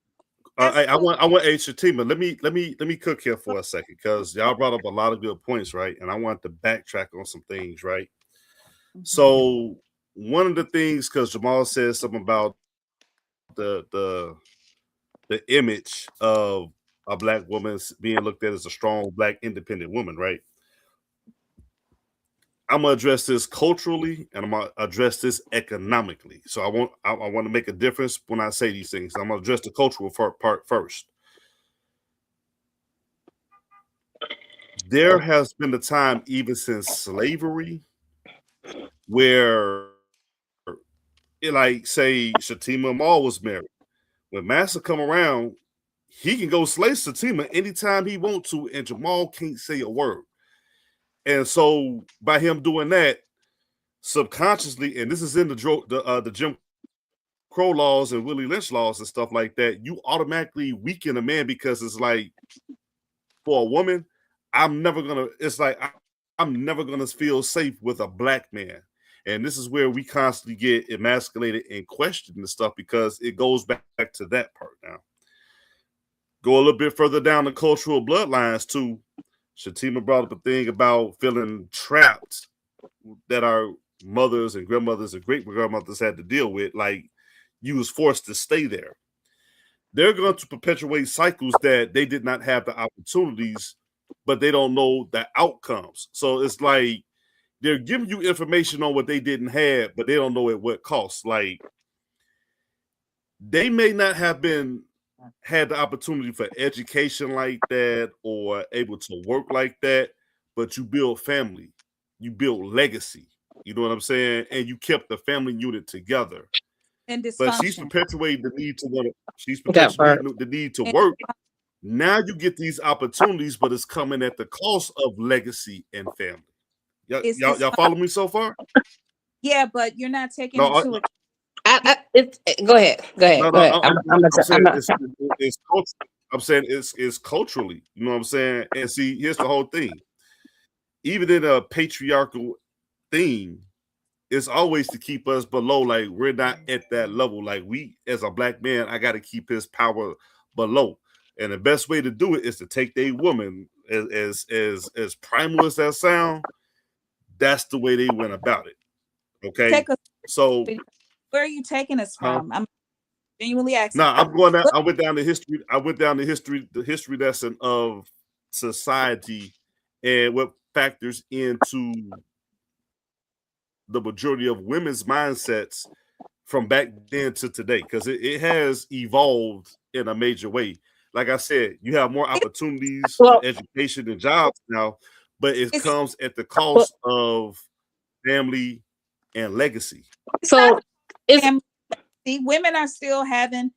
As for I want a Shatima. Let me cook here for a second because y'all brought up a lot of good points, right? And I want to backtrack on some things, right? Mhm. So one of the things, because Jamal said something about the image of a black woman being looked at as a strong black independent woman, right? I'm gonna address this culturally and I'm gonna address this economically. So I want to make a difference when I say these things. I'm gonna address the cultural part first. There has been a time even since slavery where, like, say Shatima Mall was married. When Master come around, he can go slay Shatima anytime he want to, and Jamal can't say a word. And so by him doing that, subconsciously, and this is in the Jim Crow laws and Willie Lynch laws and stuff like that, you automatically weaken a man because it's like for a woman, I'm never gonna feel safe with a black man. And this is where we constantly get emasculated and questioned and stuff because it goes back to that part now. Go a little bit further down the cultural bloodlines too. Shatima brought up a thing about feeling trapped that our mothers and grandmothers and great grandmothers had to deal with. Like you was forced to stay there. They're going to perpetuate cycles that they did not have the opportunities, but they don't know the outcomes. So it's like they're giving you information on what they didn't have, but they don't know at what cost. Like they may not have been had the opportunity for education like that or able to work like that, but you build family, you build legacy. You know what I'm saying? And you kept the family unit together. and But she's dysfunction perpetuating the need to want to. She's That part. perpetuating the need to and work. Now you get these opportunities, but it's coming at the cost of legacy and family. it's Y'all dysfunction. follow me so far? Yeah, but you're not taking No, into account. Go ahead. Go ahead. no, Go no. ahead. I'm I'm saying not. it's culture. I'm saying it's culturally. You know what I'm saying? And see, here's the whole thing. Even in a patriarchal theme, it's always to keep us below. Like we're not at that level. Like we, as a black man, I got to keep his power below. And the best way to do it is to take a woman as primal as that sound. That's the way they went about it. Okay, Take us. so Where are you taking us huh? from? I'm genuinely asking. No, I'm going down. What I went down the history. I went down the history lesson of society and what factors into the majority of women's mindsets from back then to today, because it has evolved in a major way. Like I said, you have more opportunities for Well, education and jobs now, but it It's comes at the well, cost of family and legacy. it's not so it's family. See, women are still having.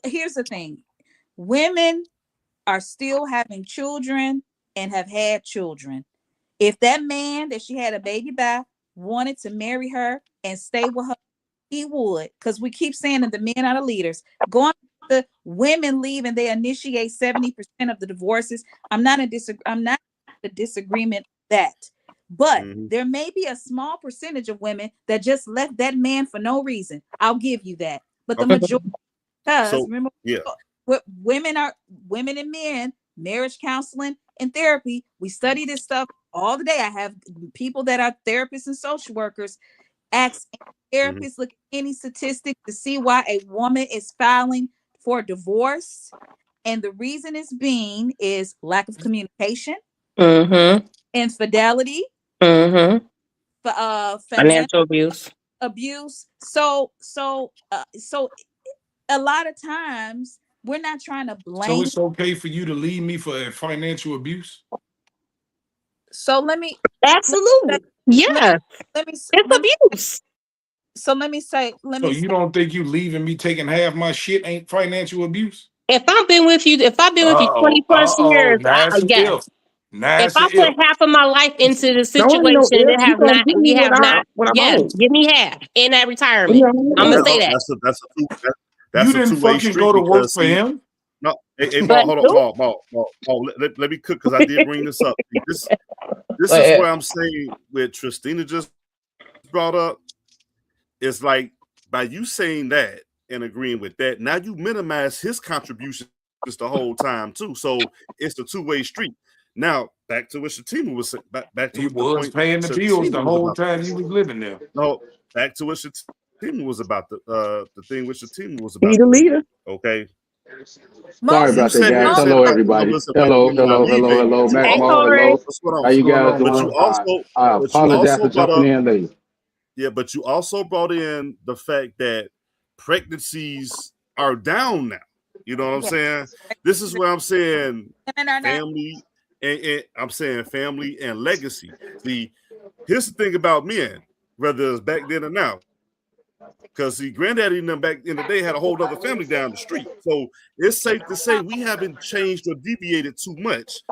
Here's the thing: women are still having children and have had children. If that man that she had a baby by wanted to marry her and stay with her, he would. Because we keep saying that the men are the leaders. Going to women leave and they initiate 70% of the divorces. I'm not in a disagreement with that. But Mhm. there may be a small percentage of women that just left that man for no reason. I'll give you that. But the Okay. majority, because So remember, yeah. what women and men, marriage counseling and therapy. We study this stuff all the day. I have people that are therapists and social workers ask Mhm. therapists, look at any statistics to see why a woman is filing for divorce. And the reason it's being is lack of communication, mm-hmm, infidelity, mm-hmm, financial financial abuse. abuse. So a lot of times we're not trying to So blame. it's okay for you to leave me for financial abuse? So let me Absolutely. let, Yes, let me it's let me abuse. So you don't think you leaving me taking half my shit ain't financial abuse? If I've been with you 20 plus Oh, years, nice yes. if. If Nice I put if. half of my life into the No, ain't no situation and if. it You have gonna not, give me we have not, what I'm yes, owed. give me half in that You retirement. know what I'm I gonna mean? say Well, that. You that's a didn't two-way fucking street go to work because for see, him. no, hey, But Maul, hold on, no, Maul, let me cook because I did bring this up. This is But where I'm saying where Tristina just brought up. It's like by you saying that and agreeing with that, now you minimize his contributions the whole time too. So it's the two-way street. Now back to what Shatima was back He to the was point paying the bills Shatima the was whole about. time you was living there. No, back to what Shatima was about. The thing with Shatima was be about the to make. leader. Okay, Sorry most you about that, sat here guys. and most said Hello, about everybody. Melissa about Hello, women not hello, hello, leaving, hello. but you hey Mac Mo, also Corey, hello. what's going How on? What's you going guys on, But doing? you bro? also I but you apologize also for brought jumping up in late. yeah, but you also brought in the fact that pregnancies are down now. You know what I'm yeah, saying? This is where I'm saying women are not. family and I'm saying family and legacy. See, here's the thing about men, whether it's back then or now. Because see, granddaddy and them back in the day had a whole other family down the street. So it's safe to say we haven't changed or deviated too much,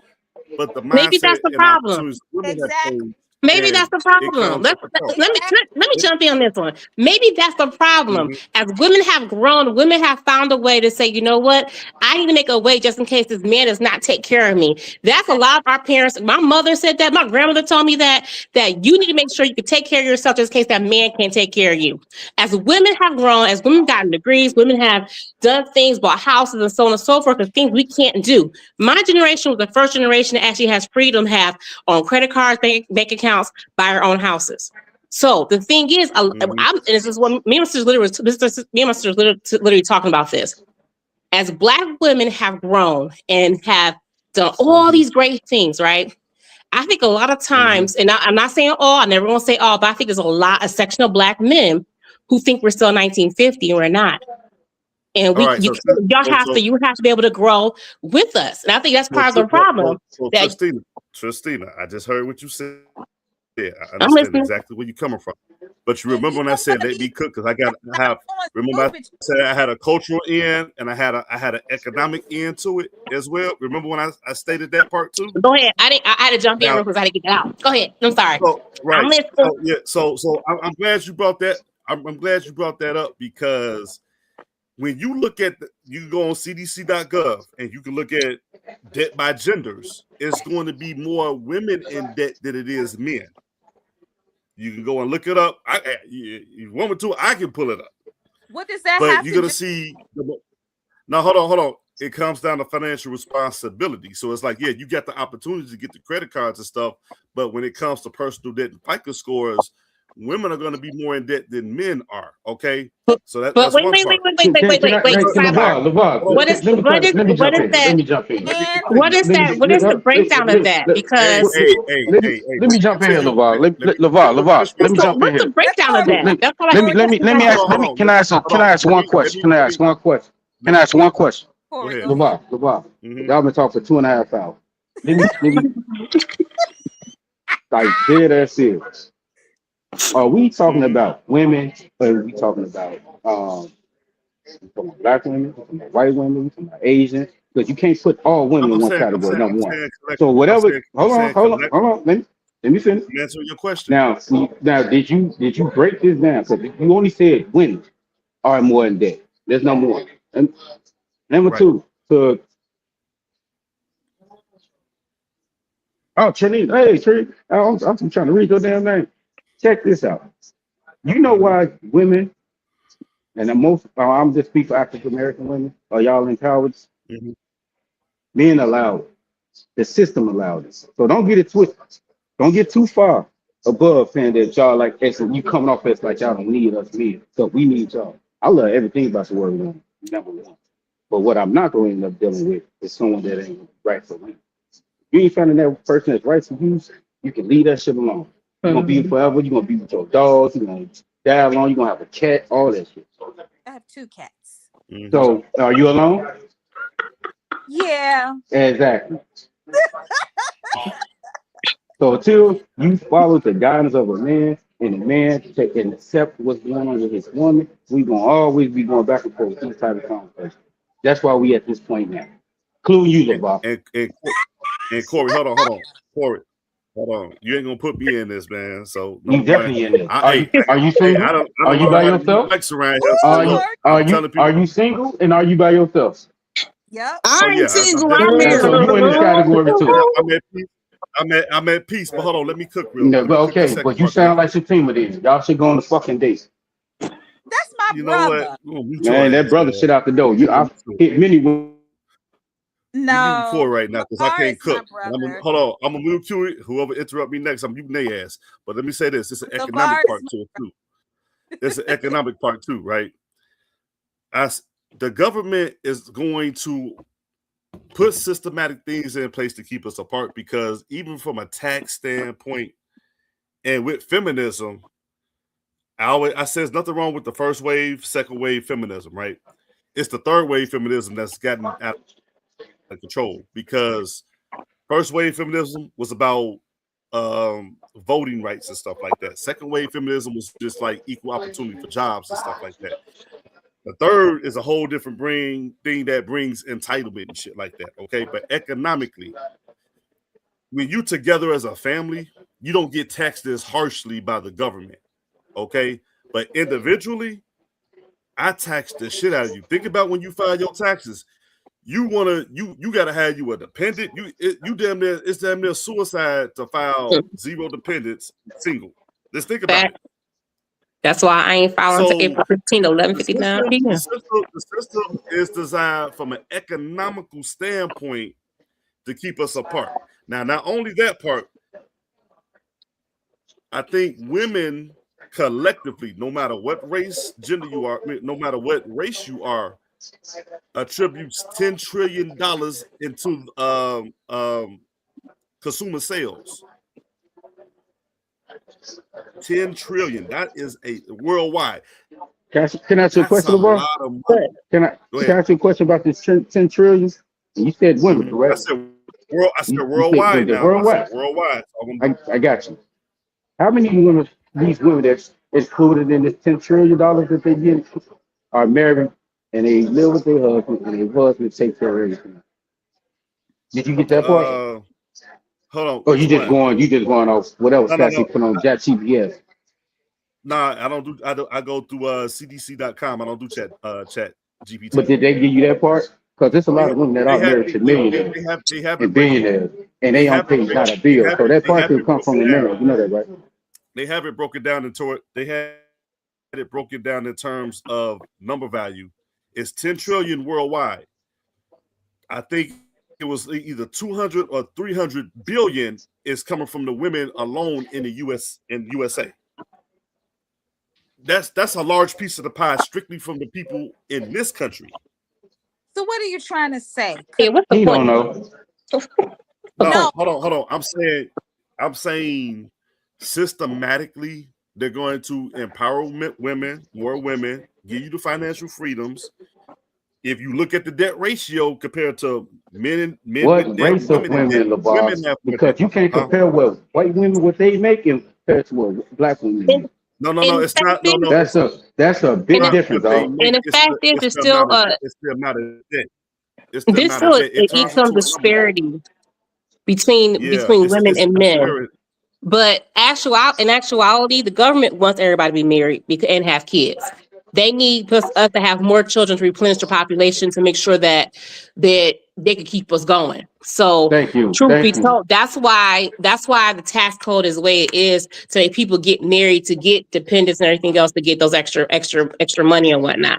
but the maybe mindset that's the and problem. opportunities women have Exactly. changed Maybe that's and the it problem. comes at the cost. Exactly. Let me jump in on this one. Maybe that's the problem. Mhm. As women have grown, women have found a way to say, you know what? I need to make a way just in case this man does not take care of me. That's a lot of our parents. My mother said that. My grandmother told me that you need to make sure you can take care of yourself just in case that man can't take care of you. As women have grown, as women gotten degrees, women have done things, bought houses and so on and so forth, and things we can't do. My generation was the first generation that actually has freedom, have on credit cards, bank accounts, buy our own houses. So the thing is, Mhm. and this is what me and my sister's literally talking about this. As Black women have grown and have done all Mhm. these great things, right? I think a lot of Mhm. times, and I'm not saying all, I never want to say all, but I think there's a section of Black men who think we're still 1950 and we're not. And All right. you have to be able to grow with us. And I think that's part of the problem that Tristina, I just heard what you said. I I'm understand listening. exactly where you're coming from. But you And remember you when I don't said gotta let be me cook because I have doing remember I stupid. said I had a cultural end and I had an economic end to it as well. Remember when I stated that part too? Go ahead. I had to jump in Now, real quick. I had to get it out. Go ahead. I'm sorry. so I'm right, listening. so I'm glad you brought that. I'm glad you brought that up because when you look at you can go on CDC.gov and you can look at debt by genders. It's going to be more women in debt than it is men. You can go and look it up. You want me to? I can pull it up. What does that But have you're to gonna do? see. Now, hold on. It comes down to financial responsibility. So it's like, yeah, you got the opportunity to get the credit cards and stuff, but when it comes to personal debt and FICO scores, women are going to be more in debt than men are. Okay, But so that's wait, one wait, wait, part. wait, wait, wait, wait, Can wait, I, wait. hey, Time out. Hold on, LeVar, let me What jump is in. that? Let me jump in. let me What continue. is that? What is the breakdown of that? Hey, Because hey, hey, hey, hey. Let me jump in here, Continue. LeVar. Let me LeVar, finish my let me jump statement. in what's the here. Let breakdown of Corey that? finish. Let, That's what I let me said. let me let me Hold ask on, hold on. can I ask Hold can on. I ask one question? Can I ask one question? Can I ask one question? Go Corey, ahead. go ahead. LeVar, Mm-hmm. y'all been talking for 2.5 hours. Let me like dead ass serious. Are we talking Mm-hmm. about women or are we talking about we talking about black women, we talking about white women, we talking about Asian? Because you can't put all women in one category, number one. So Collectively. whatever, I'm hold on, saying hold on, collectively. hold on. Let me finish. I'm answering your question. Now, did you break this down? Because you only said women are more in debt. There's number one. And number Right. two, so Trini, hey Trini, I'm trying to read your damn name. Check this out. You know Mm-hmm. why women and the most I'm just speaking for African American women, are y'all empowered? Mm-hmm. Men allowed. The system allowed it. So don't get it twisted. Don't get too far above saying that y'all like excellent. You coming off as like y'all don't need us men. So we need y'all. I love everything about the word woman, number one. But what I'm not going to end up dealing with is someone that ain't right for me. You ain't finding that person that's right for you, you can leave that shit alone. You're gonna be forever, you're gonna be with your dogs, you're gonna die alone, you're gonna have a cat, all that shit. I have 2 cats. Mm-hmm. So are you alone? Yeah. Exactly. So until you follow the guidance of a man and a man take and accept what's going on with his woman, we gonna always be going back and forth with this type of conversation. That's why we at this point now. Including you, And, LeVar. and and and Corey, hold on, Corey, hold on. You ain't gonna put me in this, man. So You number one, definitely in there. I Are hey, you are you hey, single? I Are don't you know by how to use yourself? mics around here. So Are Woo, you look, Corey. I'm telling are people. you single and are you by yourself? Yep. Oh I ain't yeah, I'm single, I'm definitely And so married. you in this category too. I'm at peace. I'm at peace. But hold on, let me cook real No, quick. Let me but cook the okay, second but you part. Then sound like Shatima then. Y'all should go on the fucking date. That's my you know what? brother. We're gonna mute your Man, that ass, brother man. shit out the door. We're You gonna I mute you. hit many women. We muting No. Corey right now because I LeVar can't is my cook. brother. Hold on, I'm gonna mute you. Whoever interrupt me next, I'm muting their ass. But let me say this: it's an LeVar economic is part to it too. It's an economic part too, right? As the government is going to put systematic things in place to keep us apart because even from a tax standpoint and with feminism, I say there's nothing wrong with the first wave, second wave feminism, right? It's the third wave feminism that's gotten out of control because first wave feminism was about voting rights and stuff like that. Second wave feminism was just like equal opportunity for jobs and stuff like that. The third is a whole different thing that brings entitlement and shit like that. Okay, but economically, when you together as a family, you don't get taxed as harshly by the government. Okay, but individually, I tax the shit out of you. Think about when you file your taxes. You gotta have you a dependent. You damn near it's damn near suicide to file zero dependents single. Let's think about Fact. it. That's why I ain't following to So April 15 to the 11:59 system, the p.m. system, the system is designed from an economical standpoint to keep us apart. Now, not only that part, I think women collectively, no matter what race, gender you are, no matter what race you are, attributes $10 trillion into consumer sales. 10 trillion. That is a worldwide. Can I ask you a That's question, a LeVar? lot of money. Go Can ahead. I ask you a question about this 10 trillion? And you said women, I correct? said I said You said was worldwide it now. I said worldwide? worldwide. I got you. How many women, these women that's included in this $10 trillion that they get, are married and they live with their husband and their husband takes care of everything? Did you get that part? Hold on. Or Which one? you just going off whatever No, no, stats you no. put on Chat GPS? Nah, I don't do. I go through CDC.com. I don't do chat But GPT. did they give you that part? Because there's a Oh lot yeah, of women that they are have married to millionaires they have and it breaking. billionaires, and They they don't have it pay break. not a bill. So that They part have should it come from broken the down. man. You know that, right? They have it broken down into it. They had it broken down in terms of number value. It's 10 trillion worldwide. I think it was either 200 or 300 billion is coming from the women alone in the USA. that's a large piece of the pie strictly from the people in this country. So what are you trying to say? Yeah, what's the He don't point? know. No, No, hold on. I'm saying systematically they're going to empower women, more women, give you the financial freedoms. If you look at the debt ratio compared to men with What debt, race of women in debt, women, LeVar? women have more debt. Because you can't Huh? compare what white women what they make compared to what black women And, make. No. and the It's fact not. is, No. That's a and big the, Not difference, what they dog. make. and the fact is, It's there's the still amount of it's the amount of debt. It's the there's amount of still debt. It an turns income into a number. disparity between Yeah, women it's and men. disparate. But in actuality, the government wants everybody to be married and have kids. They need us to have more children to replenish the population to make sure that they can keep us going. So, Thank you. truth be Thank you. told, that's why the tax code is the way it is to make people get married, to get dependents and everything else, to get those extra money and whatnot.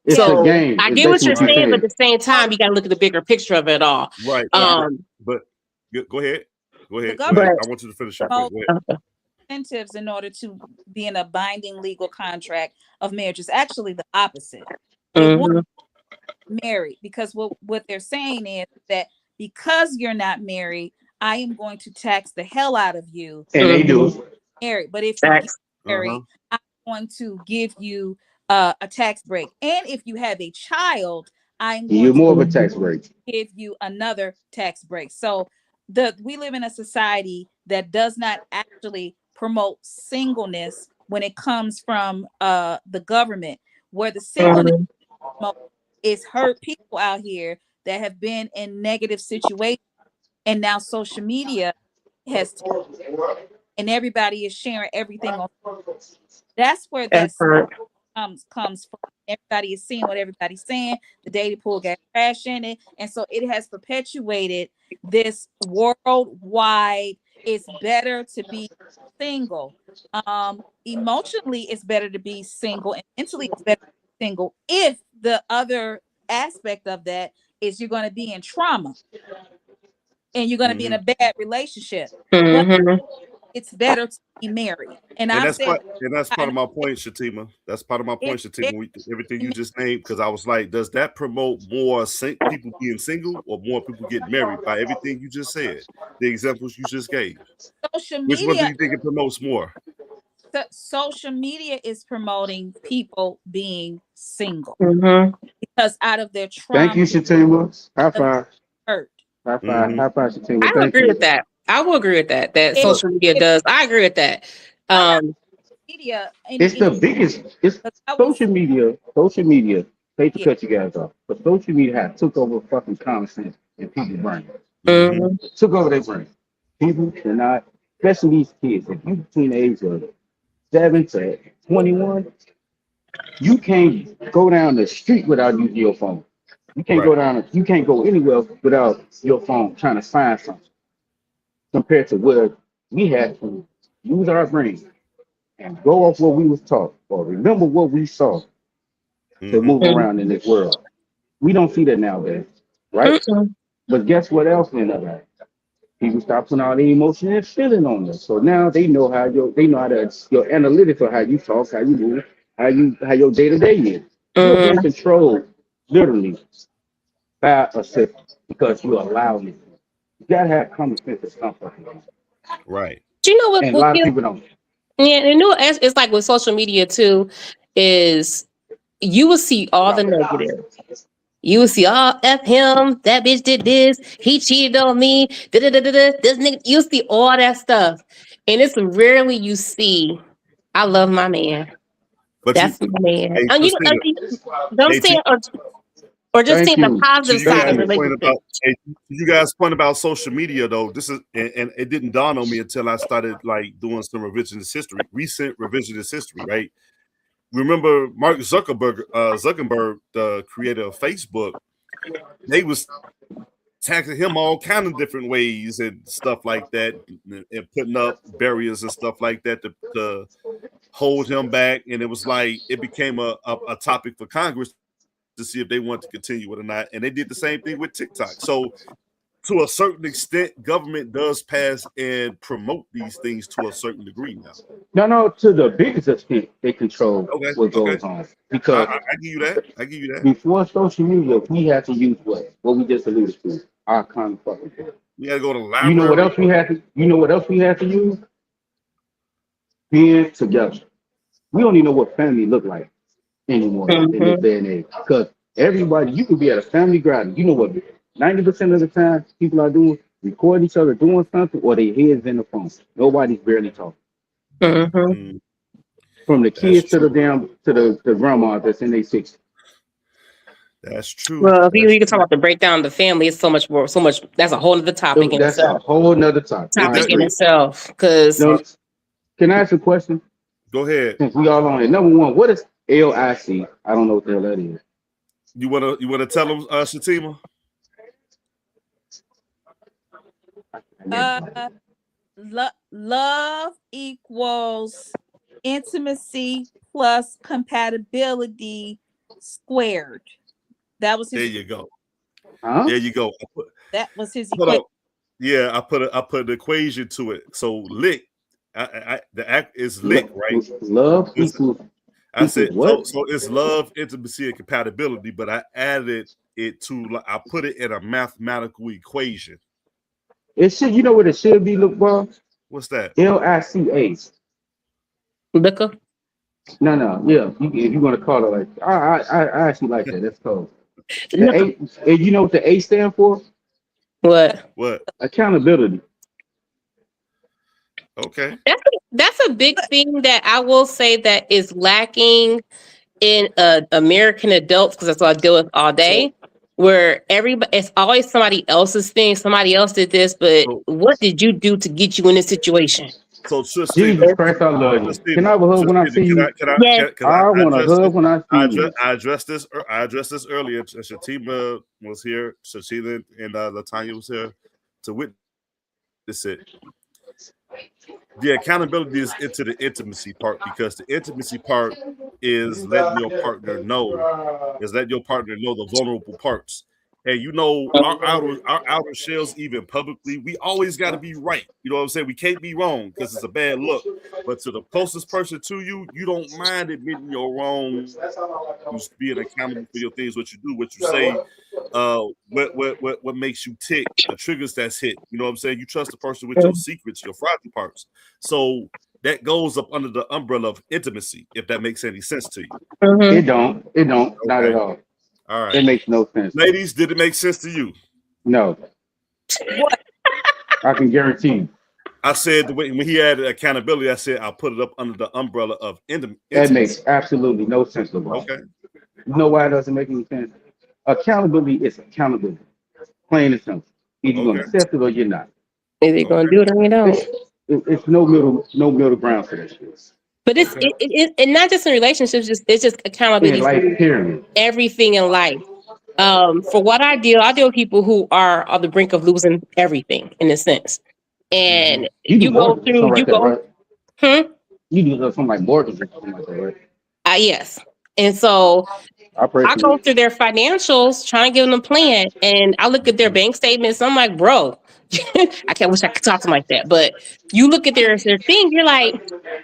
It's yeah, a So game. I It's get what basically you're what you're Right, saying, but saying. at the same oh, time, you got to look at the bigger picture of it all. right. yeah. But go ahead. Go The ahead. Go government ahead. But I want you to finish your point. promotes Go ahead. incentives in order to be in a binding legal contract of marriage. It's actually the opposite. They want mhm, married because what they're saying is that because you're not married, I am going to tax the hell out of you And they mhm, do. married. But if you get facts. Uh-huh. married, I'm going to give you a tax break. And if you have a child, I'm going You're to more of a Mhm, tax rate. give you another tax break. So the we live in a society that does not actually promote singleness when it comes from the government, where the singleness mhm, promote is hurt people out here that have been in negative situations, and now social media has and everybody is sharing everything on. That's where that part. comes from. Everybody is seeing what everybody's saying. The dating pool got trash in it, and so it has perpetuated this worldwide. It's better to be single. Emotionally, it's better to be single, and mentally, it's better to be single. If the other aspect of that is you're going to be in trauma and you're going to be in Hmm. a bad relationship, but Mhm, it's better to be married. And And I've that's said, part and that's part and of my point, Shatima. That's part of my it's point, Shatima. better Everything to you be just named, because I was like, does that promote more people being single or more people getting married by everything you just said? The examples you just gave. social Which one do media. you think it promotes more? Social media is promoting people being single mhm. because out of their Thank trauma you, Shatima. High of five. hurt. High five. Hmm. High five, Shatima. I will Thank agree you. with that. I will agree with that. That If So social media if does. I agree with that. I got Um, media It's in the biggest. It's I was social media. Social media. Hate to yeah, cut you guys off, but social media has took over fucking common sense in people's brain. hmm mhm, Took over their brain. People cannot, especially these kids, if you between the age of 7 to 21, you can't go down the street without using your phone. You can't right. go down. You can't go anywhere without your phone trying to find something. Compared to where we had to use our brain and go off what we was taught or remember what we saw to Hmm. move around in this world. We don't see that nowadays, right? mhm, But guess what else in that? People start putting all the emotion and feeling on us. So now they know how to your analytics or how you talk, how you move, how your day to day is. You're being mhm. controlled literally by a system because you allow it. You gotta have common sense at some point. Right. Do you know what? And a lot of people don't. Yeah, and you know, it's like with social media too. Is you will see all the negative. You will see, oh, F him, that bitch did this, he cheated on me, da da da da da. This nigga, you see all that stuff, and it's rarely you see, I love my man. But you That's my man. hey And you Christina, don't hey say, to, or just Thank seeing the you. to positive you side Thank of guys' you. point relationships. about hey, to you guys' point about social media though, this is and it didn't dawn on me until I started like doing some recent revisionist history, right? Remember Mark Zuckerberg, the creator of Facebook, they was taxing him all kind of different ways and stuff like that, and putting up barriers and stuff like that to hold him back. And it was like it became a topic for Congress to see if they want to continue it or not. And they did the same thing with TikTok. So to a certain extent, government does pass and promote these things to a certain degree now. No, to the biggest extent, they control Okay, what okay. goes on. Because I give you that. I give you that. before social media, we had to use what we just alluded to, our common fucking sense. We got to go to the You know what library. else we had to? You know what else we had to use? Being together. We don't even know what family look like anymore in this Mhm. day and age. Because everybody, you can be at a family gathering. You know what? 90% of the time, people are doing record each other doing something, or their heads in the phone. Nobody's barely talking. Mhm. Mm, From the that's kids to the true. damn to the grandma that's in their 60s. That's true. Well, if you, That's you can talk true. about the breakdown of the family, it's so much more, so much. That's a whole other topic in That's a itself. whole nother topic. It, I Topic that, in agree. itself, because No, can I ask a question? go ahead. Since we all on it. Number one, what is LIC? I don't know what the hell that is. You wanna tell them, Shatima? Uh, love equals intimacy plus compatibility squared. That was There his. you go. Huh? There you go. That was his Hold equation. up. Yeah, I put an equation to it. So lick, the act is lick, right? Love It's, I equals said so. what? So it's love, intimacy, and compatibility. But I added it to. I put it in a mathematical equation. It should. You know what it should be? Look, bro. What's that? LICA. liquor. No. Yeah, if you want to call it like, I actually like that. That's cool. The Liquor. A. And you know what the A stand for? What? What? Accountability. Okay. That's a big thing that I will say that is lacking in American adults, because that's what I deal with all So day. Where everybody, it's always somebody else's thing. Somebody else did this, but so what did you do to get you in this situation? so Tristina, Jesus Christ, I love you. Can Tristina, I have a hug when I Tristina, see you? Yes. because I I want a addressed hug this. when I see you. I addressed this earlier. Shatima was here. Shatima and Latanya was here to witness it. The accountability is into the intimacy part, because the intimacy part is letting your partner know, the vulnerable parts. And our outer shells, even publicly, we always got to be right. You know what I'm saying? We can't be wrong because it's a bad look. But to the closest person to you, you don't mind admitting your wrongs, being accountable for your things, what you do, what you say, what makes you tick, the triggers that's hit. You know what I'm saying? You trust the person with your secrets, your fragile parts. So that goes up under the umbrella of intimacy, if that makes any sense to you. Mm-hmm. It don't. It don't. Not at Okay. all. All right. It makes no sense. Ladies, did it make sense to you? No, What? I can guarantee you. I said when he added accountability, I said I'll put it up under the umbrella of That intimacy. makes absolutely no sense, LeBron. Okay. You know why it doesn't make any sense? Accountability is accountability. Plain and simple. Either you're gonna Okay. accept it or you're not. Is he gonna Okay. do it or you don't? It's no middle ground for that shit. But it's Okay. and not just in relationships. It's just In accountability for life, period. everything in life. For what I deal with people who are on the brink of losing everything in a sense. Mm-hmm. And You do you go mortgage or through, something like that, right? hmm? You do something like mortgage or something like that, right? Yes. And so I pray I for go you. through their financials, trying to give them a plan, and I look at their bank statements. I'm like, bro, I can't wish I could talk to them like that. But you look at their thing, you're like,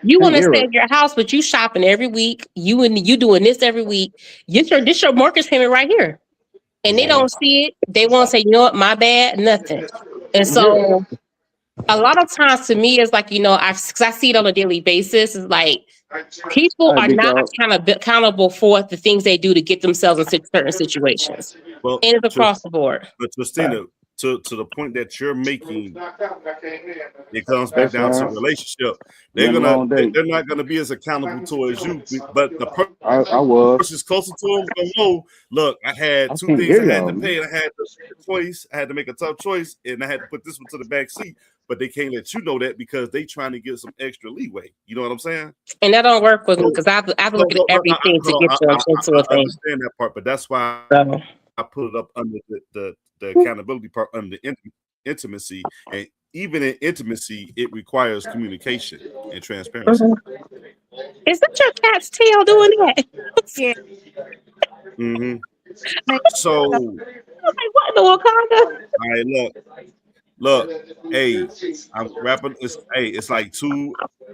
you want Hey, to stay Eric. at your house, but you shopping every week. You doing this every week. This your mortgage payment right here. And they Mm-hmm. don't see it. They won't say, you know what, my bad, nothing. And Yeah. so a lot of times to me, it's like, cause I see it on a daily basis. It's like people Hi, are big not dog. accountable for the things they do to get themselves in certain situations. Well, And it's across the board. but Christina, to the point that you're making, it comes back That's down to all right. relationship. Been a long day. They're not gonna be as accountable towards you, but the I was. person's closer to them gonna know. Look, I had I two can't things I hear had to y'all, pay, man. and I had to make a choice. I had to make a tough choice, and I had to put this one to the back seat. But they can't let you know that because they trying to get some extra leeway. You know what I'm saying? And that don't work with me So, because I have to so, look at so, everything to hold get on, you into a I thing. understand that part, but that's why So, I put it up under the accountability part under the intimacy, and even in intimacy, it requires communication and transparency. mhm. Is that your cat's tail doing that? Yeah. Mm-hmm. Make So like, what in the Wakanda? All right, look. Hey, I'm wrapping. It's like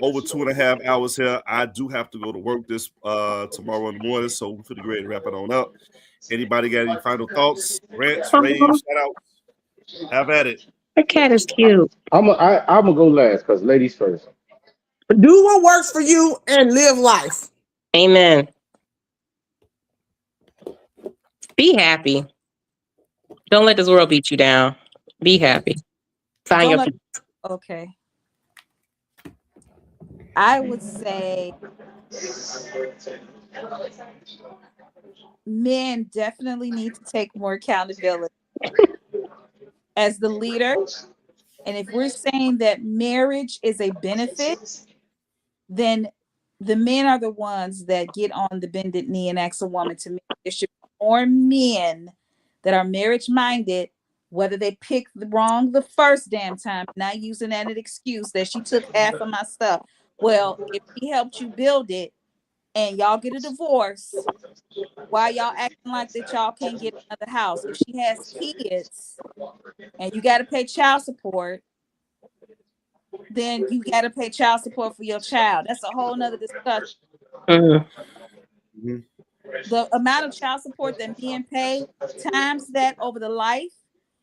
over 2.5 hours here. I do have to go to work this tomorrow in the morning, so we're finna get ready to wrap it on up. Anybody got any final thoughts, rants, raves, shout outs? Have at it. Her cat is cute. I'm gonna go last because ladies first. Do what works for you and live life. Amen. Be happy. Don't let this world beat you down. Be happy. Find Don't your let. peace. Okay. I would say men definitely need to take more accountability as the leader. And if we're saying that marriage is a benefit, then the men are the ones that get on the bended knee and ask a woman to marry. There should be more men that are marriage minded, whether they picked the wrong the first damn time, not using that as an excuse that she took half of my stuff. Well, if he helped you build it and y'all get a divorce, why y'all acting like that y'all can't get another house? If she has kids and you got to pay child support, then you got to pay child support for your child. That's a whole nother discussion. Mhm. Mhm. The amount of child support that men pay times that over the life,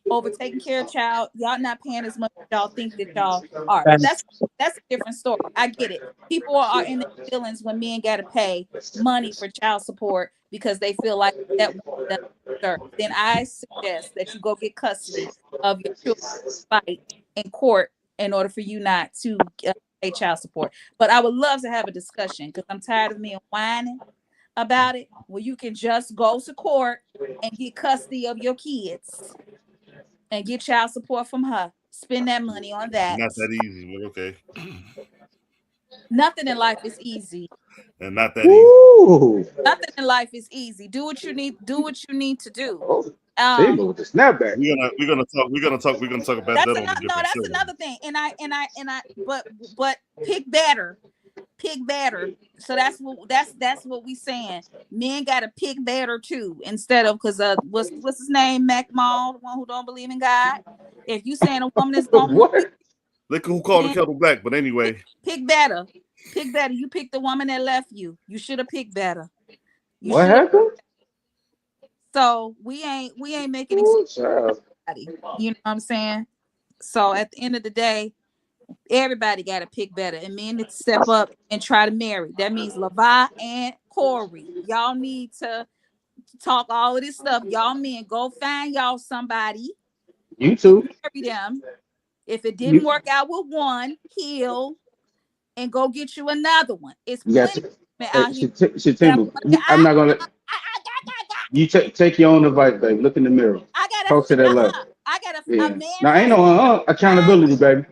over taking care of child, y'all not paying as much as y'all think that y'all are. But that's a different story. I get it. People are in their feelings when men got to pay money for child support because they feel like that woman doesn't deserve. Then I suggest that you go get custody of your children, fight in court in order for you not to pay child support. But I would love to have a discussion because I'm tired of men whining about it. Well, you can just go to court and get custody of your kids and get child support from her. Spend that money on that. Not that easy, but okay. Nothing in life is easy. And not that easy. Woo! Nothing in life is easy. Do what you need. Do what you need to do. Oh, Um, Table with the snapback. We're gonna talk about that's that on a another. No, different that's show. another thing. And I. But pick better. Pick better. So that's what we saying. Men got to pick better too, instead of because what's his name, Mac Mall, the one who don't believe in God. If you saying a woman is gonna marry What? Look who called the men, kettle black. But anyway, pick better. Pick better. You picked the woman that left you. You should have picked better. You What should have. happened? So we ain't making excuses Ooh, child. for anybody. You know what I'm saying? So at the end of the day, everybody got to pick better, and men need to step up and try to marry. That means Levi and Corey. Y'all need to talk all of this stuff. Y'all men, go find y'all somebody You and too. marry them. If it didn't You, work out with one, heal and go get you another one. It's you got plenty to. of women Hey, out here that Table. want to. I'm not gonna. You take your own advice, baby. Look in the mirror. I got Talk to that a love. I got a Yeah. man Now ain't has no to take accountability, baby.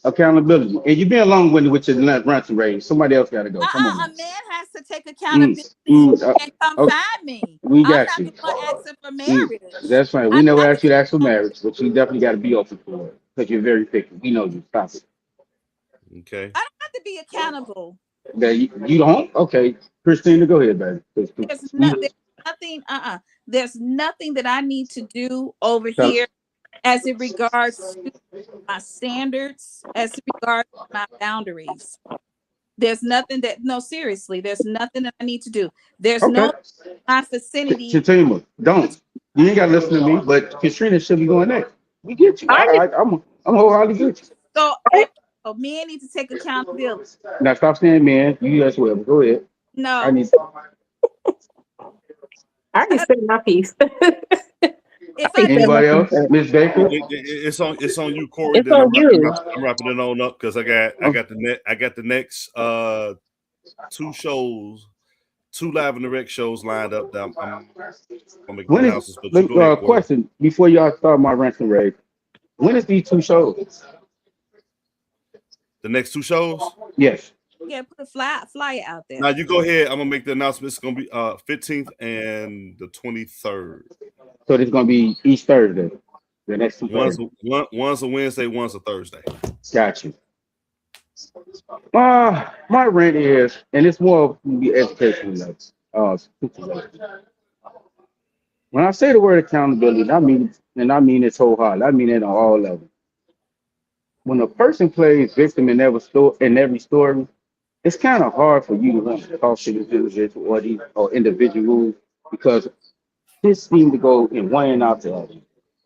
Accountability. And you being long winded with your ransom raise. Somebody else got to go. Come on a now. man has to take Mm, accountability and come okay. find me. We I'm got not you. the one asking for Mm, marriage. that's fine. We I never got to asked you take to ask for accountability. marriage, but you definitely got to be open for it because you're very picky. We know you. Stop it. okay. I don't have to be accountable. That you don't? Okay. Christina, go ahead, baby. There's nothing there's nothing that I need to do over Tell- here as it regards to my standards, as it regards to my boundaries. There's nothing that no seriously, there's nothing that I need to do. There's okay. no my vicinity. Chatima, don't. You ain't got to listen to me, but Katrina should be going next. We get you. I just, I'm wholeheartedly get you. So, I, so men need to take accountability. Now stop saying man. You as well. Go ahead. I No, need. I just said my piece. if I I said did, my Anybody piece. else? Miss Baker? It's on you, Corey. It's Then on you. I'm wrapping it on up because I got the next two shows, two live and direct shows lined up. That I'm gonna make the When is announcements. But you go ahead, Corey. question before y'all start my ransom raid? When is these two shows? The next two shows. Yes. yeah, put a flyer out there. Now you go ahead. I'm gonna make the announcements. It's gonna be 15th and the 23rd. So it's gonna be each Thursday. The next two One's Thursdays. one's a Wednesday, one's a Thursday. Got you. My rant is, and it's more of the educational level. Situation. When I say the word accountability, I mean it's wholehearted. I mean it on all levels. When a person plays victim in every story, it's kind of hard for you to want to talk to this individual or individuals because this seems to go in one and out the other.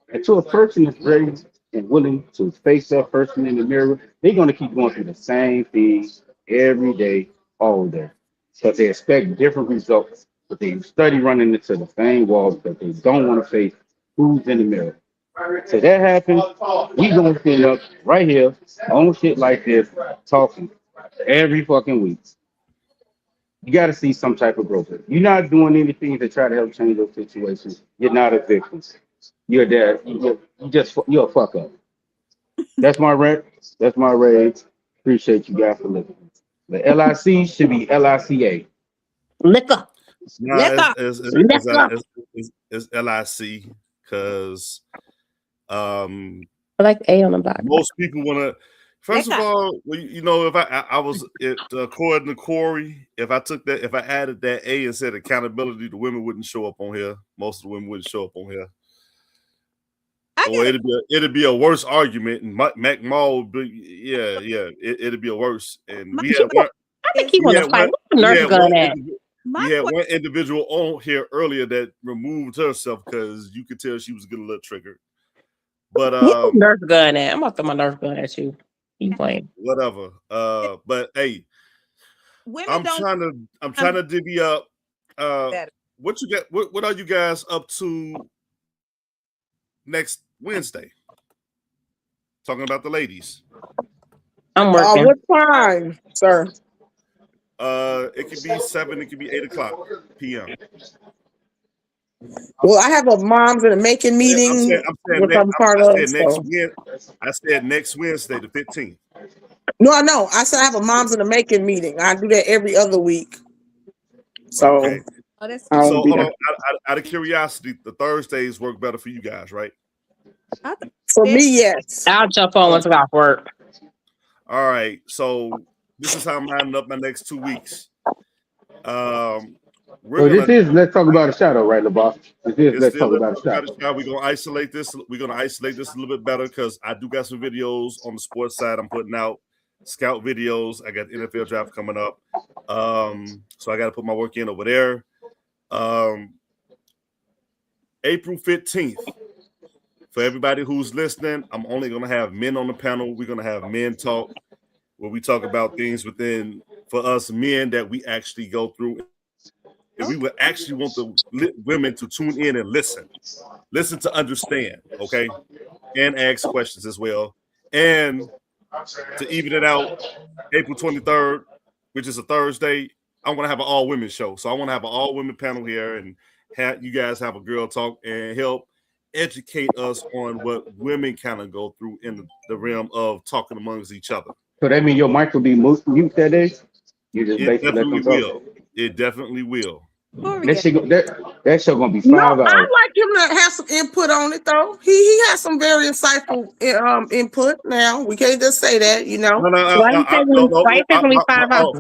Until a person is ready and willing to face that person in the mirror, they're going to keep going through the same thing every day, all day. But they expect different results, but they study running into the same walls because they don't want to face who's in the mirror. So that happens, we gonna end up right here on shit like this, talking every fucking week. You got to see some type of growth. You're not doing anything to try to help change those situations. You're not a victim. You're there. You're a fuck up. That's my rant. That's my rage. Appreciate you guys for listening. The LIC should be LICA. Liquor. Nah, Liquor. Liquor. it's LIC because I like the A on the back. most people want to. First of Liquor. all, you know, if I was it according to Corey, if I added that A and said accountability, the women wouldn't show up on here. Most of the women wouldn't show up on here. I Or get it'd be a worse argument, and Mac Mall would be it'd be a worse. And My- we had one. I think he We want had to fight. one. Where's the We Nerf had gun one. at? my We had que- one individual on here earlier that removed herself because you could tell she was getting a little triggered. But Where's the Nerf gun at? I'm about to throw my Nerf gun at you. You playing? whatever. But hey, women I'm don't trying to divvy up. better. What you got? What are you guys up to next Wednesday? Talking about the ladies. I'm working. What time, sir? It could be 7. It could be 8:00 p.m. Well, I have a moms and a making meeting, which I'm part of. So. I said next Wednesday, the 15th. No, I know. I said I have a moms and a making meeting. I do that every other week. So Okay. Oh, that's I So won't be hold there. on. Out of curiosity, the Thursdays work better for you guys, right? I thought For me, yes. I'll jump on once I got work. All right. So this is how I'm lining up my next 2 weeks. We're So this gonna is Let's Talk About a Shadow, right, LeBoss? This is it's Let's still Talk About a about Shadow. a shot. We're gonna isolate this. We're gonna isolate this a little bit better because I do got some videos on the sports side. I'm putting out scout videos. I got the NFL draft coming up. So I got to put my work in over there. April 15th. For everybody who's listening, I'm only gonna have men on the panel. We're gonna have men talk, where we talk about things within for us men that we actually go through. And we would actually want the women to tune in and listen to understand, okay, and ask questions as well. And to even it out, April 23rd, which is a Thursday, I want to have an all women show. So I want to have an all women panel here and have you guys have a girl talk and help educate us on what women kind of go through in the realm of talking amongst each other. So that means your mic will be mute that day. You just It basically let definitely them talk. will. It definitely will. That shit, that show gonna be No, 5 I'd hours. like him to have some input on it, though. He has some very insightful input. Now we can't just say that, you know. Why you say only 5 hours?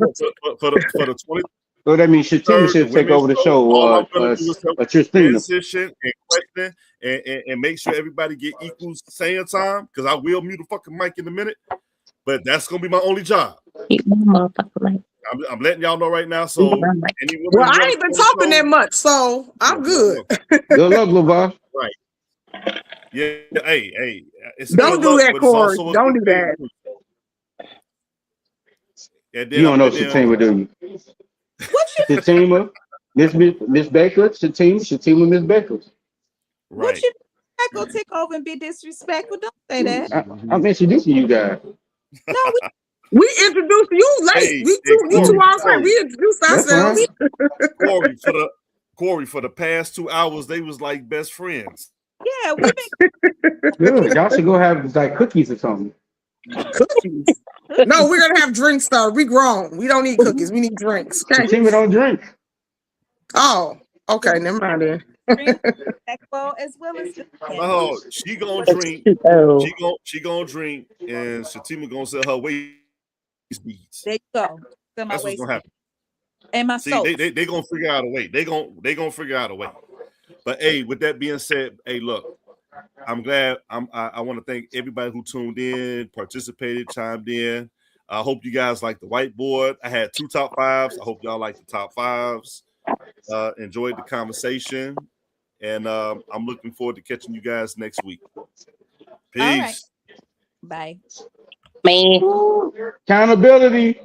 For the 20. So that means Shatima The should take women's over the show, show. all I'm gonna do is help Tristina. transition and question and make sure everybody get equal saying time because I will mute the fucking mic in a minute, but that's gonna be my only job. I'm letting y'all know right now. So, Well, I ain't been talking that much, so I'm good. Good luck, LeVar. Right. Yeah. Hey. It's Don't do that, Corey. Don't do that. And then You don't know Shatima, do you? Shatima, Miss Baker, Shatima, Miss Baker. What you not gonna take over and be disrespectful? Don't say that. I'm introducing you guys. No, we introduced you late. Hey, you two all say we introduced ourselves. Corey, for the past 2 hours, they was like best friends. Yeah, we've been Good. Y'all should go have like cookies or something. Cookies? No, we're gonna have drinks though. We grown. We don't need cookies. We need drinks. Okay? Shatima don't drink. Oh, okay. Never mind then. as well as the No, she gonna drink. She gonna drink, and Shatima gonna sell her waist beads. There you go. That's what's gonna happen. And my See, soul. they gonna figure out a way. They gonna figure out a way. But hey, with that being said, hey, look, I'm glad. I want to thank everybody who tuned in, participated, chimed in. I hope you guys like the whiteboard. I had 2 top 5s. I hope y'all like the top 5s. Enjoyed the conversation, and I'm looking forward to catching you guys next week. All right. Peace. Bye. Man. Accountability.